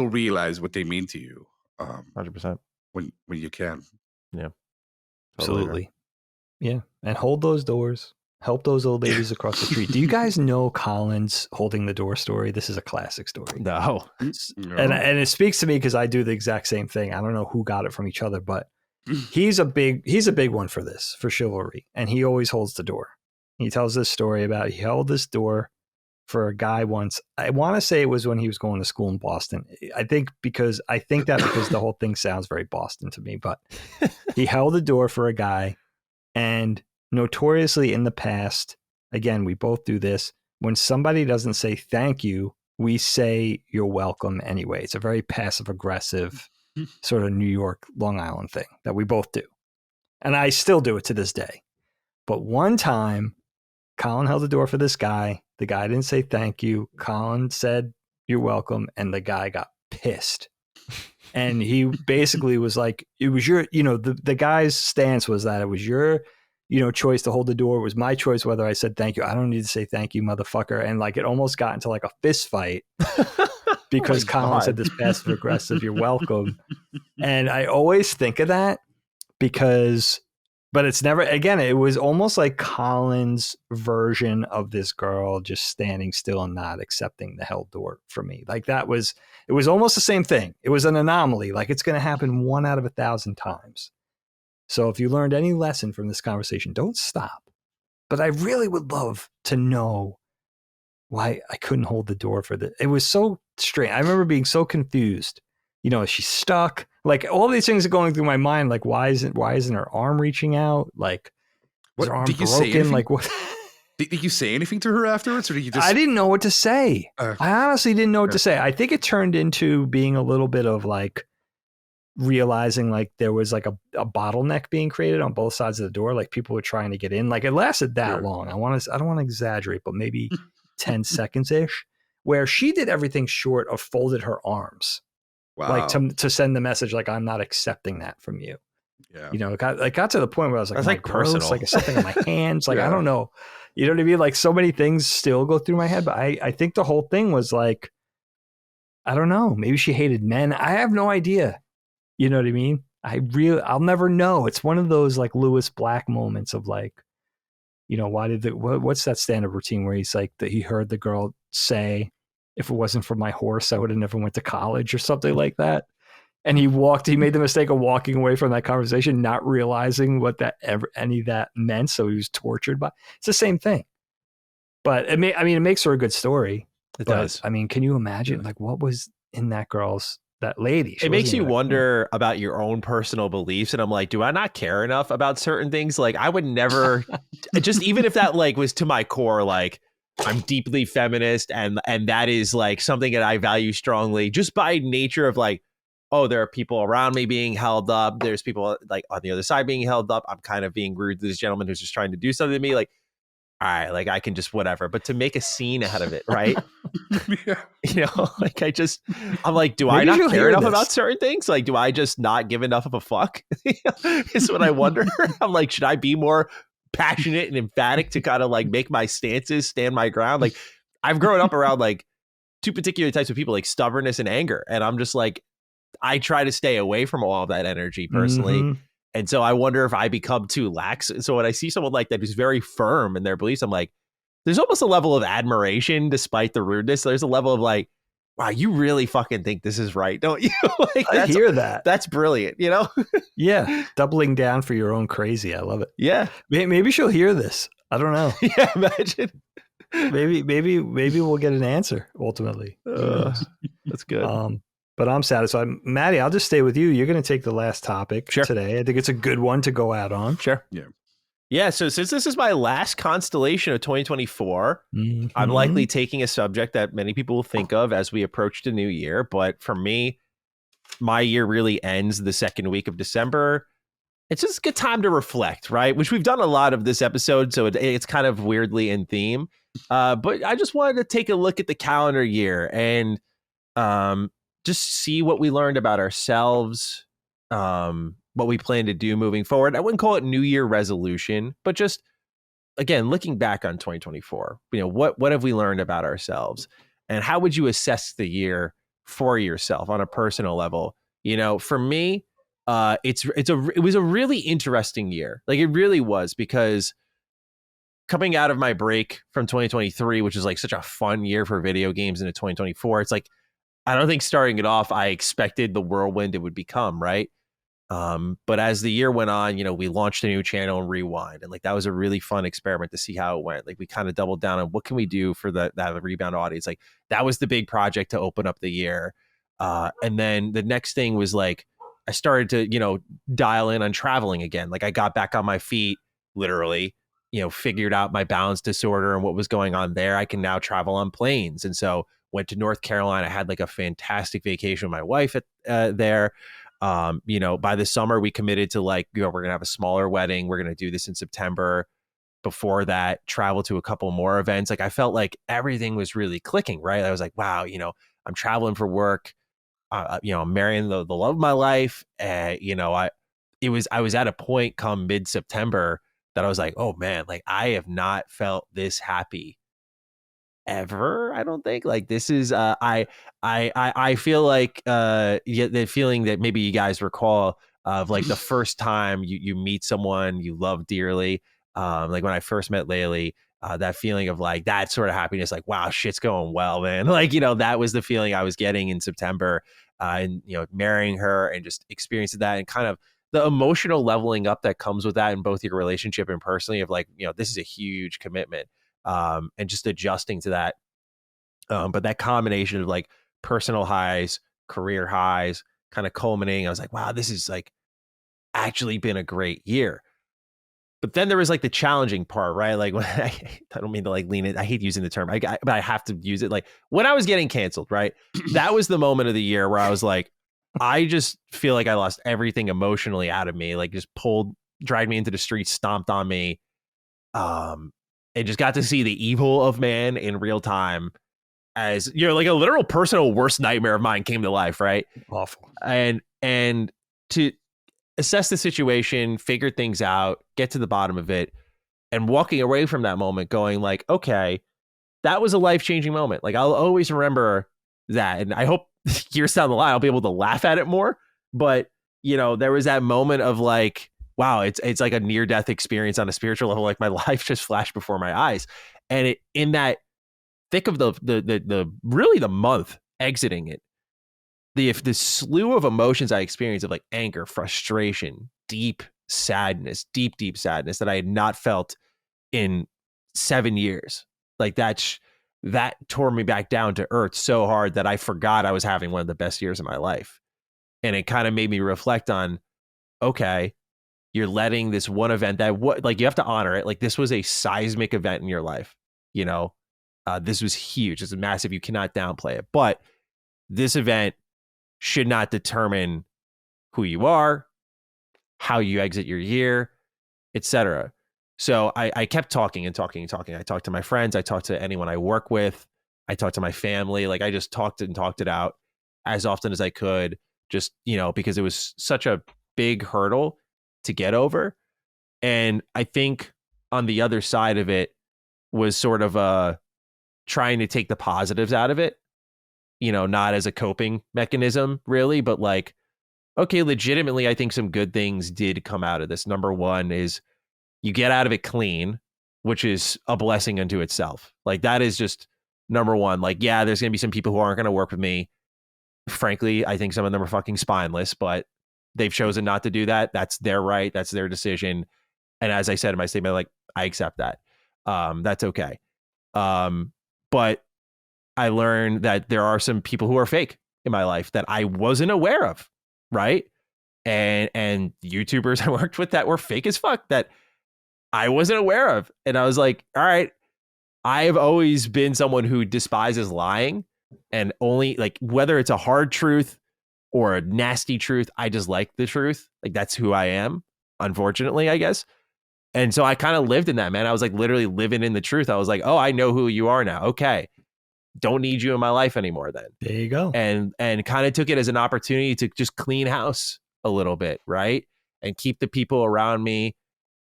realize what they mean to you. 100%. When you can. Yeah. Absolutely. Yeah. And hold those doors. Help those old ladies across the street. Do you guys know Colin's holding the door story? This is a classic story. No. And it speaks to me because I do the exact same thing. I don't know who got it from each other, but he's a big one for this, for chivalry. And he always holds the door. He tells this story about he held this door for a guy once. I want to say it was when he was going to school in Boston. I think because the whole thing sounds very Boston to me, but he held the door for a guy, and notoriously in the past, again, we both do this. When somebody doesn't say thank you, we say you're welcome anyway. It's a very passive aggressive sort of New York, Long Island thing that we both do. And I still do it to this day. But one time, Colin held the door for this guy. The guy didn't say thank you. Colin said you're welcome. And the guy got pissed. And he basically was like, it was your, the guy's stance was that it was your, choice to hold the door. It was my choice whether I said thank you. I don't need to say thank you, motherfucker. And like it almost got into like a fist fight because Colin said this passive aggressive, you're welcome. And I always think of that but it's never, again, it was almost like Colin's version of this girl just standing still and not accepting the held door for me. Like it was almost the same thing. It was an anomaly. Like it's going to happen 1 out of 1,000 times. So if you learned any lesson from this conversation, don't stop. But I really would love to know why I couldn't hold the door for it was so strange. I remember being so confused. Is she stuck? Like all these things are going through my mind. Like why isn't her arm reaching out? Like was her arm broken? Like what? Did you say anything to her afterwards, or did you just? I didn't know what to say. I honestly didn't know what to say. I think it turned into being a little bit of like realizing like there was like a bottleneck being created on both sides of the door. Like people were trying to get in. Like it lasted that long. I don't want to exaggerate, but maybe 10 seconds ish, where she did everything short of folded her arms. Wow. Like to send the message, like, I'm not accepting that from you. Yeah. It got to the point where I was like, that's like gross, personal. like something in my hands. Like, I don't know. You know what I mean? Like so many things still go through my head, but I think the whole thing was like, I don't know. Maybe she hated men. I have no idea. You know what I mean? I'll never know. It's one of those like Lewis Black moments of like, what's that stand-up routine where he's like that he heard the girl say, if it wasn't for my horse, I would have never went to college or something like that. And he made the mistake of walking away from that conversation, not realizing what any of that meant. So he was tortured by, it's the same thing, but it makes for a good story. It does. I mean, can you imagine like what was in that lady? It makes you wonder about your own personal beliefs. And I'm like, do I not care enough about certain things? Like I would never just, even if that like was to my core, like I'm deeply feminist and that is like something that I value strongly just by nature of like, oh, there are people around me being held up. There's people like on the other side being held up. I'm kind of being rude to this gentleman who's just trying to do something to me. Like, all right, like I can just whatever. But to make a scene out of it, right? Yeah. Like I'm like, do I not care enough about certain things? Like, do I just not give enough of a fuck? Is what I wonder. I'm like, should I be more passionate and emphatic to kind of like make my stances, stand my ground? Like, I've grown up around like two particular types of people, like stubbornness and anger. And I'm just like, I try to stay away from all of that energy personally. Mm-hmm. And so I wonder if I become too lax. So when I see someone like that who's very firm in their beliefs, I'm like, there's almost a level of admiration despite the rudeness. There's a level of like, wow, you really fucking think this is right, don't you? Like, I hear that. That's brilliant, Yeah. Doubling down for your own crazy. I love it. Yeah. Maybe she'll hear this. I don't know. Yeah, imagine. Maybe we'll get an answer ultimately. That's good. But I'm satisfied. Matty, I'll just stay with you. You're going to take the last topic today. I think it's a good one to go out on. Sure. Yeah. So since this is my last Constellation of 2024, I'm likely taking a subject that many people will think of as we approach the new year. But for me, my year really ends the second week of December. It's just a good time to reflect, right? Which we've done a lot of this episode, so it's kind of weirdly in theme. But I just wanted to take a look at the calendar year and just see what we learned about ourselves, what we plan to do moving forward. I wouldn't call it New Year resolution, but just, again, looking back on 2024, what have we learned about ourselves? And how would you assess the year for yourself on a personal level? For me, it was a really interesting year. Like it really was, because coming out of my break from 2023, which is like such a fun year for video games, into 2024, it's like, I don't think starting it off, I expected the whirlwind it would become, right? But as the year went on, we launched a new channel and Rewind. And like, that was a really fun experiment to see how it went. Like we kind of doubled down on what can we do for that rebound audience? Like that was the big project to open up the year. And then the next thing was like, I started to, dial in on traveling again. Like I got back on my feet, literally, figured out my balance disorder and what was going on there. I can now travel on planes. And so went to North Carolina, had like a fantastic vacation with my wife there. By the summer we committed to like, we're going to have a smaller wedding. We're going to do this in September. Before that, travel to a couple more events. Like I felt like everything was really clicking, right? I was like, wow, I'm traveling for work. I'm marrying the love of my life. I was at a point come mid-September that I was like, oh man, like I have not felt this happy ever. I don't think. Like this is I feel like the feeling that maybe you guys recall of like the first time you meet someone you love dearly, like when I first met Laylee, that feeling of like that sort of happiness, like wow, shit's going well, man. Like that was the feeling I was getting in September, and marrying her and just experiencing that, and kind of the emotional leveling up that comes with that in both your relationship and personally, of like this is a huge commitment. And just adjusting to that. But that combination of like personal highs, career highs, kind of culminating, I was like, wow, this is like actually been a great year. But then there was like the challenging part, right? Like when I don't mean to like lean it. I hate using the term, but I have to use it. Like when I was getting canceled, right? That was the moment of the year where I was like, I just feel like I lost everything emotionally out of me. Like just dragged me into the streets, stomped on me. And just got to see the evil of man in real time, as like a literal personal worst nightmare of mine came to life, right? Awful. And to assess the situation, figure things out, get to the bottom of it, and walking away from that moment going like, okay, that was a life-changing moment. Like I'll always remember that. And I hope years down the line, I'll be able to laugh at it more. But there was that moment of like, wow, it's like a near death experience on a spiritual level. Like my life just flashed before my eyes. And in that thick of the really the month exiting it, the slew of emotions I experienced of like anger, frustration, deep sadness that I had not felt in 7 years. Like that tore me back down to earth so hard that I forgot I was having one of the best years of my life. And it kind of made me reflect on, okay, you're letting this one event like you have to honor it. Like this was a seismic event in your life. This was huge. It's massive. You cannot downplay it. But this event should not determine who you are, how you exit your year, etc. So I kept talking and talking and talking. I talked to my friends. I talked to anyone I work with. I talked to my family. Like I just talked it out as often as I could, just, because it was such a big hurdle to get over. And I think on the other side of it was sort of trying to take the positives out of it, not as a coping mechanism really, but like, okay, legitimately, I think some good things did come out of this. Number one is you get out of it clean, which is a blessing unto itself. Like that is just number one. Like, yeah, there's going to be some people who aren't going to work with me. Frankly, I think some of them are fucking spineless, but they've chosen not to do that. That's their right. That's their decision. And as I said in my statement, like I accept that. That's okay. But I learned that there are some people who are fake in my life that I wasn't aware of. Right. And YouTubers I worked with that were fake as fuck that I wasn't aware of. And I was like, all right, I've always been someone who despises lying, and only like whether it's a hard truth or a nasty truth, I just like the truth. Like that's who I am, unfortunately, I guess. And so I kind of lived in that, man. I was like literally living in the truth. I was like, oh, I know who you are now. Okay. Don't need you in my life anymore then. There you go. And kind of took it as an opportunity to just clean house a little bit, right? And keep the people around me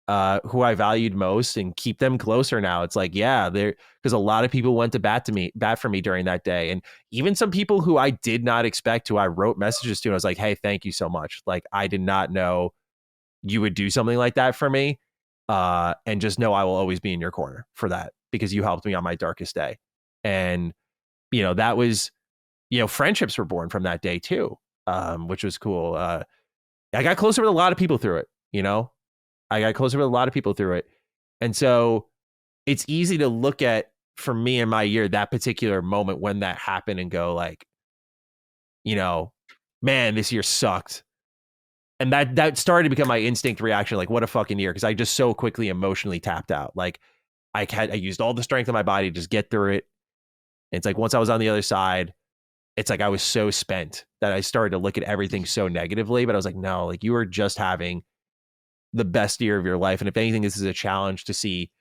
who I valued most and keep them closer now. It's like, yeah, because a lot of people went to bat for me during that day. And even some people who I did not expect, who I wrote messages to, and I was like, hey, thank you so much. Like, I did not know you would do something like that for me. And just know I will always be in your corner for that because you helped me on my darkest day. And, that was, friendships were born from that day too, which was cool. I got closer with a lot of people through it, I got closer with a lot of people through it. And so it's easy to look at, for me in my year, that particular moment when that happened and go like, man, this year sucked. And that started to become my instinct reaction. Like, what a fucking year. Cause I just so quickly emotionally tapped out. Like I used all the strength of my body to just get through it. And it's like, once I was on the other side, it's like, I was so spent that I started to look at everything so negatively, but I was like, no, like you are just having the best year of your life. And if anything, this is a challenge to see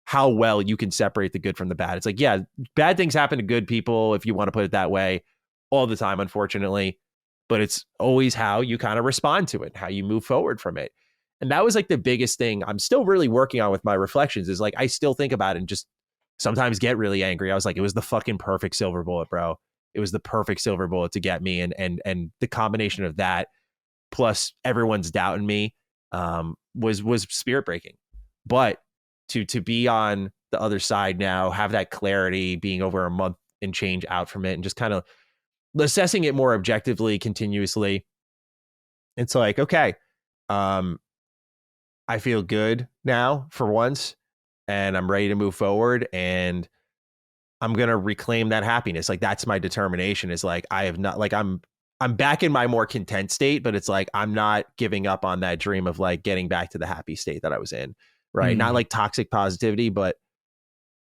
how well you can separate the good from the bad. It's like, yeah, bad things happen to good people, if you want to put it that way, all the time, unfortunately, but it's always how you kind of respond to it, how you move forward from it. And that was like the biggest thing I'm still really working on with my reflections is like, I still think about it and just sometimes get really angry. I was like, it was the fucking perfect silver bullet, bro. It was the perfect silver bullet to get me. And the combination of that plus everyone's doubting me was spirit breaking. But to be on the other side now, have that clarity, being over a month and change out from it and just kind of assessing it more objectively, continuously. It's like, okay, I feel good now for once and I'm ready to move forward and I'm going to reclaim that happiness. Like that's my determination is like, I have not like, I'm back in my more content state, but it's like, I'm not giving up on that dream of like getting back to the happy state that I was in. Right. Not like toxic positivity, but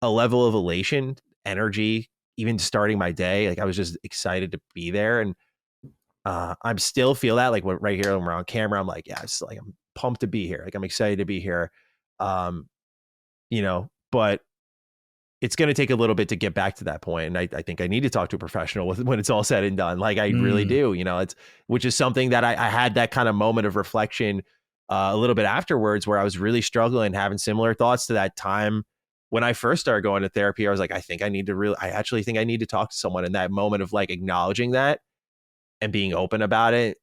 a level of elation, energy, even starting my day. Like I was just excited to be there. And I'm still feel that like right here when we're on camera, I'm like, yeah, it's like, I'm pumped to be here. Like I'm excited to be here. But it's going to take a little bit to get back to that point. And I think I need to talk to a professional when it's all said and done. Like I really do, which is something that I had that kind of moment of reflection a little bit afterwards where I was really struggling, having similar thoughts to that time when I first started going to therapy. I was like, I actually think I need to talk to someone. In that moment of like acknowledging that and being open about it,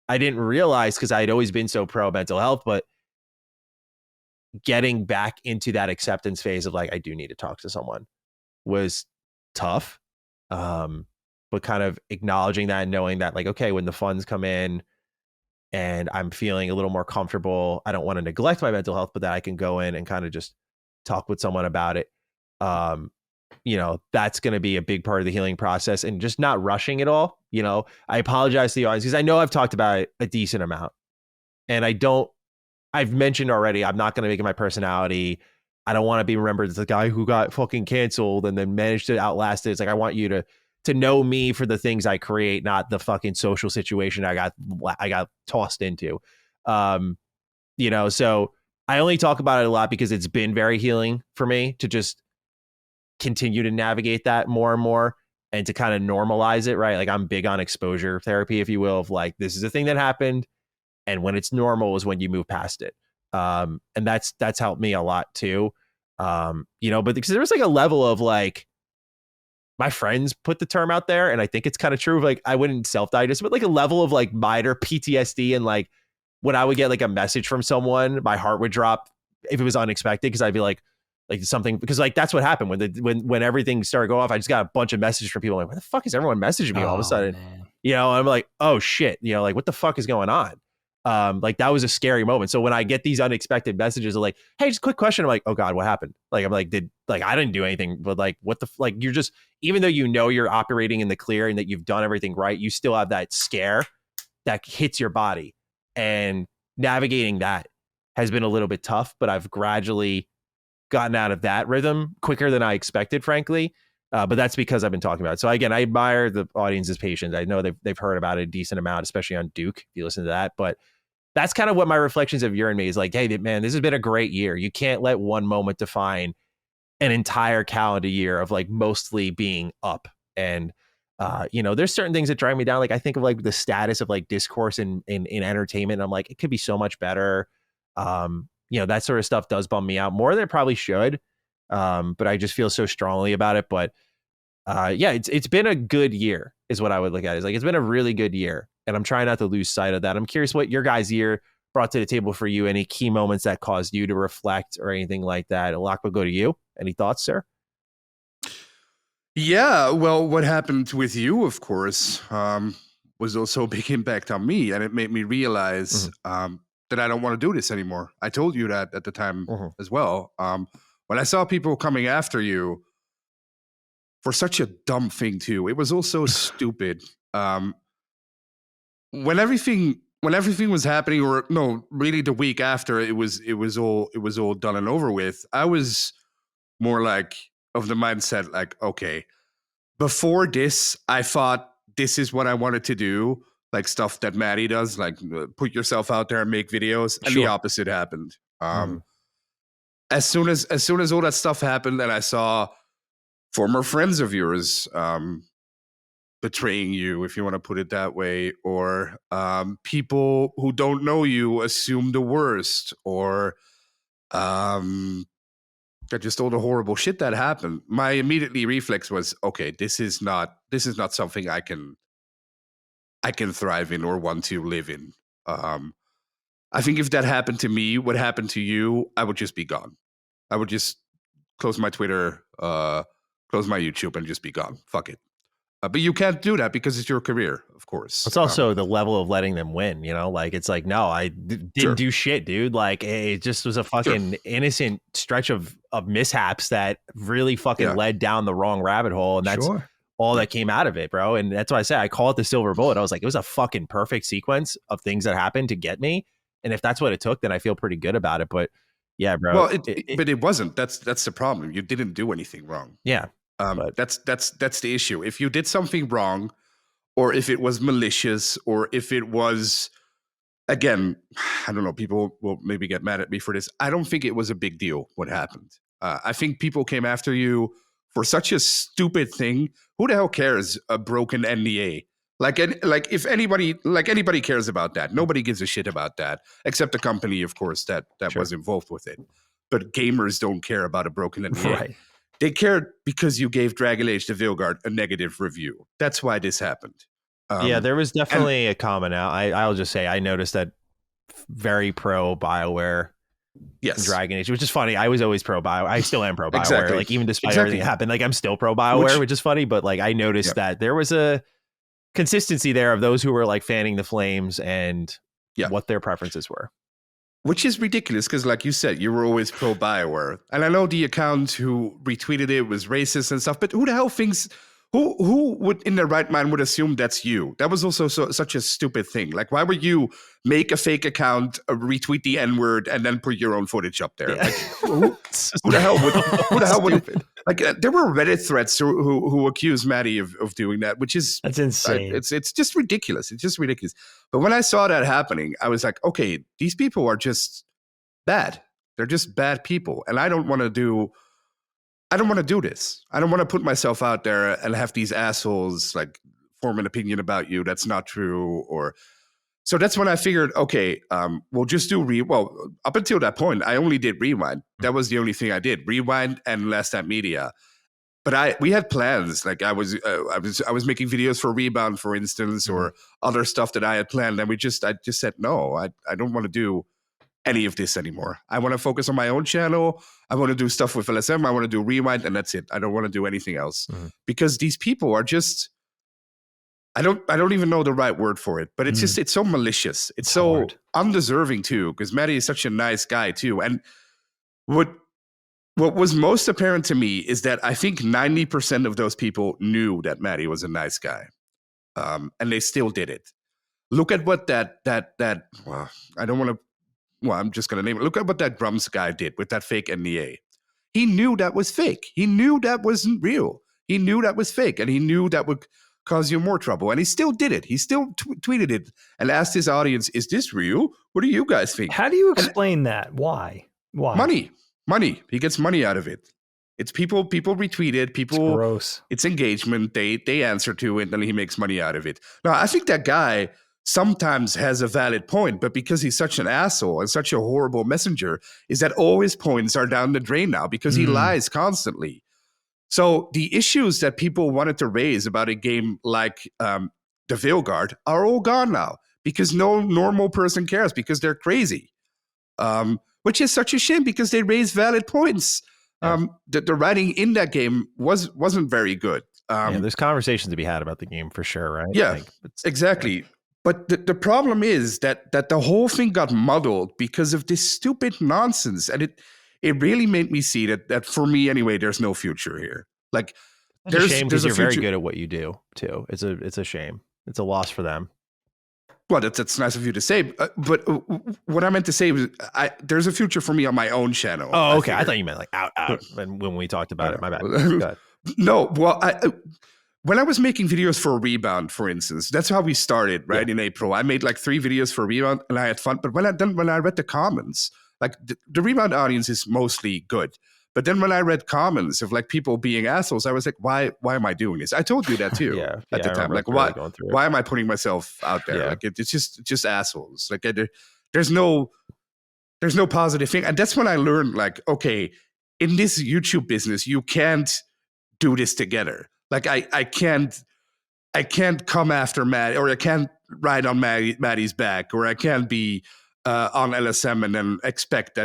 I didn't realize, because I'd always been so pro mental health, but getting back into that acceptance phase of like, I do need to talk to someone was tough. But kind of acknowledging that and knowing that like, okay, when the funds come in and I'm feeling a little more comfortable, I don't want to neglect my mental health, but that I can go in and kind of just talk with someone about it. That's going to be a big part of the healing process, and just not rushing it all. I apologize to the audience because I know I've talked about it a decent amount, and I've mentioned already, I'm not going to make it my personality. I don't want to be remembered as the guy who got fucking canceled and then managed to outlast it. It's like, I want you to know me for the things I create, not the fucking social situation I got tossed into. So I only talk about it a lot because it's been very healing for me to just continue to navigate that more and more and to kind of normalize it, right? Like, I'm big on exposure therapy, if you will, of like, this is a thing that happened, and when it's normal is when you move past it. And that's helped me a lot too. But because there was like a level of like, my friends put the term out there, and I think it's kind of true. Like, I wouldn't self-diagnose, but like a level of like minor PTSD, and like when I would get like a message from someone, my heart would drop if it was unexpected, because I'd be like something, because like that's what happened when everything started going off. I just got a bunch of messages from people like, why the fuck is everyone messaging me all of a sudden? Man. I'm like, oh shit, like what the fuck is going on? Like that was a scary moment. So when I get these unexpected messages of like, hey, just a quick question, I'm like, oh God, what happened? Like, I'm like, I didn't do anything, but like, what the, like, you're just, even though you're operating in the clear and that you've done everything right, you still have that scare that hits your body, and navigating that has been a little bit tough, but I've gradually gotten out of that rhythm quicker than I expected, frankly. But that's because I've been talking about it. So again, I admire the audience's patience. I know they've heard about it a decent amount, especially on Duke, if you listen to that, but that's kind of what my reflections of Urine Me is like. Hey, man, this has been a great year. You can't let one moment define an entire calendar year of like mostly being up. And, there's certain things that drive me down. Like, I think of like the status of like discourse in entertainment. And I'm like, it could be so much better. That sort of stuff does bum me out more than it probably should. But I just feel so strongly about it. But it's been a good year is what I would look at. It's like, it's been a really good year, and I'm trying not to lose sight of that. I'm curious what your guys' year brought to the table for you. Any key moments that caused you to reflect or anything like that? Lock will go to you. Any thoughts, sir? Yeah, well, what happened with you, of course, was also a big impact on me, and it made me realize that I don't want to do this anymore. I told you that at the time as well. When I saw people coming after you for such a dumb thing too, it was also stupid. When everything was happening, or no, really the week after it was all done and over with, I was more like of the mindset like, okay, before this, I thought this is what I wanted to do, like stuff that Matty does, like put yourself out there and make videos, and the opposite happened. As soon as all that stuff happened, and I saw former friends of yours betraying you, if you want to put it that way, or people who don't know you assume the worst, or just all the horrible shit that happened, my immediately reflex was, okay, this is not something I can thrive in or want to live in. I think if that happened to me, what happened to you, I would just be gone. I would just close my Twitter, close my YouTube, and just be gone. Fuck it. But you can't do that because it's your career, of course. It's also the level of letting them win, like, it's like, no, I didn't do shit, dude. Like, it just was a fucking innocent stretch of mishaps that really fucking led down the wrong rabbit hole. And that's all that came out of it, bro. And that's why I say I call it the silver bullet. I was like, it was a fucking perfect sequence of things that happened to get me. And if that's what it took, then I feel pretty good about it. But yeah, bro. Well, but it wasn't. That's the problem. You didn't do anything wrong. Yeah. That's the issue. If you did something wrong, or if it was malicious, or if it was, again, I don't know, people will maybe get mad at me for this. I don't think it was a big deal what happened. I think people came after you for such a stupid thing. Who the hell cares? A broken NDA. Like if anybody cares about that. Nobody gives a shit about that, except the company, of course, that was involved with it. But gamers don't care about a broken NDA. Right. They cared because you gave Dragon Age to Vilgard a negative review. That's why this happened. Yeah, there was definitely a comment out. I'll just say I noticed that very pro BioWare. Yes, Dragon Age, which is funny. I was always pro BioWare. I still am pro BioWare. Exactly. Like even despite everything that happened, like I'm still pro BioWare, which is funny. But like I noticed that there was a consistency there of those who were like fanning the flames and what their preferences were. Which is ridiculous because, like you said, you were always pro BioWare, and I know the account who retweeted it was racist and stuff. But who the hell thinks? Who would in their right mind would assume that's you? That was also such a stupid thing. Like, why would you make a fake account, retweet the N-word, and then put your own footage up there? Like, who the hell would? Who the hell would? Like, there were Reddit threads who accused Matty of doing that, which is that's insane. It's just ridiculous. It's just ridiculous. But when I saw that happening, I was like, okay, these people are just bad. They're just bad people, and I don't want to do this. I don't want to put myself out there and have these assholes like form an opinion about you that's not true. So that's when I figured, okay, we'll just do up until that point, I only did Rewind. That was the only thing I did, Rewind and Last Time Media. But we had plans. Like I was making videos for Rebound, for instance, or other stuff that I had planned. And I just said, no, I don't want to do any of this anymore. I want to focus on my own channel. I want to do stuff with LSM. I want to do Rewind, and that's it. I don't want to do anything else because these people are just. I don't even know the right word for it, but it's just it's so malicious. It's so hard. Undeserving too, because Matty is such a nice guy too. And what was most apparent to me is that I think 90% of those people knew that Matty was a nice guy, and they still did it. Look at what that I don't want to. Well, I'm just going to name it. Look at what that Grumps guy did with that fake NDA. He knew that was fake. He knew that wasn't real. He knew that was fake, and he knew that would cause you more trouble. And he still did it. He still tweeted it and asked his audience, is this real? What do you guys think? How do you explain that? Why? Money. He gets money out of it. It's people retweet it. People, it's gross. It's engagement. They answer to it, and he makes money out of it. Now, I think that guy sometimes has a valid point, but because he's such an asshole and such a horrible messenger, is that all his points are down the drain now because he lies constantly. So the issues that people wanted to raise about a game like the Veilguard are all gone now because no normal person cares because they're crazy, which is such a shame because they raised valid points. The writing in that game wasn't very good. There's conversations to be had about the game for sure, right? Yeah, exactly. But the problem is that the whole thing got muddled because of this stupid nonsense. And it really made me see that for me anyway, there's no future here. Like it's a shame because you're very good at what you do too. It's a shame. It's a loss for them. Well, that's nice of you to say. But what I meant to say was there's a future for me on my own channel. Oh, okay. I thought you meant like out when we talked about it. My bad. No, well, when I was making videos for Rebound, for instance, that's how we started, right? In April, I made like 3 videos for Rebound and I had fun. But when I read the comments, like the Rebound audience is mostly good. But then when I read comments of like people being assholes, I was like, why am I doing this? I told you that too at the time. Like, why am I putting myself out there? Like it's just assholes. Like there's no positive thing. And that's when I learned like, okay, in this YouTube business, you can't do this together. Like I can't come after Matt, or I can't ride on Matty's back, or I can't be on LSM and then expect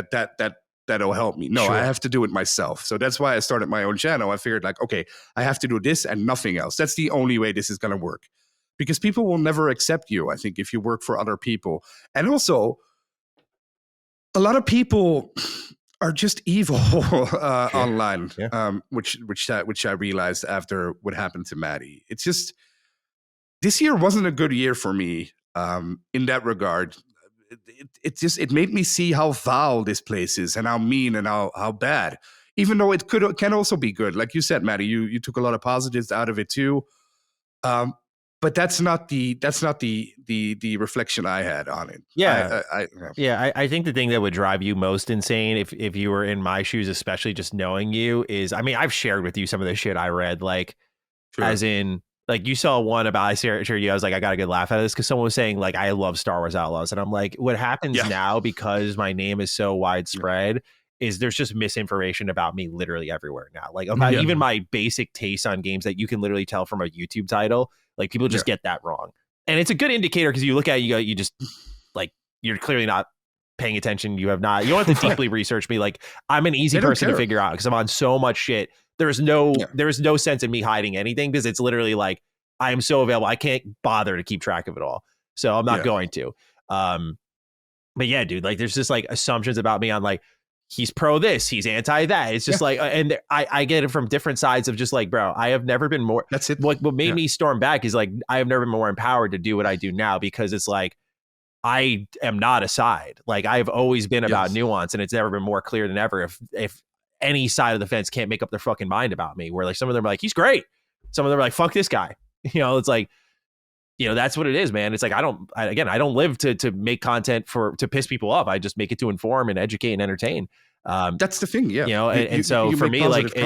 that'll help me. No, sure. I have to do it myself. So that's why I started my own channel. I figured like, okay, I have to do this and nothing else. That's the only way this is going to work, because people will never accept you, I think, if you work for other people. And also, a lot of people are just evil online, which I realized after what happened to Matty. It's just, this year wasn't a good year for me in that regard. It made me see how foul this place is and how mean and how bad, even though it can also be good. Like you said, Matty, you took a lot of positives out of it too. But that's not the reflection I had on it. Yeah. I think the thing that would drive you most insane if you were in my shoes, especially just knowing you, is, I mean, I've shared with you some of the shit I read, like, as in, like, you saw one about, I shared you, I was like, I got a good laugh out of this because someone was saying, like, I love Star Wars Outlaws. And I'm like, what happens now, because my name is so widespread, is there's just misinformation about me literally everywhere now. Like, about even my basic taste on games that you can literally tell from a YouTube title. Like, people just get that wrong. And it's a good indicator because you look at it, you just like, you're clearly not paying attention. You don't have to deeply research me. Like, I'm an easy person to figure out because I'm on so much shit. There's no sense in me hiding anything because it's literally like, I am so available. I can't bother to keep track of it all. So I'm not going to. But yeah, dude, like there's just like assumptions about me on like, he's pro this, he's anti that. It's just like, and I get it from different sides of just like, bro, I have never been more. That's it. What made me storm back is like, I have never been more empowered to do what I do now because it's like, I am not a side. Like I've always been about nuance, and it's never been more clear than ever. If any side of the fence can't make up their fucking mind about me, where like some of them are like, he's great. Some of them are like, fuck this guy. It's like, that's what it is, man. It's like, I don't live to make content to piss people off. I just make it to inform and educate and entertain. That's the thing. Yeah. And so for me, like,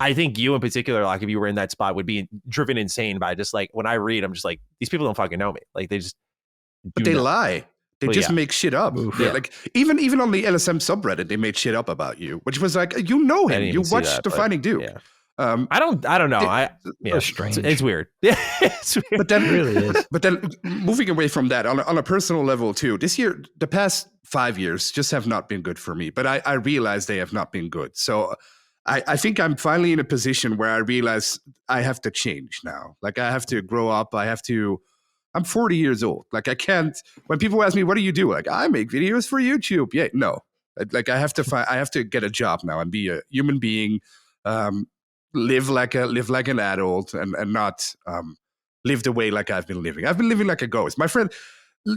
I think you in particular, like if you were in that spot, would be driven insane by just like, when I read, I'm just like, these people don't fucking know me. Like they just, but they lie. They just make shit up. Like even on the LSM subreddit, they made shit up about you, which was like, him. You watched The Finding Duke. Yeah. I don't know. Strange. It's weird. Yeah, it's weird. But then it really is. But then moving away from that on a personal level too, this year, the past 5 years just have not been good for me. But I realize they have not been good. So I think I'm finally in a position where I realize I have to change now. Like I have to grow up. I'm 40 years old. Like I can't, when people ask me, what do you do? Like I make videos for YouTube. Yeah, no. Like I have to get a job now and be a human being, live like an adult and not live the way like I've been living. I've been living like a ghost. My friend,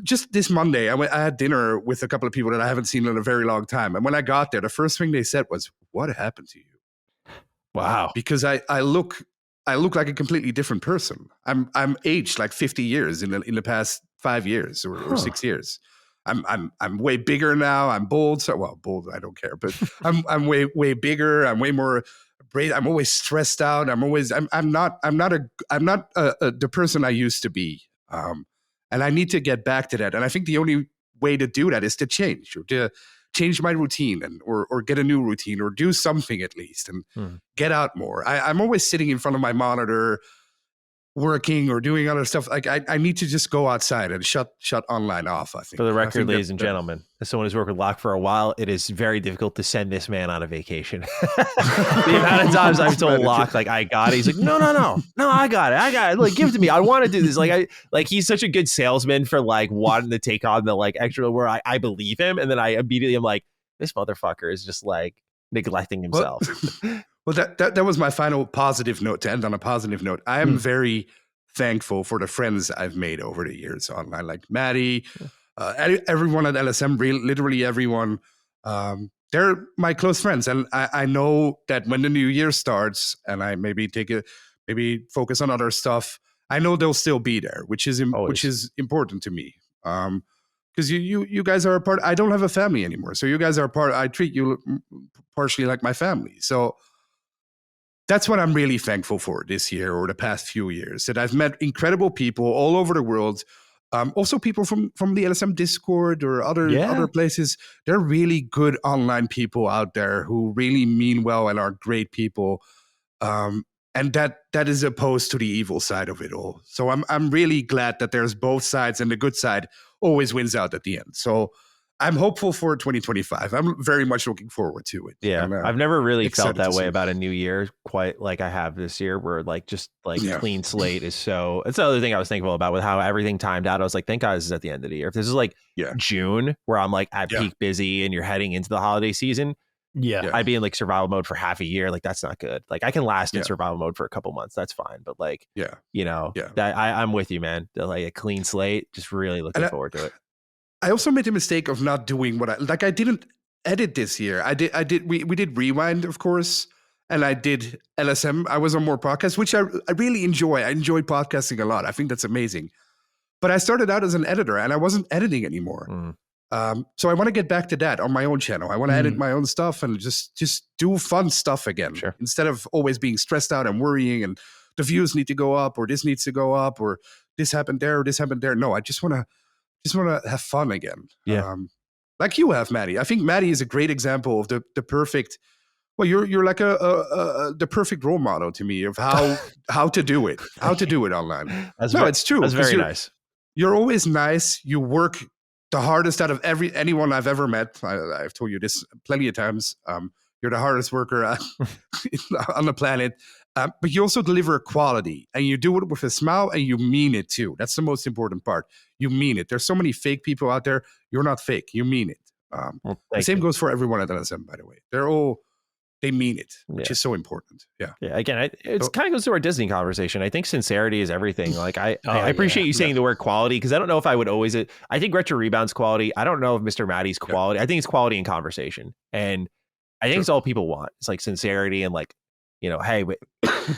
just this Monday, I had dinner with a couple of people that I haven't seen in a very long time. And when I got there, the first thing they said was, what happened to you? Wow. Because I look like a completely different person. I'm aged like 50 years in the past 5 years or 6 years. I'm way bigger now. I'm bold. Bold, I don't care, but I'm way bigger. I'm way more brave. I'm always stressed out. I'm not the person I used to be. And I need to get back to that. And I think the only way to do that is to change, or to change my routine or get a new routine or do something at least and get out more. I'm always sitting in front of my monitor working or doing other stuff. Like I need to just go outside and shut online off, I think. For the record, ladies and gentlemen, as someone who's worked with Locke for a while, it is very difficult to send this man on a vacation. The amount of times I've told Locke, like, I got it. He's like, no, I got it. Like, give it to me. I want to do this. Like he's such a good salesman for like wanting to take on the like extra where I believe him. And then I immediately am like, this motherfucker is just like neglecting himself. Well, that was my final positive note, to end on a positive note. I am very thankful for the friends I've made over the years online, like Matty, everyone at LSM, literally everyone. They're my close friends. And I know that when the new year starts and I maybe focus on other stuff, I know they'll still be there, which is important to me. Because you guys are a part. I don't have a family anymore, so you guys are a part. I treat you partially like my family. So that's what I'm really thankful for this year or the past few years, that I've met incredible people all over the world. Also people from the LSM Discord or other places. They're really good online people out there who really mean well and are great people. And that is opposed to the evil side of it all. So I'm really glad that there's both sides, and the good side always wins out at the end. So I'm hopeful for 2025. I'm very much looking forward to it. Yeah, I've never really felt that way about a new year quite like I have this year, where like just like clean slate is so. It's the other thing I was thankful about with how everything timed out. I was like, thank God this is at the end of the year. If this is like June, where I'm like at peak busy and you're heading into the holiday season, I'd be in like survival mode for half a year. Like that's not good. Like I can last in survival mode for a couple months. That's fine. But like, I'm with you, man. Like a clean slate, just really looking forward to it. I also made the mistake of not doing I didn't edit this year. We did Rewind, of course, and I did LSM. I was on more podcasts, which I really enjoy. I enjoy podcasting a lot. I think that's amazing. But I started out as an editor and I wasn't editing anymore. So I want to get back to that on my own channel. I want to edit my own stuff and just do fun stuff again, instead of always being stressed out and worrying and the views need to go up or this needs to go up or this happened there or this happened there. No, I just want to have fun again. Like you have, Matty. I think Matty is a great example of the perfect. Well, you're like the perfect role model to me of how to do it online. It's true. That's very nice. you're always nice. You work the hardest out of anyone I've ever met. I've told you this plenty of times. You're the hardest worker on the planet. But you also deliver quality, and you do it with a smile, and you mean it too. That's the most important part. You mean it. There's so many fake people out there. You're not fake. You mean it. The same goes for everyone at LSM, by the way. They mean it, which is so important. Yeah. Again, it kind of goes to our Disney conversation. I think sincerity is everything. Like I appreciate you saying the word quality, because I don't know if I would always. I think Retro Rebound's quality. I don't know if Mr. Matty's quality. I think it's quality in conversation, and I think it's all people want. It's like sincerity and like, hey,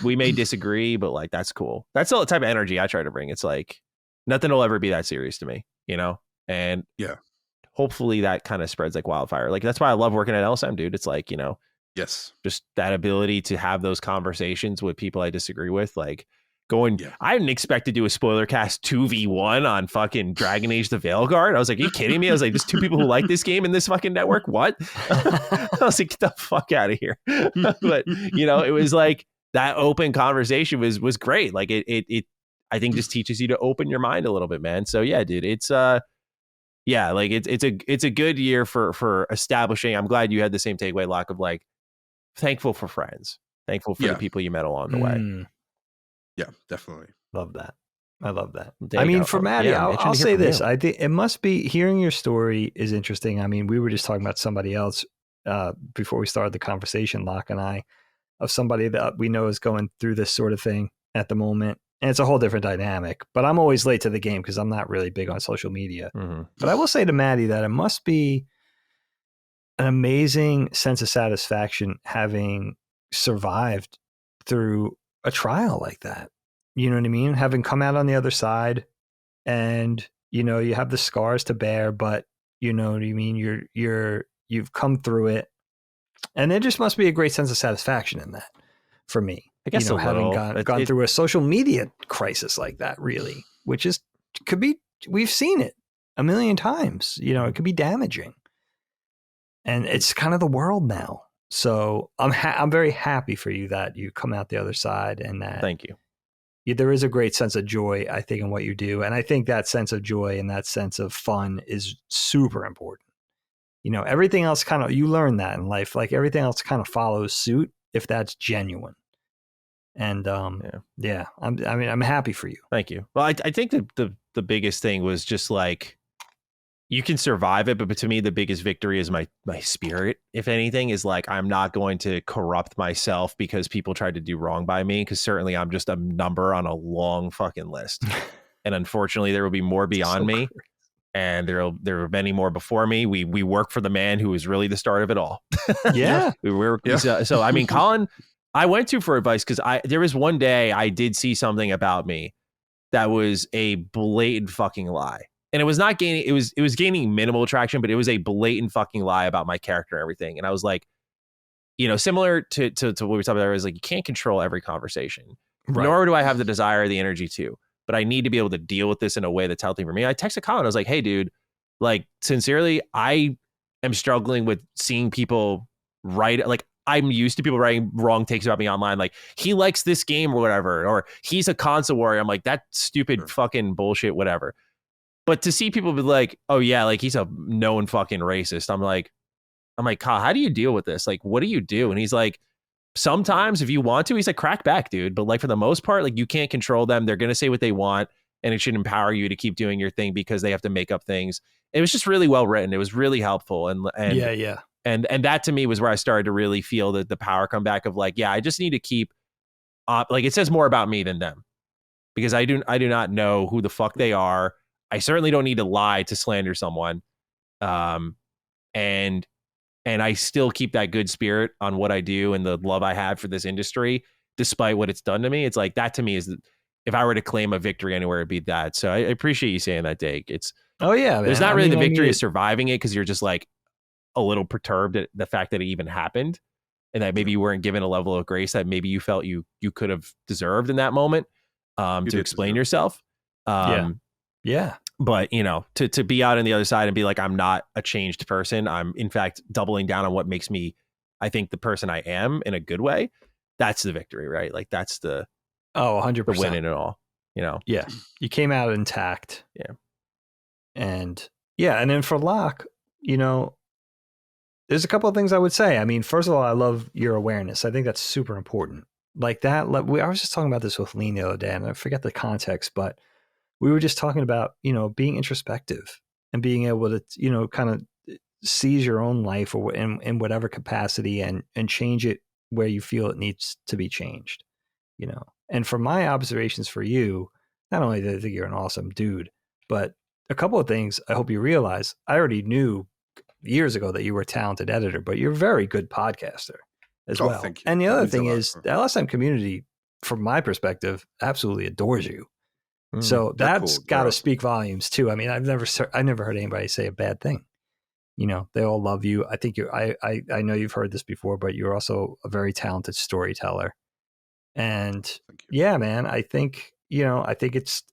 we may disagree, but like that's cool. That's all the type of energy I try to bring. It's like nothing will ever be that serious to me, and hopefully that kind of spreads like wildfire. Like that's why I love working at LSM, dude. It's like yes, just that ability to have those conversations with people I disagree with, like going. I didn't expect to do a spoiler cast 2v1 on fucking Dragon Age the Veilguard. I was like, are you kidding me? I was like, there's two people who like this game in this fucking network. What? I was like, get the fuck out of here. But it was like that open conversation was great. Like it I think just teaches you to open your mind a little bit, man. So yeah, dude, it's like it's a good year for establishing. I'm glad you had the same takeaway, Locke, of like thankful for friends, thankful for the people you met along the way. Yeah, definitely. Love that. I love that. I mean, for Matty, I'll say this. I think it must be, hearing your story is interesting. I mean, we were just talking about somebody else before we started the conversation, Locke and I, of somebody that we know is going through this sort of thing at the moment. And it's a whole different dynamic. But I'm always late to the game because I'm not really big on social media. Mm-hmm. But I will say to Matty that it must be an amazing sense of satisfaction having survived through a trial like that. You know what I mean? Having come out on the other side, and you have the scars to bear, but you know what I mean? You've come through it. And there just must be a great sense of satisfaction in that for me. I guess having gone through a social media crisis like that, really, which could be, we've seen it a million times. It could be damaging, and it's kind of the world now. So I'm very happy for you that you come out the other side, and that thank you. There is a great sense of joy, I think, in what you do, and I think that sense of joy and that sense of fun is super important. Everything else you learn that in life, like everything else kind of follows suit if that's genuine. And I'm happy for you. Thank you. Well, I think the biggest thing was just like, you can survive it, but to me, the biggest victory is my spirit. If anything, is like, I'm not going to corrupt myself because people tried to do wrong by me, because certainly I'm just a number on a long fucking list. And unfortunately, there will be more beyond me. And there are many more before me. We work for the man who is really the start of it all. Yeah. So I mean, Colin, I went to for advice because there was one day I did see something about me that was a blatant fucking lie. And it was not gaining, it was gaining minimal traction, but it was a blatant fucking lie about my character and everything. And I was like, similar to what we were talking about, I was like, you can't control every conversation, right? Nor do I have the desire or the energy to, but I need to be able to deal with this in a way that's healthy for me. I texted Colin, I was like, hey dude, like sincerely, I am struggling with seeing people write, like I'm used to people writing wrong takes about me online. Like, he likes this game or whatever, or he's a console warrior. I'm like, that stupid fucking bullshit, whatever. But to see people be like, oh yeah, like he's a known fucking racist. I'm like, Kyle, how do you deal with this? Like, what do you do? And he's like, sometimes if you want to, he's like, crack back, dude. But like for the most part, like you can't control them. They're going to say what they want, and it should empower you to keep doing your thing because they have to make up things. It was just really well written. It was really helpful. And yeah. And that to me was where I started to really feel the power come back of like, yeah, I just need to keep like, it says more about me than them, because I do not know who the fuck they are. I certainly don't need to lie to slander someone. And I still keep that good spirit on what I do and the love I have for this industry, despite what it's done to me. It's like, that to me is, if I were to claim a victory anywhere, it'd be that. So I appreciate you saying that, Dave. It's, oh yeah, there's not really the victory of surviving it, because you're just like a little perturbed at the fact that it even happened, and that maybe you weren't given a level of grace that maybe you felt you could have deserved in that moment, to explain yourself. Yeah. But, to be out on the other side and be like, I'm not a changed person. I'm in fact doubling down on what makes me, I think, the person I am in a good way. That's the victory, right? Like that's the 100% the win in it all. Yeah. You came out intact. Yeah. And then for Locke, there's a couple of things I would say. I mean, first of all, I love your awareness. I think that's super important. Like that, I was just talking about this with Lean the other day, and I forget the context, but we were just talking about, being introspective and being able to, kind of seize your own life or in whatever capacity and change it where you feel it needs to be changed, And from my observations for you, not only do I think you're an awesome dude, but a couple of things I hope you realize. I already knew years ago that you were a talented editor, but you're a very good podcaster as well. Thank you. And the other thing is the LSM community, from my perspective, absolutely adores you. So that's got to speak volumes too. I mean, I've never heard anybody say a bad thing. They all love you. I think I know you've heard this before, but you're also a very talented storyteller. And yeah, man, I think it's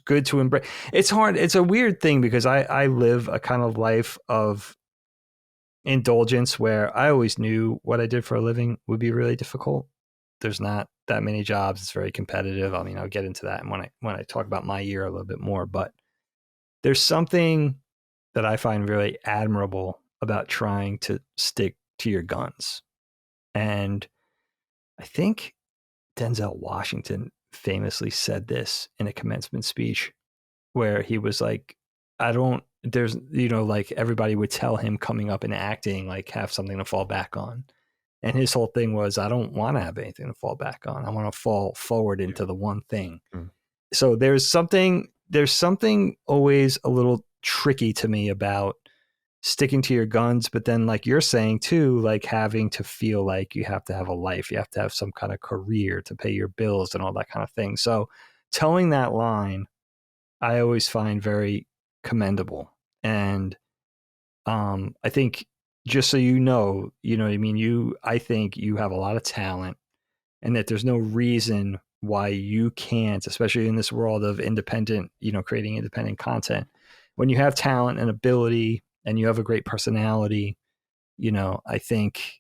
good to embrace. It's hard. It's a weird thing because I live a kind of life of indulgence where I always knew what I did for a living would be really difficult. There's not that many jobs. It's very competitive. I mean, I'll get into that when I talk about my year a little bit more, but there's something that I find really admirable about trying to stick to your guns. And I think Denzel Washington famously said this in a commencement speech where he was like, like everybody would tell him coming up in acting, like have something to fall back on. And his whole thing was, I don't want to have anything to fall back on. I want to fall forward into the one thing. Mm. So there's something always a little tricky to me about sticking to your guns, but then like you're saying too, like having to feel like you have to have a life, you have to have some kind of career to pay your bills and all that kind of thing. So towing that line, I always find very commendable. And I think just so you know what I mean? I think you have a lot of talent and that there's no reason why you can't, especially in this world of independent, creating independent content. When you have talent and ability and you have a great personality, I think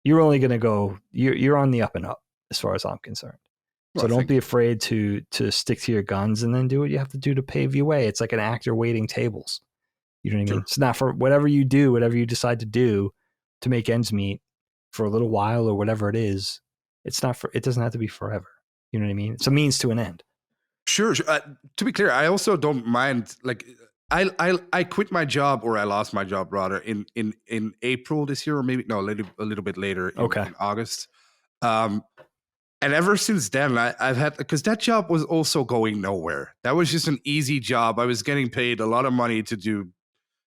you're only going to go, you're on the up and up as far as I'm concerned. So don't be afraid to stick to your guns and then do what you have to do to pave your way. It's like an actor waiting tables. You know what I mean? It's not for whatever you decide to do to make ends meet for a little while or whatever it is. It doesn't have to be forever. You know what I mean? It's a means to an end. Sure. To be clear, I also don't mind. Like, I quit my job, or I lost my job rather, in April this year, or maybe a little bit later in August. And ever since then, I've had, because that job was also going nowhere. That was just an easy job. I was getting paid a lot of money to do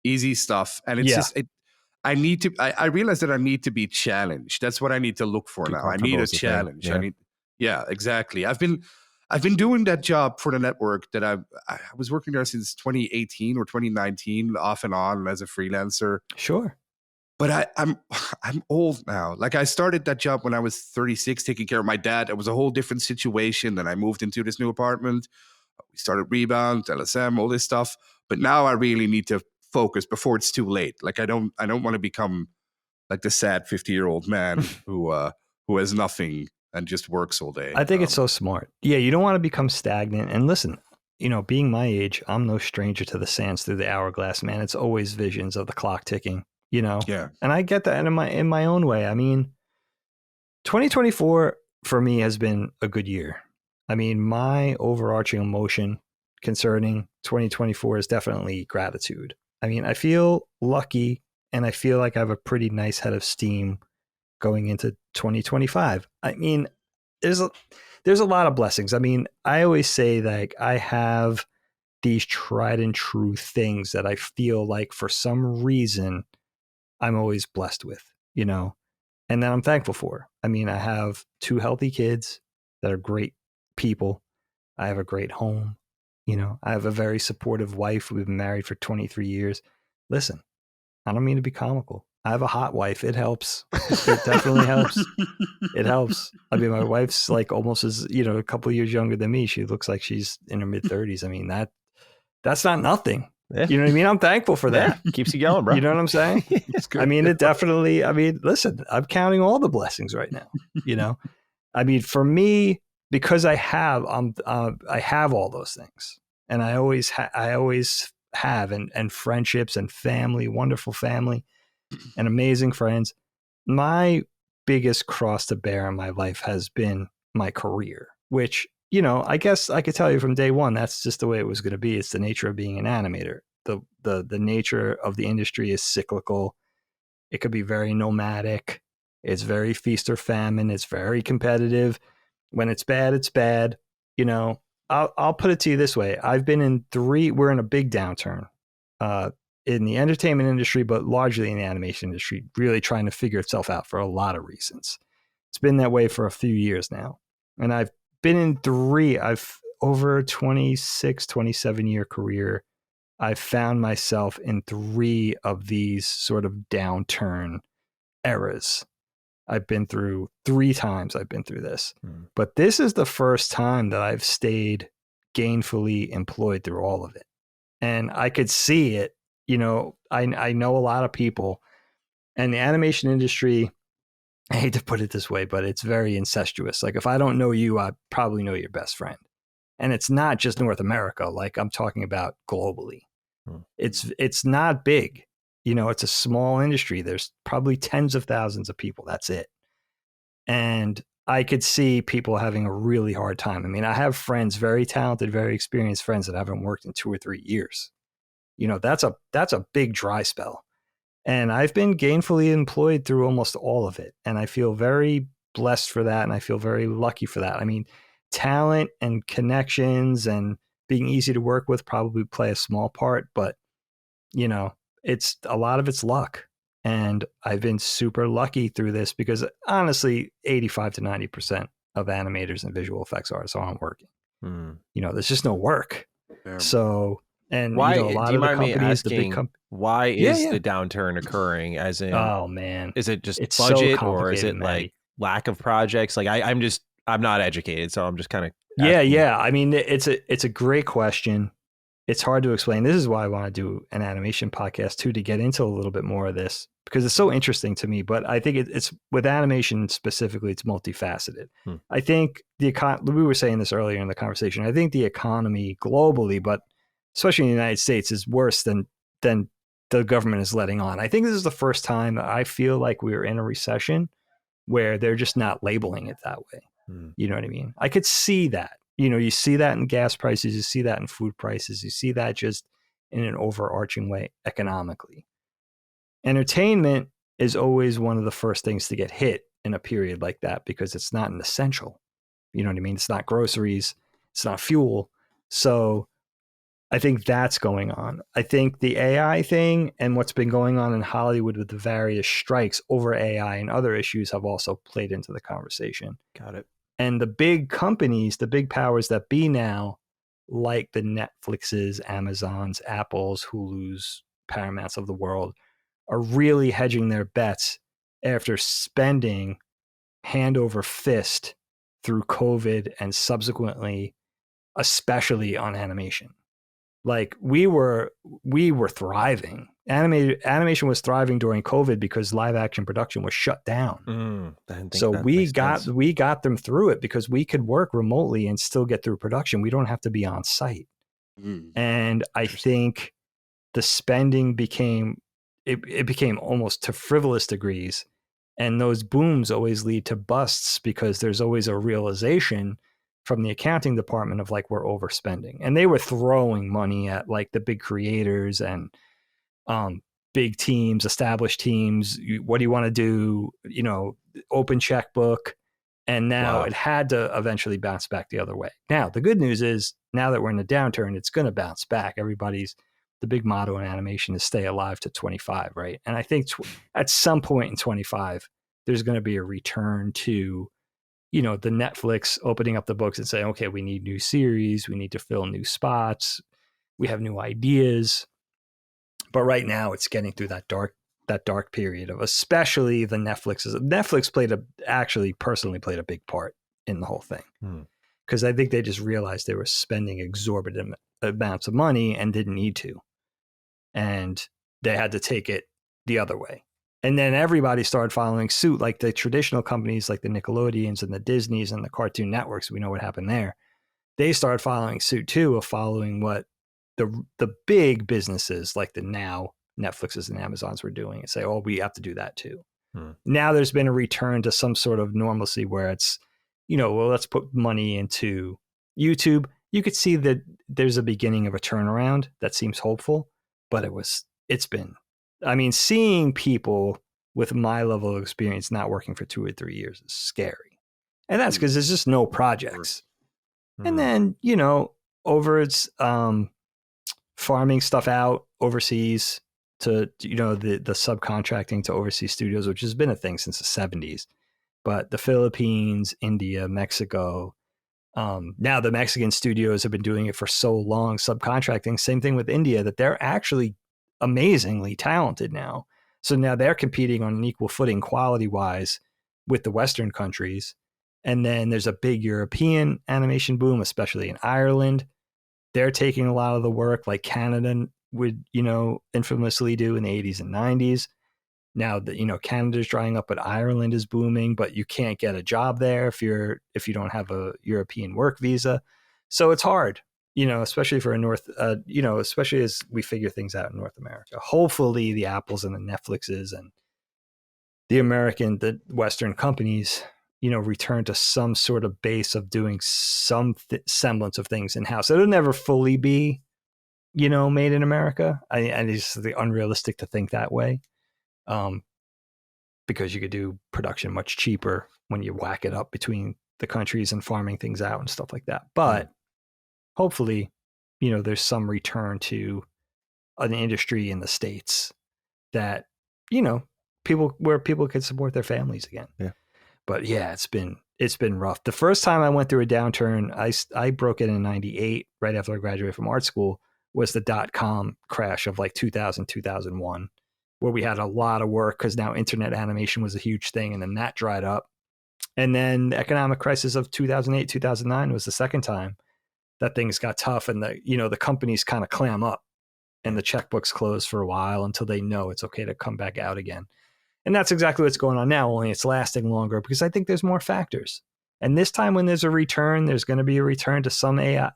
easy stuff, and it's I realized that I need to be challenged. That's what I need to look for now. I need a challenge. Exactly. I've been doing that job for the network that I was working there since 2018 or 2019, off and on as a freelancer. Sure. But I'm old now. Like, I started that job when I was 36, taking care of my dad. It was a whole different situation. Then I moved into this new apartment. We started Rebound, LSM, all this stuff. But now I really need to focus before it's too late. Like, I don't want to become like the sad 50-year-old man who has nothing and just works all day. I think it's so smart. Yeah, you don't want to become stagnant. And listen, being my age, I'm no stranger to the sands through the hourglass, man. It's always visions of the clock ticking. Yeah. And I get that in my own way. I mean, 2024 for me has been a good year. I mean, my overarching emotion concerning 2024 is definitely gratitude. I mean, I feel lucky and I feel like I have a pretty nice head of steam going into 2025. I mean, there's a lot of blessings. I mean, I always say that I have these tried and true things that I feel like for some reason I'm always blessed with, and that I'm thankful for. I mean, I have 2 healthy kids that are great people. I have a great home. I have a very supportive wife. We've been married for 23 years. Listen, I don't mean to be comical. I have a hot wife. It helps. It definitely helps. It helps. I mean, my wife's like almost as, a couple of years younger than me. She looks like she's in her mid-30s. I mean, that's not nothing. Yeah. You know what I mean? I'm thankful for that. Yeah, keeps you going, bro. You know what I'm saying? I mean, listen, I'm counting all the blessings right now. I mean, for me, because I have all those things, and I always have, and friendships and family, wonderful family, and amazing friends. My biggest cross to bear in my life has been my career, which, I guess I could tell you from day one, that's just the way it was going to be. It's the nature of being an animator. The nature of the industry is cyclical. It could be very nomadic. It's very feast or famine. It's very competitive. When it's bad, it's bad. I'll put it to you this way. I've been in we're in a big downturn in the entertainment industry, but largely in the animation industry, really trying to figure itself out for a lot of reasons. It's been that way for a few years now. And I've been in I've over 26, 27 year career. I've found myself in 3 of these sort of downturn eras. I've been through 3 times. I've been through this, but this is the first time that I've stayed gainfully employed through all of it. And I could see it, I know a lot of people, and the animation industry, I hate to put it this way, but it's very incestuous. Like, if I don't know you, I probably know your best friend. And it's not just North America. Like, I'm talking about globally. It's not big. It's a small industry. There's probably tens of thousands of people. That's it. And I could see people having a really hard time. I mean, I have friends, very talented, very experienced friends that haven't worked in 2 or 3 years. That's a big dry spell. And I've been gainfully employed through almost all of it. And I feel very blessed for that. And I feel very lucky for that. I mean, talent and connections and being easy to work with probably play a small part, but it's a lot of it's luck. And I've been super lucky through this because honestly, 85 to 90% of animators and visual effects artists aren't working. There's just no work. Damn. So, and why, a lot of the companies, the big companies, why is the downturn occurring? As in, oh man, is it just it's budget, so or is it Matty. like lack of projects? Like I'm not educated, so I'm just kind of yeah. I mean, it's a great question. It's hard to explain. This is why I want to do an animation podcast too, to get into a little bit more of this, because it's so interesting to me. But I think it's with animation specifically, it's multifaceted. I think we were saying this earlier in the conversation. I think the economy globally, but especially in the United States, is worse than the government is letting on. I think this is the first time that I feel like we're in a recession where they're just not labeling it that way. You know what I mean? I could see that. You see that in gas prices, you see that in food prices, you see that just in an overarching way economically. Entertainment is always one of the first things to get hit in a period like that because it's not an essential. You know what I mean? It's not groceries, it's not fuel. So I think that's going on. I think the AI thing and what's been going on in Hollywood with the various strikes over AI and other issues have also played into the conversation. Got it. And the big companies, the big powers that be now, like the Netflixes, Amazons, Apples, Hulus, Paramounts of the world, are really hedging their bets after spending hand over fist through COVID and subsequently, especially on animation. Like we were thriving. Animation was thriving during COVID because live action production was shut down. So we got them through it because we could work remotely and still get through production. We don't have to be on site. And I think the spending became almost to frivolous degrees. And those booms always lead to busts because there's always a realization from the accounting department of like, we're overspending. And they were throwing money at like the big creators and big teams, established teams. What do you want to do? Open checkbook. And now it had to eventually bounce back the other way. Now, the good news is now that we're in a downturn, it's going to bounce back. The big motto in animation is stay alive to 25, right? And I think at some point in 25, there's going to be a return to, the Netflix opening up the books and saying, okay, we need new series. We need to fill new spots. We have new ideas. But right now it's getting through that dark period of especially the Netflix. Netflix actually personally played a big part in the whole thing. Because I think they just realized they were spending exorbitant amounts of money and didn't need to. And they had to take it the other way. And then everybody started following suit, like the traditional companies like the Nickelodeons and the Disneys and the Cartoon Networks. We know what happened there. They started following suit too, of following what the big businesses like the now Netflixes and Amazons were doing, and say, oh, we have to do that too. Now there's been a return to some sort of normalcy where it's, well, let's put money into YouTube. You could see that there's a beginning of a turnaround that seems hopeful, but it's been, seeing people with my level of experience not working for 2 or 3 years is scary. And that's because there's just no projects. And then, over it's farming stuff out overseas to, the subcontracting to overseas studios, which has been a thing since the 70s. But the Philippines, India, Mexico, now the Mexican studios have been doing it for so long, subcontracting. Same thing with India, that they're actually amazingly talented now. So now they're competing on an equal footing quality-wise with the Western countries. And then there's a big European animation boom, especially in Ireland. They're taking a lot of the work like Canada would, infamously do in the 80s and 90s. Now that, Canada's drying up, but Ireland is booming, but you can't get a job there if you don't have a European work visa. So it's hard, especially for especially as we figure things out in North America. Hopefully the Apples and the Netflixes and the Western companies, return to some sort of base of doing some semblance of things in-house. It'll never fully be, made in America. And it's unrealistic to think that way. Because you could do production much cheaper when you whack it up between the countries and farming things out and stuff like that. But hopefully, there's some return to an industry in the States that, people can support their families again. Yeah. But yeah, it's been rough. The first time I went through a downturn, I broke it in 98, right after I graduated from art school, was the .com crash of like 2000, 2001, where we had a lot of work because now internet animation was a huge thing. And then that dried up. And then the economic crisis of 2008, 2009 was the second time that things got tough, and the companies kind of clam up and the checkbooks close for a while until they know it's okay to come back out again. And that's exactly what's going on now, only it's lasting longer because I think there's more factors. And this time when there's a return, there's going to be a return to some AI.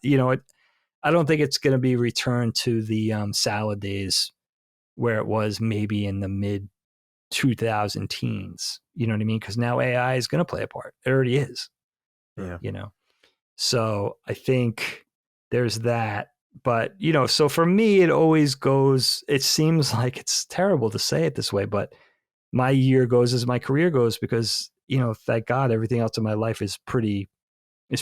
I don't think it's going to be returned to the salad days where it was maybe in the mid 2000 teens. You know what I mean? Because now AI is going to play a part. It already is. Yeah. So I think there's that. But, so for me, it seems like it's terrible to say it this way, but my year goes as my career goes because, thank God everything else in my life is pretty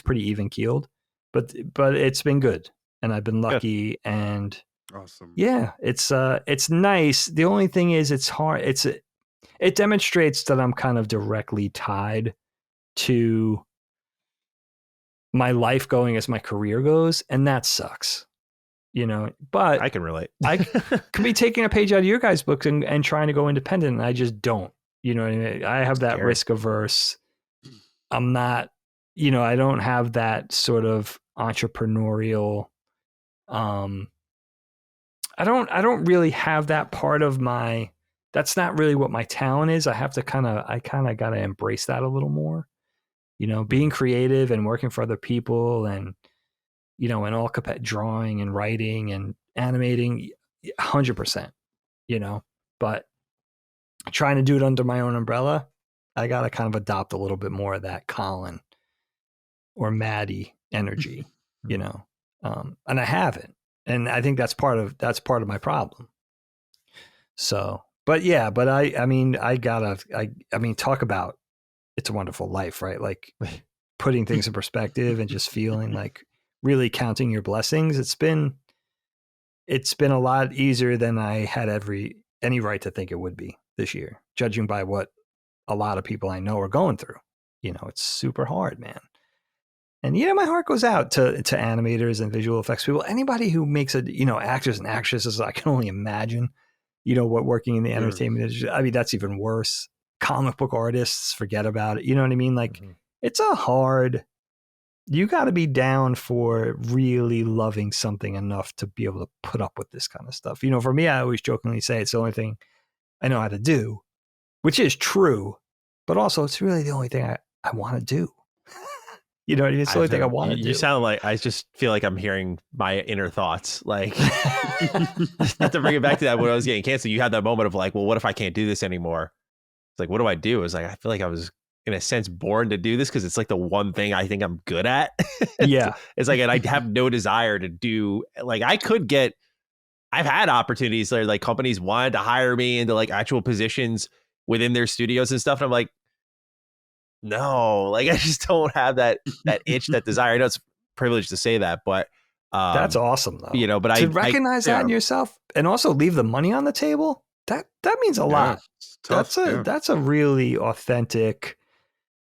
even keeled, but it's been good and I've been lucky and awesome. Yeah, it's nice. The only thing is it's hard. It demonstrates that I'm kind of directly tied to my life going as my career goes. And that sucks. But I can relate. I could be taking a page out of your guys' books and trying to go independent. And I just don't, what I mean? I have that risk averse. I'm not, I don't have that sort of entrepreneurial, I don't really have that part of that's not really what my talent is. I have to I got to embrace that a little more, being creative and working for other people and, and all drawing and writing and animating 100%, but trying to do it under my own umbrella, I got to kind of adopt a little bit more of that Colin or Matty energy, and I haven't. And I think that's part of my problem. So, but yeah, but I mean, talk about It's a Wonderful Life, right? Like putting things in perspective and just feeling like really counting your blessings. It's been a lot easier than I had any right to think it would be this year, judging by what a lot of people I know are going through. It's super hard, man. And my heart goes out to animators and visual effects people. Anybody who makes actors and actresses, I can only imagine, what working in the entertainment industry. I mean, that's even worse. Comic book artists, forget about it. You know what I mean? Like, it's you got to be down for really loving something enough to be able to put up with this kind of stuff. For me, I always jokingly say it's the only thing I know how to do. which is true, but also it's really the only thing I want to do. You know what I mean? It's the only thing I want to do. You sound like, I just feel like I'm hearing my inner thoughts. Like, not to bring it back to that when I was getting canceled, you had that moment of like, well, what if I can't do this anymore? It's like, what do I do? It's like, I feel like I was in a sense born to do this because it's like the one thing I think I'm good at. Yeah. It's like, and I have no desire to do, like, I've had opportunities where like companies wanted to hire me into like actual positions within their studios and stuff. And I'm like, no, like I just don't have that itch, that desire. I know it's a privilege to say that, but that's awesome though. You know, but to recognize that in yourself and also leave the money on the table, that means a lot. Tough, that's a really authentic.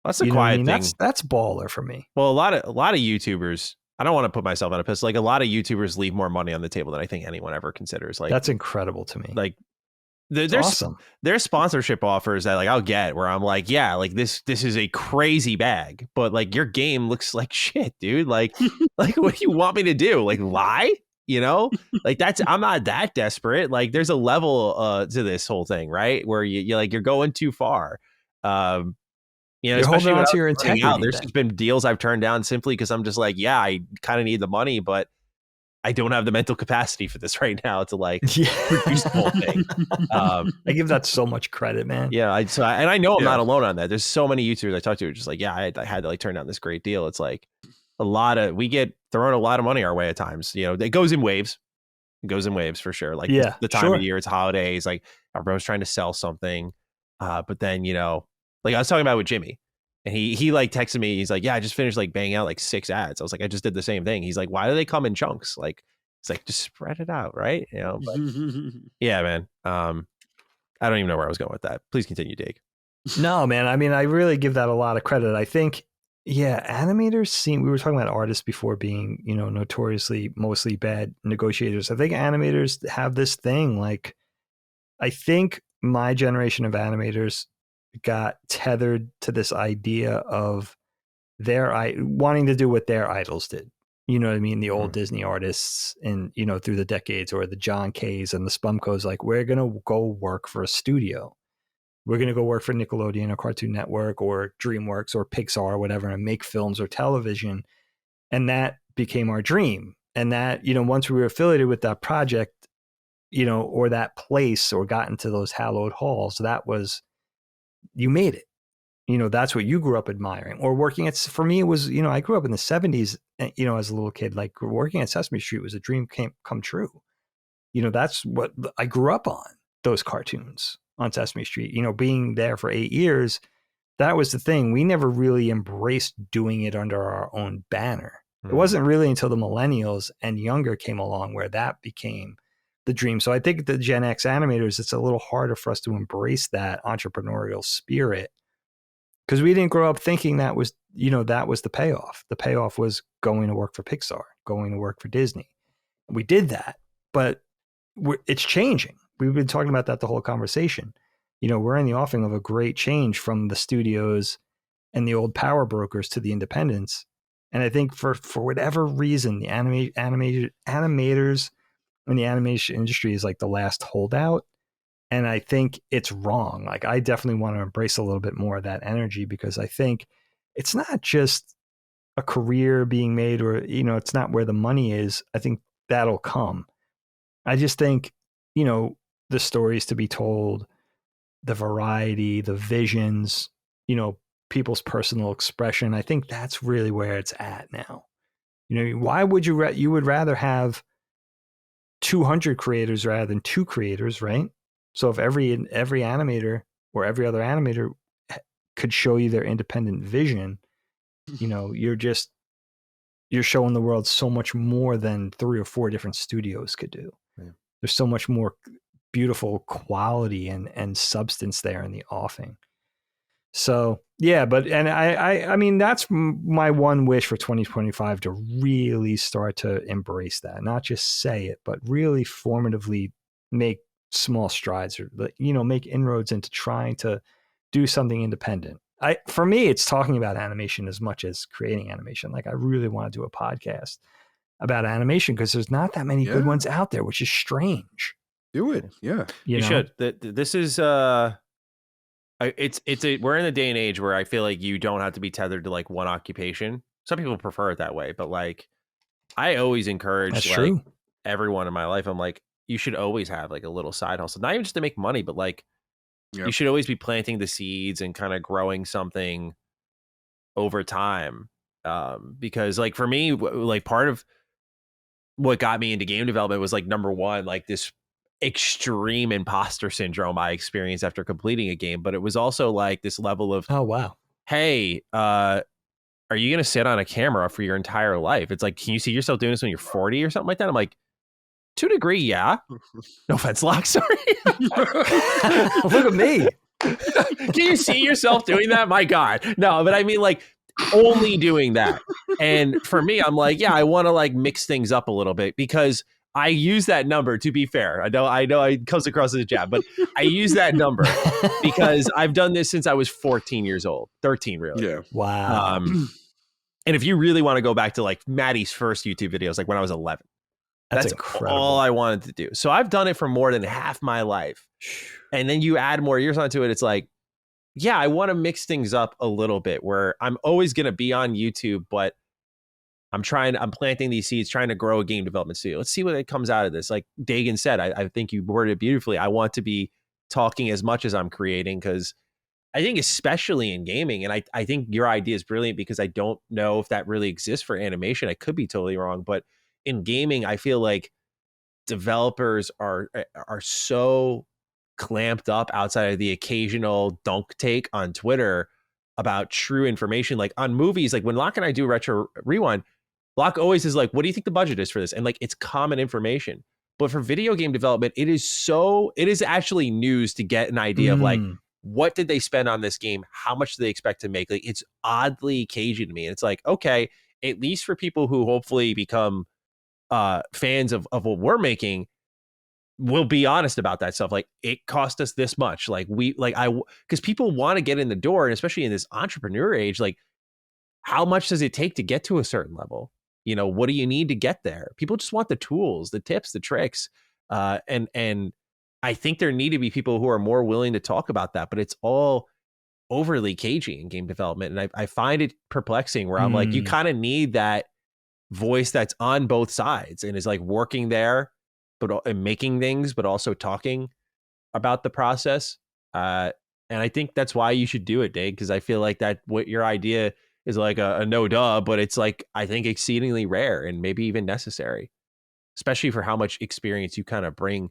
That's a quiet thing. That's baller for me. Well, a lot of YouTubers, I don't want to put myself on a pedestal. Like a lot of YouTubers leave more money on the table than I think anyone ever considers. Like that's incredible to me. Like there's awesome. There's sponsorship offers that like I'll get where I'm like, yeah, like this is a crazy bag, but like your game looks like shit, dude. Like like what do you want me to do? Like lie? You know, like I'm not that desperate. Like there's a level to this whole thing, right? Where you like you're going too far. You know, you're holding on to your integrity. There's just been deals I've turned down simply because I'm just like, yeah, I kind of need the money, but I don't have the mental capacity for this right now to like produce the whole thing. I give that so much credit, man. Yeah, and I know I'm not alone on that. There's so many YouTubers I talk to who are just like, yeah, I had to like turn down this great deal. It's like we get thrown a lot of money our way at times. You know, it goes in waves. It goes in waves for sure. Like the time of year, it's holidays. Like everyone's trying to sell something, but then you know. Like I was talking about with Jimmy, and he like texted me. He's like, yeah, I just finished like banging out like 6 ads. I was like, I just did the same thing. He's like, why do they come in chunks? Like, it's like, just spread it out. Right. You know, but yeah, man. I don't even know where I was going with that. Please continue, Dig. No, man. I mean, I really give that a lot of credit. I think, animators we were talking about artists before being, you know, notoriously mostly bad negotiators. I think animators have this thing. Like, I think my generation of animators got tethered to this idea of wanting to do what their idols did. You know what I mean? The old Disney artists and, you know, through the decades, or the John Kays and the Spumcos, like, we're going to go work for a studio. We're going to go work for Nickelodeon or Cartoon Network or DreamWorks or Pixar or whatever and make films or television. And that became our dream. And that, you know, once we were affiliated with that project, you know, or that place, or got into those hallowed halls, that was, you made it. You know, that's what you grew up admiring. Or working at, for me, it was, you know, I grew up in the 70s, you know, as a little kid, like working at Sesame Street was a dream come true. You know, that's what I grew up on, those cartoons on Sesame Street. You know, being there for 8 years, that was the thing. We never really embraced doing it under our own banner. It wasn't really until the millennials and younger came along where that became the dream. So I think the Gen X animators, it's a little harder for us to embrace that entrepreneurial spirit, because we didn't grow up thinking that was, you know, that was the payoff. The payoff was going to work for Pixar, going to work for Disney. We did that, but it's changing. We've been talking about that the whole conversation. You know, we're in the offing of a great change from the studios and the old power brokers to the independents. And I think for whatever reason, the animators and the animation industry is like the last holdout. And I think it's wrong. Like, I definitely want to embrace a little bit more of that energy, because I think it's not just a career being made, or, you know, it's not where the money is. I think that'll come. I just think, you know, the stories to be told, the variety, the visions, you know, people's personal expression. I think that's really where it's at now. You know, why would you would rather have 200 creators rather than 2 creators, right? So if every animator or every other animator could show you their independent vision, you know, you're showing the world so much more than 3 or 4 different studios could do. Yeah. There's so much more beautiful quality and substance there in the offing. So yeah, and I mean, that's my one wish for 2025, to really start to embrace that, not just say it, but really formatively make small strides, or, you know, make inroads into trying to do something independent. For me, it's talking about animation as much as creating animation. Like, I really want to do a podcast about animation, because there's not that many good ones out there, which is strange. Do it. Yeah. You should. This is, we're in a day and age where I feel like you don't have to be tethered to like one occupation. Some people prefer it that way, but like I always encourage That's like true. everyone in my life. I'm like, you should always have like a little side hustle, not even just to make money, but like you should always be planting the seeds and kind of growing something over time. Because like for me, like part of what got me into game development was like number one, like this extreme imposter syndrome I experienced after completing a game, but it was also like this level of, oh wow, hey, are you gonna sit on a camera for your entire life? It's like, can you see yourself doing this when you're 40 or something like that? I'm like, to a degree, yeah. No offense, Locke, sorry. Look at me. Can you see yourself doing that? My God. No, but I mean like only doing that. And for me, I'm like, yeah, I want to like mix things up a little bit because I use that number, to be fair. I know it comes across as a jab, but I use that number because I've done this since I was 14 years old, 13 really. Yeah. Wow. And if you really want to go back to like Matty's first YouTube videos, like when I was 11, that's incredible. all I wanted to do. So I've done it for more than half my life. And then you add more years onto it. It's like, yeah, I want to mix things up a little bit where I'm always going to be on YouTube, but I'm planting these seeds, trying to grow a game development studio. Let's see what comes out of this. Like Dagan said, I think you worded it beautifully. I want to be talking as much as I'm creating because I think especially in gaming, and I think your idea is brilliant because I don't know if that really exists for animation. I could be totally wrong, but in gaming, I feel like developers are so clamped up outside of the occasional dunk take on Twitter about true information. Like on movies, like when Locke and I do Retro Rewind, Locke always is like, what do you think the budget is for this? And like, it's common information. But for video game development, it is actually news to get an idea of like, what did they spend on this game? How much do they expect to make? Like, it's oddly cagey to me. And it's like, okay, at least for people who hopefully become fans of what we're making, we'll be honest about that stuff. Like, it cost us this much. Like because people want to get in the door, and especially in this entrepreneur age, like how much does it take to get to a certain level? You know, what do you need to get there? People just want the tools, the tips, the tricks. And I think there need to be people who are more willing to talk about that, but it's all overly cagey in game development. And I find it perplexing where I'm like, you kind of need that voice that's on both sides and is like working there, and making things, but also talking about the process. And I think that's why you should do it, Dave, because I feel like that what your idea is like a no duh, but it's like, I think exceedingly rare and maybe even necessary, especially for how much experience you kind of bring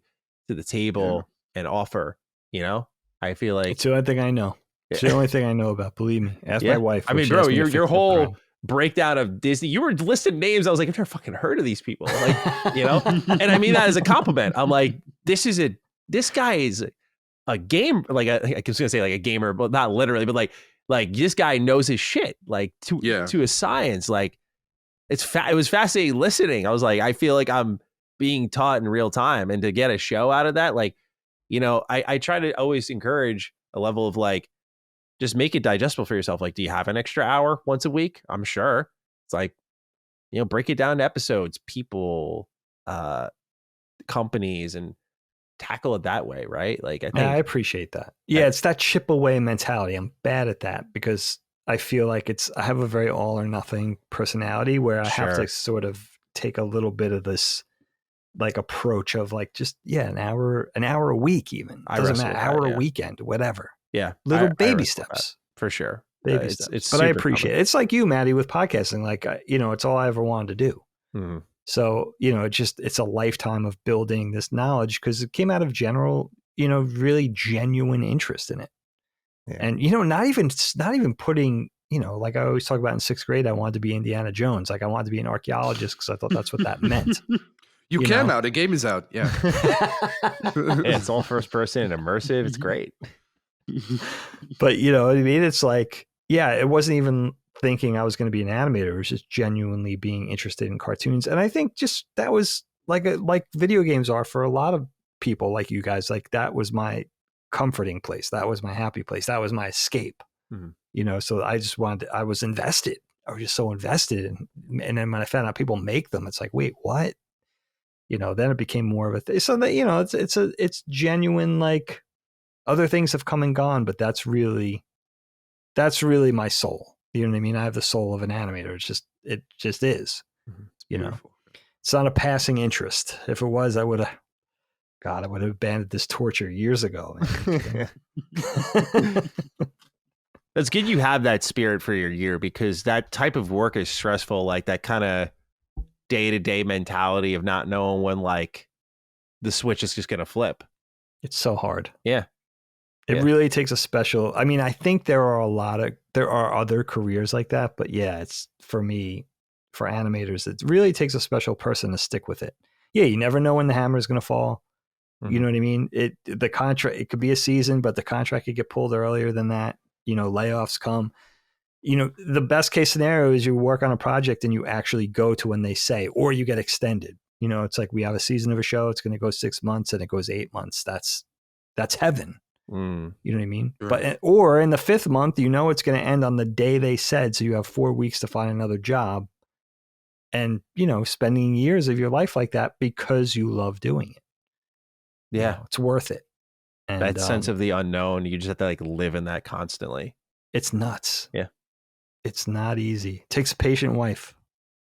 to the table and offer, you know? I feel like it's the only thing I know. It's the only thing I know about, believe me. Ask my wife. I mean, bro, your whole breakdown of Disney, you were listing names. I was like, I've never fucking heard of these people. Like, you know? And I mean that as a compliment. I'm like, this guy is a game, like I was gonna say like a gamer, but not literally, but like this guy knows his shit, like to a science. Like it was fascinating listening. I was like, I feel like I'm being taught in real time, and to get a show out of that, like, you know, I try to always encourage a level of like, just make it digestible for yourself. Like, do you have an extra hour once a week? I'm sure. It's like, you know, break it down to episodes, people, companies, and tackle it that way, right? Like, I appreciate that. Yeah, it's that chip away mentality. I'm bad at that because I feel like I have a very all or nothing personality where I have to sort of take a little bit of this like approach of like, just an hour a week, even doesn't matter, hour a weekend, whatever. Yeah, little baby steps for sure. Baby steps. But I appreciate it. It's like you, Matty, with podcasting. Like, you know, it's all I ever wanted to do. Mm-hmm. So, you know, it's a lifetime of building this knowledge because it came out of general, you know, really genuine interest in it. Yeah. And, you know, not even putting, you know, like I always talk about in 6th grade, I wanted to be Indiana Jones. Like I wanted to be an archaeologist because I thought that's what that meant. You can now. The game is out. Yeah. It's all first person and immersive. It's great. But you know what I mean? It's like, it wasn't even thinking I was going to be an animator. It was just genuinely being interested in cartoons. And I think just that was like video games are for a lot of people like you guys. Like that was my comforting place. That was my happy place. That was my escape. Mm-hmm. You know, so I was invested. I was just so invested. And then when I found out people make them, it's like, wait, what? You know, then it became more of a thing. So that, you know, it's genuine, like, Other things have come and gone, but that's really my soul. You know what I mean? I have the soul of an animator. It just is. Mm-hmm. It's you beautiful. know, it's not a passing interest. If it was, I would have abandoned this torture years ago. That's good you have that spirit for your year, because that type of work is stressful. Like that kind of day-to-day mentality of not knowing when like the switch is just going to flip. It's so hard. Yeah. It really takes a special, I mean, I think there are other careers like that, but yeah, it's for me, for animators, it really takes a special person to stick with it. Yeah. You never know when the hammer is going to fall. You know what I mean? The contract, it could be a season, but the contract could get pulled earlier than that. You know, layoffs come. You know, the best case scenario is you work on a project and you actually go to when they say, or you get extended. You know, it's like we have a season of a show. It's going to go 6 months and it goes 8 months. That's heaven. You know what I mean? Sure. But or in the 5th month, you know it's going to end on the day they said. So you have 4 weeks to find another job. And, you know, spending years of your life like that because you love doing it. Yeah. You know, it's worth it. And that sense of the unknown, you just have to like live in that constantly. It's nuts. Yeah. It's not easy. It takes a patient wife.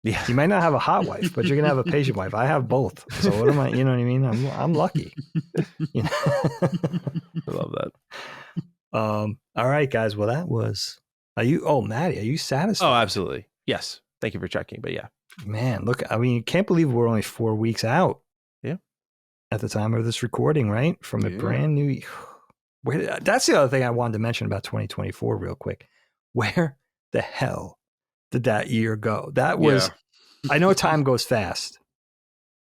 Yeah. You might not have a hot wife, but you're going to have a patient wife. I have both. So what am I, you know what I mean? I'm lucky. You know? I love that. All right, guys. Well, that was, Matty, are you satisfied? Oh, absolutely. Yes. Thank you for checking. But yeah, man, look, I mean, you can't believe we're only 4 weeks out. Yeah. At the time of this recording, right? From a brand new, that's the other thing I wanted to mention about 2024 real quick. Where the hell did that year go? That was, I know time goes fast,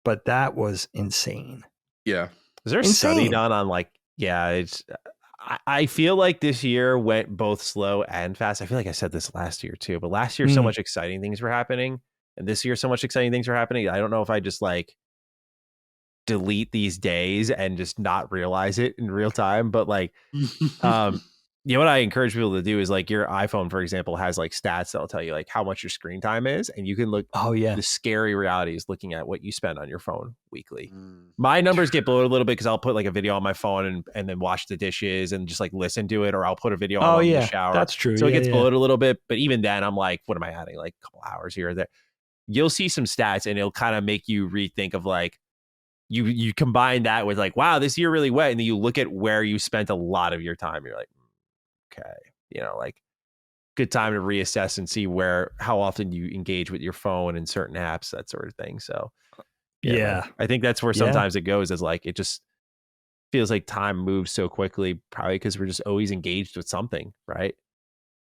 but that was insane. Yeah. Is there a study done on like, I feel like this year went both slow and fast. I feel like I said this last year too, but last year so much exciting things were happening, and this year so much exciting things are happening. I don't know if I just like delete these days and just not realize it in real time, but like you know what I encourage people to do is like your iPhone, for example, has like stats that'll tell you like how much your screen time is, and you can look. The scary reality is looking at what you spend on your phone weekly. My numbers get bloated a little bit because I'll put like a video on my phone and then wash the dishes and just like listen to it, or I'll put a video on in the shower. That's true. So it gets bloated a little bit, but even then I'm like, what am I adding? Like a couple hours here or there. You'll see some stats and it'll kind of make you rethink of like, you combine that with like, wow, this year really went. And then you look at where you spent a lot of your time. You're like, okay, you know, like good time to reassess and see how often you engage with your phone and certain apps, that sort of thing. So yeah, I think that's where sometimes it goes, is like, it just feels like time moves so quickly, probably because we're just always engaged with something, right?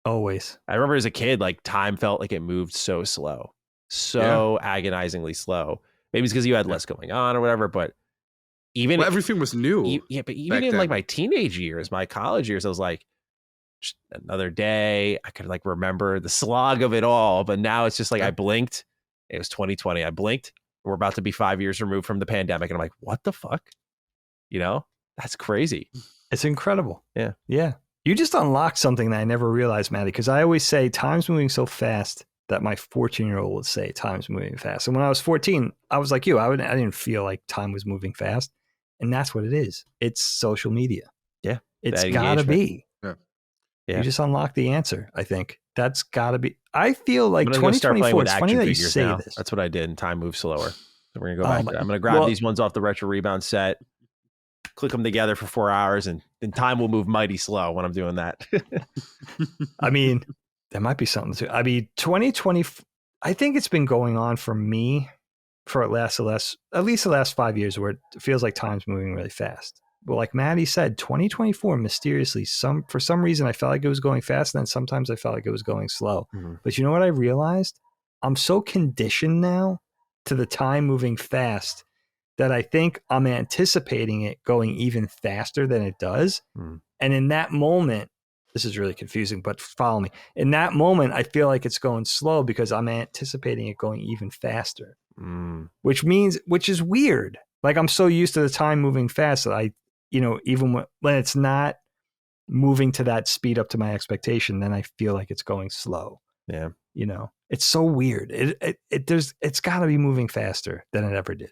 Always. I remember as a kid, like time felt like it moved so slow, agonizingly slow. Maybe it's because you had less going on or whatever, but everything was new. But even in like my teenage years, my college years, I was like, just another day. I could like remember the slog of it all, but now it's just like I blinked. It was 2020. I blinked. We're about to be 5 years removed from the pandemic, and I'm like, what the fuck? You know, that's crazy. It's incredible. Yeah. Yeah. You just unlocked something that I never realized, Matty, because I always say time's moving so fast that my 14-year-old would say time's moving fast. And when I was 14, I was like you. I didn't feel like time was moving fast. And that's what it is. It's social media. Yeah. It's got to be. Yeah. You just unlocked the answer, I think. That's got to be. I feel like 2024, it's funny that you say this. That's what I did, and time moves slower. So we're going to go back to that. I'm going to grab these ones off the Retro Rebound set, click them together for 4 hours, and then time will move mighty slow when I'm doing that. I mean, there might be something to. I mean, 2020. I think it's been going on for me for at least the last 5 years, where it feels like time's moving really fast. Well, like Matty said, 2024 mysteriously, for some reason, I felt like it was going fast, and then sometimes I felt like it was going slow. But you know what I realized? I'm so conditioned now to the time moving fast that I think I'm anticipating it going even faster than it does. And in that moment, this is really confusing, but follow me. In that moment, I feel like it's going slow because I'm anticipating it going even faster, which is weird. Like I'm so used to the time moving fast that even when it's not moving to that speed up to my expectation, then I feel like it's going slow. Yeah. You know, it's so weird. It's gotta be moving faster than it ever did.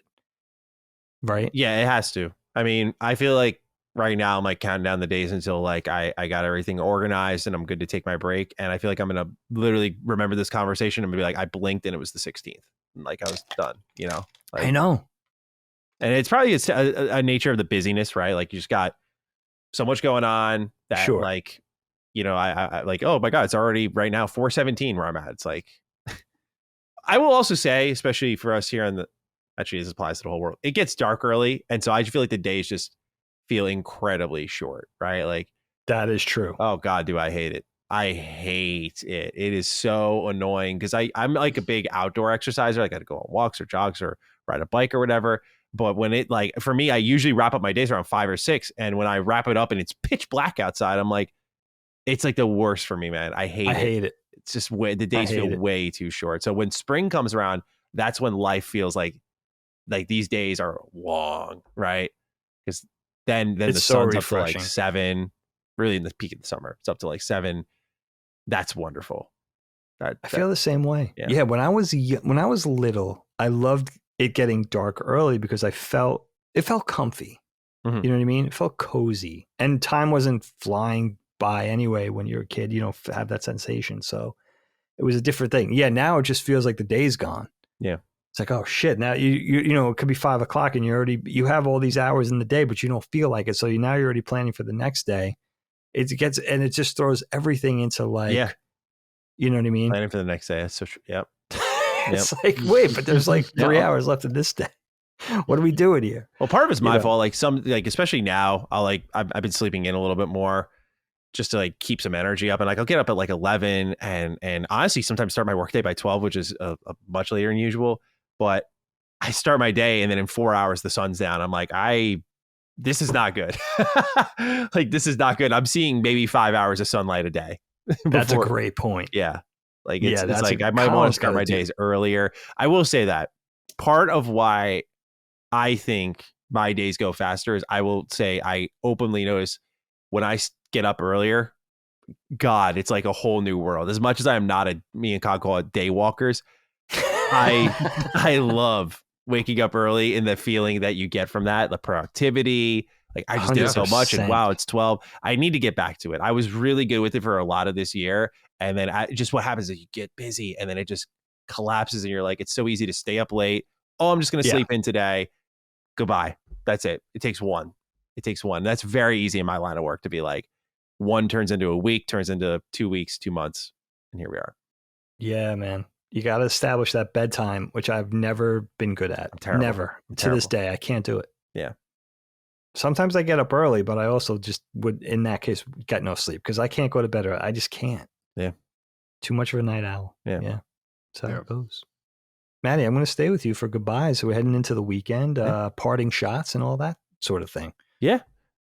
Right. Yeah, it has to. I mean, I feel like right now I'm like counting down the days until like I got everything organized and I'm good to take my break. And I feel like I'm going to literally remember this conversation and be like, I blinked and it was the 16th. And like I was done, you know? Like, I know. And it's probably a nature of the busyness, right? Like you just got so much going on that like, you know, I like, oh my God, it's already right now 4:17 where I'm at. It's like, I will also say, especially for us here actually this applies to the whole world. It gets dark early. And so I feel like the days just feel incredibly short, right? Like that is true. Oh God, do I hate it. I hate it. It is so annoying because I'm like a big outdoor exerciser. I got to go on walks or jogs or ride a bike or whatever. But when it like, for me, I usually wrap up my days around 5 or 6. And when I wrap it up and it's pitch black outside, I'm like, it's like the worst for me, man. I hate it. It's just the days feel way too short. So when spring comes around, that's when life feels like these days are long, right? Because then the sun's up to like 7, really in the peak of the summer. It's up to like 7. That's wonderful. I feel the same way. Yeah. When I was little, I loved it getting dark early because it felt comfy. Mm-hmm. You know what I mean? It felt cozy, and time wasn't flying by anyway. When you're a kid, you don't have that sensation. So it was a different thing. Yeah. Now it just feels like the day's gone. Yeah. It's like, oh shit. Now you know, it could be 5 o'clock and you have all these hours in the day, but you don't feel like it. So now you're already planning for the next day. It just throws everything into like, you know what I mean? Planning for the next day. That's so true. Yep. It's like, wait, but there's like 3 hours left in this day. What are we doing here? Well, part of it's my fault. Like especially now, I've been sleeping in a little bit more just to like keep some energy up. And like, I'll get up at like 11 and honestly, sometimes start my workday by 12, which is a much later than usual. But I start my day and then in 4 hours, the sun's down. I'm like, this is not good. Like, this is not good. I'm seeing maybe 5 hours of sunlight a day. That's a great point. Yeah. Like, it's like, I might want to start my days earlier. I will say that part of why I think my days go faster is I will say I openly notice when I get up earlier, God, it's like a whole new world. As much as I am not me and Cog call it day walkers, I love waking up early and the feeling that you get from that, the productivity. Like I just 100%. Did so much and wow, it's 12. I need to get back to it. I was really good with it for a lot of this year. And then just what happens is you get busy and then it just collapses and you're like, it's so easy to stay up late. Oh, I'm just going to sleep in today. Goodbye. That's it. It takes one. That's very easy in my line of work to be like, one turns into a week, turns into 2 weeks, 2 months. And here we are. Yeah, man. You got to establish that bedtime, which I've never been good at. Never. To this day, I can't do it. Yeah. Sometimes I get up early, but I also just would, in that case, get no sleep because I can't go to bed early. I just can't. Yeah. Too much of a night owl. Yeah. That's how it goes. Matty, I'm going to stay with you for goodbyes. So we're heading into the weekend, parting shots and all that sort of thing. Yeah.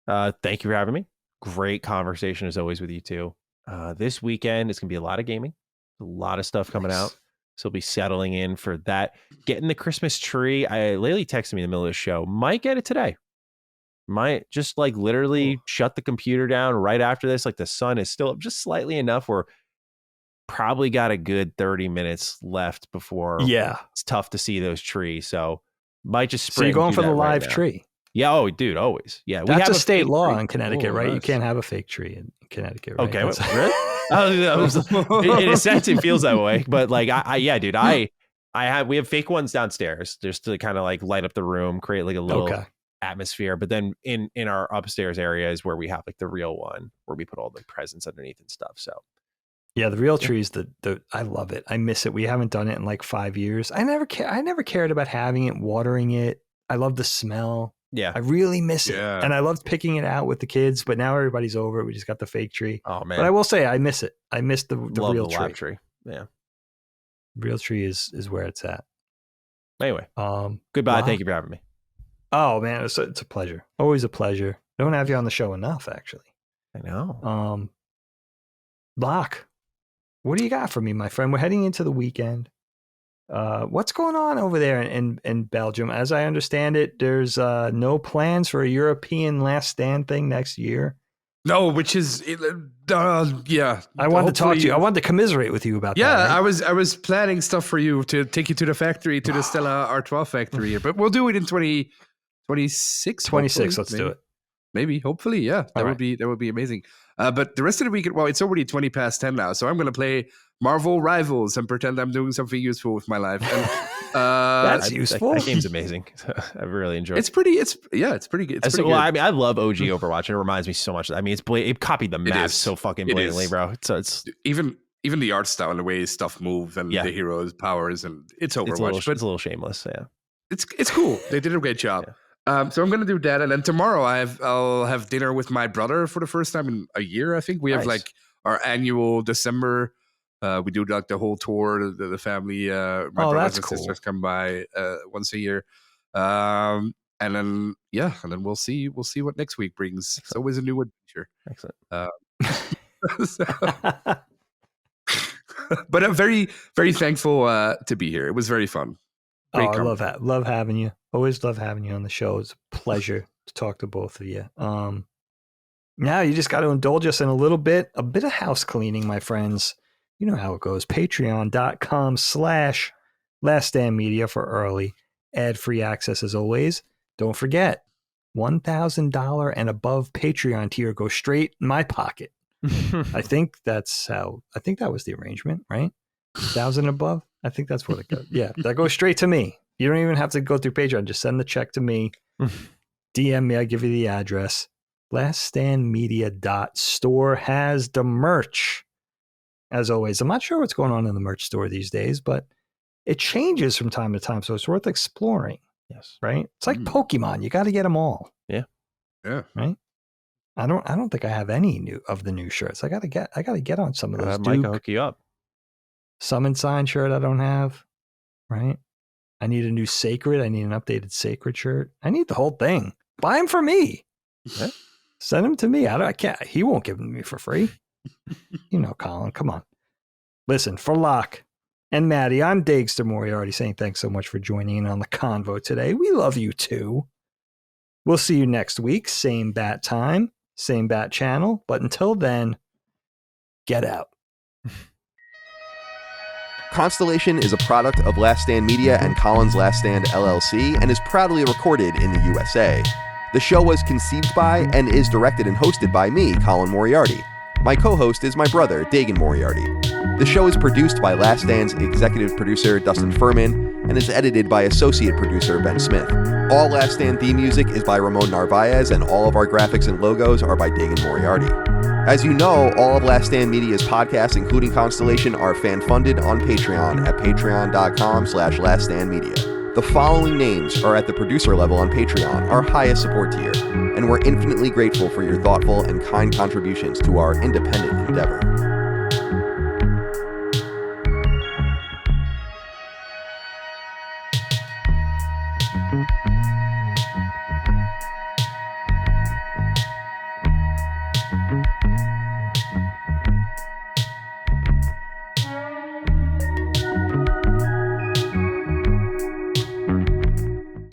Thank you for having me. Great conversation as always with you too. This weekend, it's going to be a lot of gaming, a lot of stuff coming out. So we'll be settling in for that. Getting the Christmas tree. Laylee texted me in the middle of the show. Might get it today. Might just like literally shut the computer down right after this. Like the sun is still up just slightly enough where probably got a good 30 minutes left before it's tough to see those trees. So might just sprint. So you're going for the live tree? Yeah. Oh, dude, always. Yeah. That's a state law in Connecticut, right? Nice. You can't have a fake tree in Connecticut, right? Okay. Really? In a sense, it feels that way. But like, we have fake ones downstairs just to kind of like light up the room, create like a little atmosphere. But then in our upstairs area is where we have like the real one where we put all the presents underneath and stuff. So yeah, the real trees, I love it. I miss it. We haven't done it in like 5 years. I never cared about having it, watering it. I love the smell. Yeah. I really miss it. And I loved picking it out with the kids, but now everybody's over it. We just got the fake tree. Oh man. But I will say I miss it. I miss the real tree. Live tree. Yeah. Real tree is where it's at. Anyway. Goodbye. Thank you for having me. Oh man, it's a pleasure. Always a pleasure. Don't have you on the show enough, actually. I know. Locke, what do you got for me, my friend? We're heading into the weekend. What's going on over there in Belgium? As I understand it, there's no plans for a European Last Stand thing next year. No, which is I wanted to talk to you. I wanted to commiserate with you about that. Yeah, right? I was planning stuff for you to take you to the factory, to the Stella R12 factory, but we'll do it in 2026. 26. Let's do it. maybe, hopefully, yeah, that would be amazing. But the rest of the week, well, it's already 20 past 10 now, so I'm going to play Marvel Rivals and pretend I'm doing something useful with my life. And, that's useful. That game's amazing. I really enjoyed it. It's pretty good. It's pretty good. I mean, I love OG Overwatch, and it reminds me so much. I mean, it copied the maps so fucking blatantly, bro. So it's even the art style and the way stuff moves and the heroes' powers, and it's Overwatch. It's a little shameless, yeah. It's cool. They did a great job. Yeah. So I'm going to do that, and then tomorrow I'll have dinner with my brother for the first time in a year. I think we have like our annual December. We do like the whole tour. The family, my brothers and sisters come by once a year, and then we'll see what next week brings. It's always a new adventure. Excellent. But I'm very, very thankful to be here. It was very fun. I love having you. Always love having you on the show. It's a pleasure to talk to both of you. Now you just got to indulge us in a bit of house cleaning, my friends. You know how it goes. Patreon.com/LastStandMedia for early ad-free access as always. Don't forget, $1,000 and above Patreon tier goes straight in my pocket. I think that was the arrangement, right? 1,000 above. I think that's what it goes. Yeah, that goes straight to me. You don't even have to go through Patreon. Just send the check to me. DM me. I give you the address. LastStandMedia.store has the merch. As always, I'm not sure what's going on in the merch store these days, but it changes from time to time, so it's worth exploring. Yes, right. It's like Pokemon. You got to get them all. Yeah. Right. I don't think I have any of the new shirts. I gotta get on some of those. Mike will hook you up. Summon Sign shirt I don't have. Right. I need a new Sacred. I need an updated Sacred shirt. I need the whole thing. Buy them for me. Yeah. Send them to me. I can't. He won't give them to me for free. You know, Colin. Come on. Listen, for Locke and Matty, I'm Dagster Moriarty saying thanks so much for joining in on the convo today. We love you too. We'll see you next week. Same bat time. Same bat channel, but until then, get out. Constellation is a product of Last Stand Media and Collins Last Stand LLC and is proudly recorded in the USA. The show was conceived by and is directed and hosted by me, Colin Moriarty. My co-host is my brother, Dagan Moriarty. The show is produced by Last Stand's executive producer, Dustin Furman, and is edited by associate producer, Ben Smith. All Last Stand theme music is by Ramon Narvaez, and all of our graphics and logos are by Dagan Moriarty. As you know, all of Last Stand Media's podcasts, including Constellation, are fan-funded on Patreon at patreon.com/laststandmedia. The following names are at the producer level on Patreon, our highest support tier, and we're infinitely grateful for your thoughtful and kind contributions to our independent endeavor.